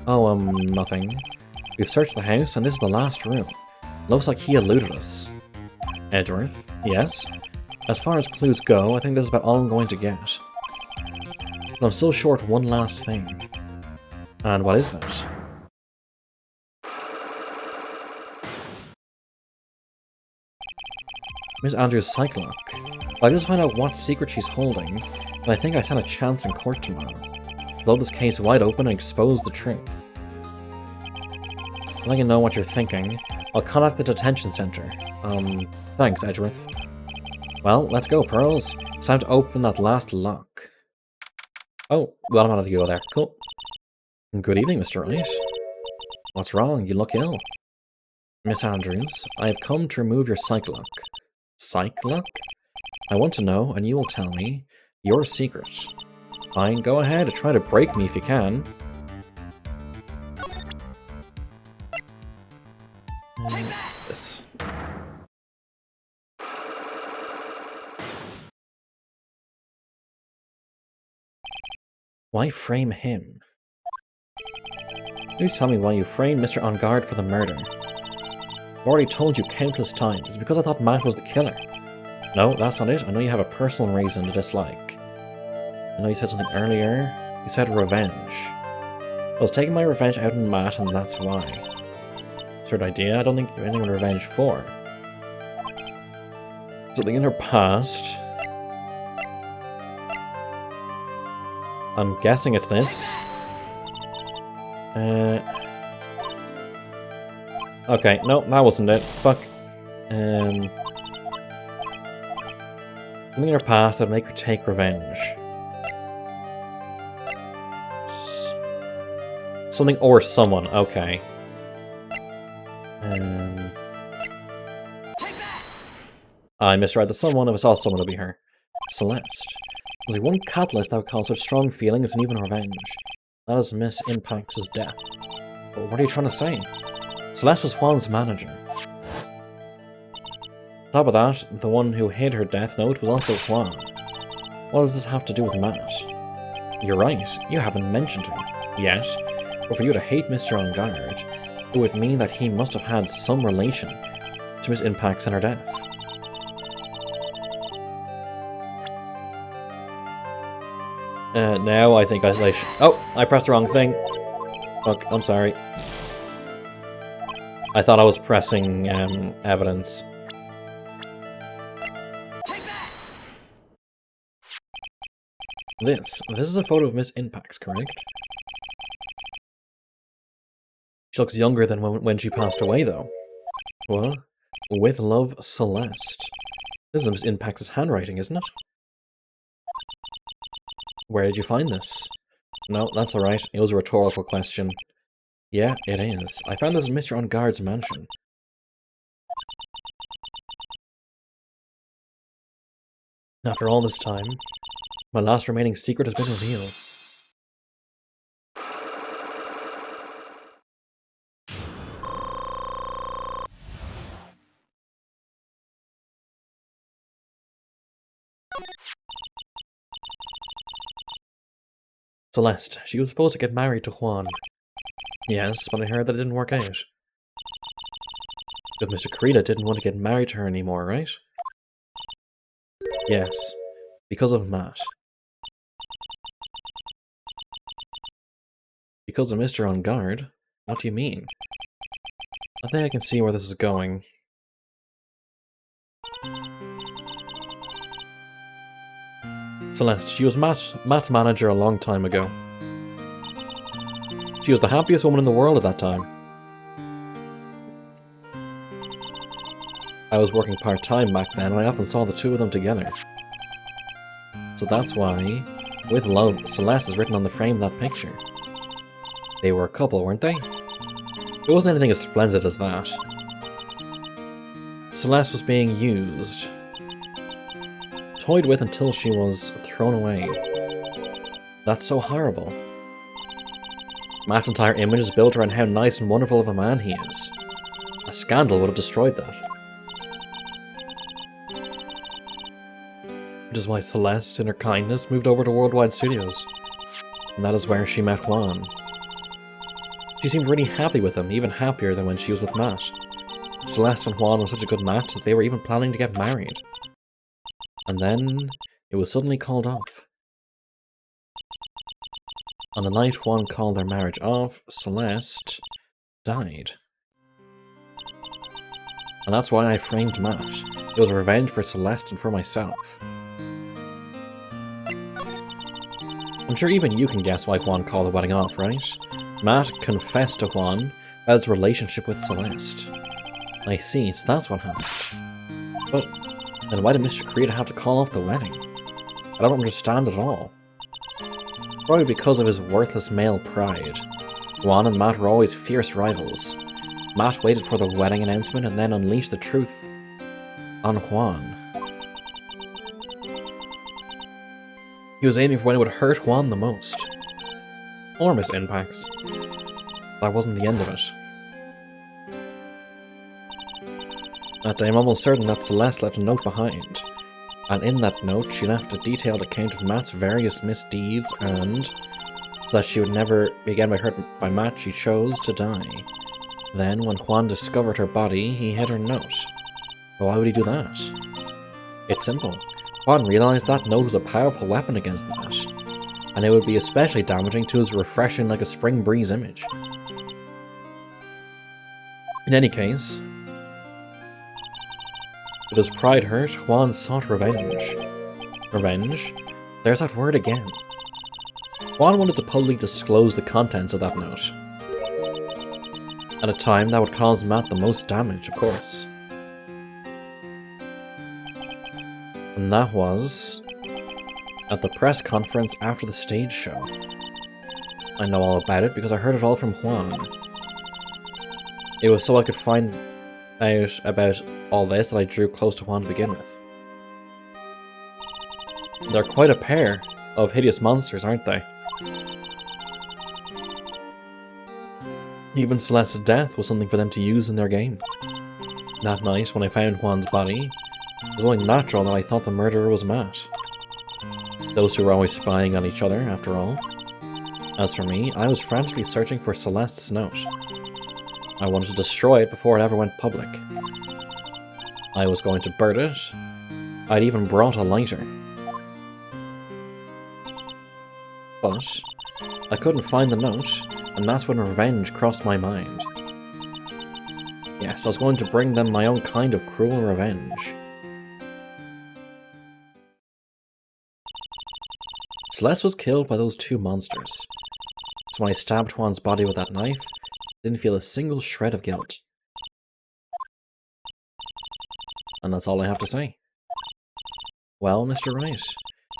Oh, nothing. We've searched the house, and this is the last room. Looks like he eluded us. Edgeworth? Yes? As far as clues go, I think this is about all I'm going to get. But I'm still short one last thing. And what is that? Miss Andrews' Cyclock. I just find out what secret she's holding, and I think I stand a chance in court tomorrow. Blow this case wide open and expose the truth. Let you know what you're thinking. I'll contact the detention center. Thanks, Edgeworth. Well, let's go, Pearls. It's time to open that last lock. Oh, well, I'm not to go there. Cool. Good evening, Mr. Wright. What's wrong? You look ill. Miss Andrews, I have come to remove your Cyclock. Cyclock? I want to know, and you will tell me, your secret. Fine, go ahead, try to break me if you can. This. Why frame him? Please tell me why you framed Mr. On Guard for the murder. I've already told you countless times, it's because I thought Matt was the killer. No, that's not it. I know you have a personal reason to dislike. I know you said something earlier. You said revenge. I was taking my revenge out on Matt, and that's why. Absurd idea. I don't think you have anything revenge for. Something in her past. I'm guessing it's this. Okay, no, that wasn't it. Fuck. Something in her past that would make her take revenge. Something or someone, okay. I misread the someone, if I saw someone, it'll be her. Celeste. There's only one catalyst that would cause such strong feelings and even revenge. That is Miss Impax's death. But what are you trying to say? Celeste was Juan's manager. On top of that, the one who hid her death note was also Juan. What does this have to do with Matt? You're right, you haven't mentioned him yet, but for you to hate Mr. On Guard, it would mean that he must have had some relation to Miss Impax and her death. Now I think I should... Oh! I pressed the wrong thing. Fuck, I'm sorry. I thought I was pressing, evidence. This is a photo of Miss Impax, correct? She looks younger than when she passed away, though. What? With love, Celeste. This is Miss Impax's handwriting, isn't it? Where did you find this? No, that's alright. It was a rhetorical question. Yeah, it is. I found this in Mr. On Guard's mansion. After all this time, my last remaining secret has been revealed. Celeste, she was supposed to get married to Juan. Yes, but I heard that it didn't work out. But Mr. Carita didn't want to get married to her anymore, right? Yes, because of Matt. Because of Mr. On Guard? What do you mean? I think I can see where this is going. Celeste, she was Matt's manager a long time ago. She was the happiest woman in the world at that time. I was working part-time back then, and I often saw the two of them together. So that's why, with love, Celeste is written on the frame of that picture. They were a couple, weren't they? It wasn't anything as splendid as that. Celeste was being used, toyed with until she was thrown away. That's so horrible. Matt's entire image is built around how nice and wonderful of a man he is. A scandal would have destroyed that. Which is why Celeste, in her kindness, moved over to Worldwide Studios. And that is where she met Juan. She seemed really happy with him, even happier than when she was with Matt. Celeste and Juan were such a good match that they were even planning to get married. And then, it was suddenly called off. On the night Juan called their marriage off, Celeste died. And that's why I framed Matt. It was revenge for Celeste and for myself. I'm sure even you can guess why Juan called the wedding off, right? Matt confessed to Juan about his relationship with Celeste. I see, so that's what happened. But then why did Mr. Creator have to call off the wedding? I don't understand at all. Probably because of his worthless male pride. Juan and Matt were always fierce rivals. Matt waited for the wedding announcement and then unleashed the truth on Juan. He was aiming for when it would hurt Juan the most. Or miss impacts. That wasn't the end of it. That day I'm almost certain that Celeste left a note behind. And in that note she left a detailed account of Matt's various misdeeds and, so that she would never be again hurt by Matt, she chose to die. Then, when Juan discovered her body, he hid her note. But why would he do that? It's simple. Juan realized that note was a powerful weapon against Matt, and it would be especially damaging to his refreshing like a spring breeze image. In any case, with his pride hurt, Juan sought revenge. Revenge? There's that word again. Juan wanted to publicly disclose the contents of that note. At a time that would cause Matt the most damage, of course. And that was at the press conference after the stage show. I know all about it because I heard it all from Juan. It was so I could find out about all this that I drew close to Juan to begin with. They're quite a pair of hideous monsters, aren't they? Even Celeste's death was something for them to use in their game. That night, when I found Juan's body, it was only natural that I thought the murderer was Matt. Those two were always spying on each other, after all. As for me, I was frantically searching for Celeste's note. I wanted to destroy it before it ever went public. I was going to burn it. I'd even brought a lighter. But I couldn't find the note, and that's when revenge crossed my mind. Yes, I was going to bring them my own kind of cruel revenge. Celeste was killed by those two monsters. So when I stabbed Juan's body with that knife, I didn't feel a single shred of guilt. And that's all I have to say. Well, Mr. Wright,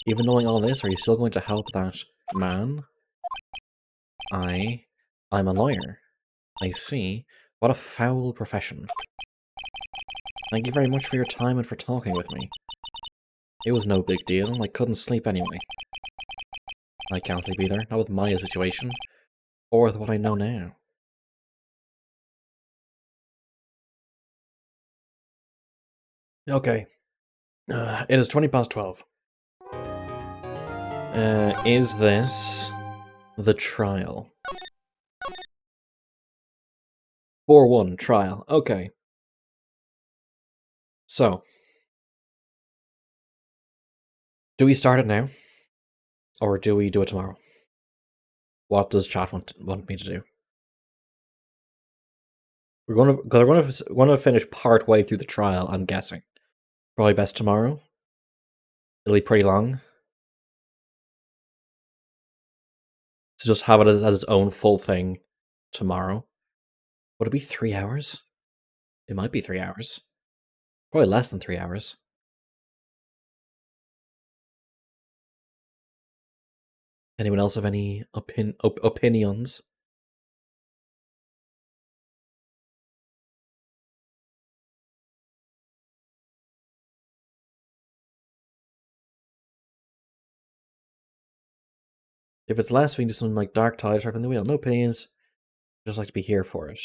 even knowing all this, are you still going to help that man? I'm a lawyer. I see. What a foul profession. Thank you very much for your time and for talking with me. It was no big deal, I couldn't sleep anyway. I can't sleep either, not with my situation, or with what I know now. Okay. It is 12:20. Is this the trial? 4-1 trial. Okay. So, do we start it now? Or do we do it tomorrow? What does chat want me to do? We're going to finish part way through the trial, I'm guessing. Probably best tomorrow. It'll be pretty long. So just have it as its own full thing tomorrow. Would it be 3 hours? It might be 3 hours. Probably less than 3 hours. Anyone else have any opinions? If it's less, we can do something like Dark Tide, Sharpen the Wheel. No opinions. Just like to be here for it.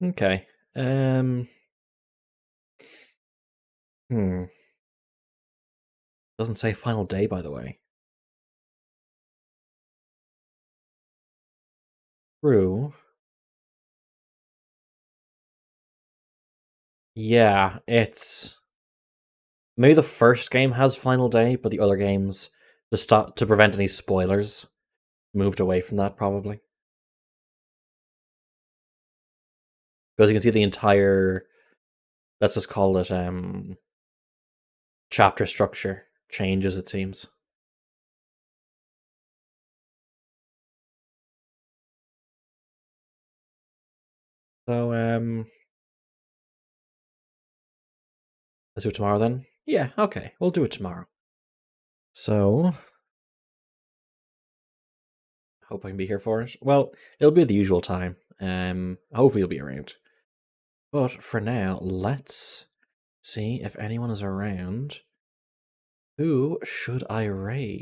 Okay. Hmm. Doesn't say final day, by the way. True. Yeah, it's maybe the first game has final day, but the other games, to prevent any spoilers, moved away from that probably. Because you can see the entire, let's just call it chapter structure changes, it seems. So let's do it tomorrow then. Yeah, okay, we'll do it tomorrow. So hope I can be here for it. Well, it'll be the usual time. Hopefully you'll be around. But for now, let's see if anyone is around. Who should I raid?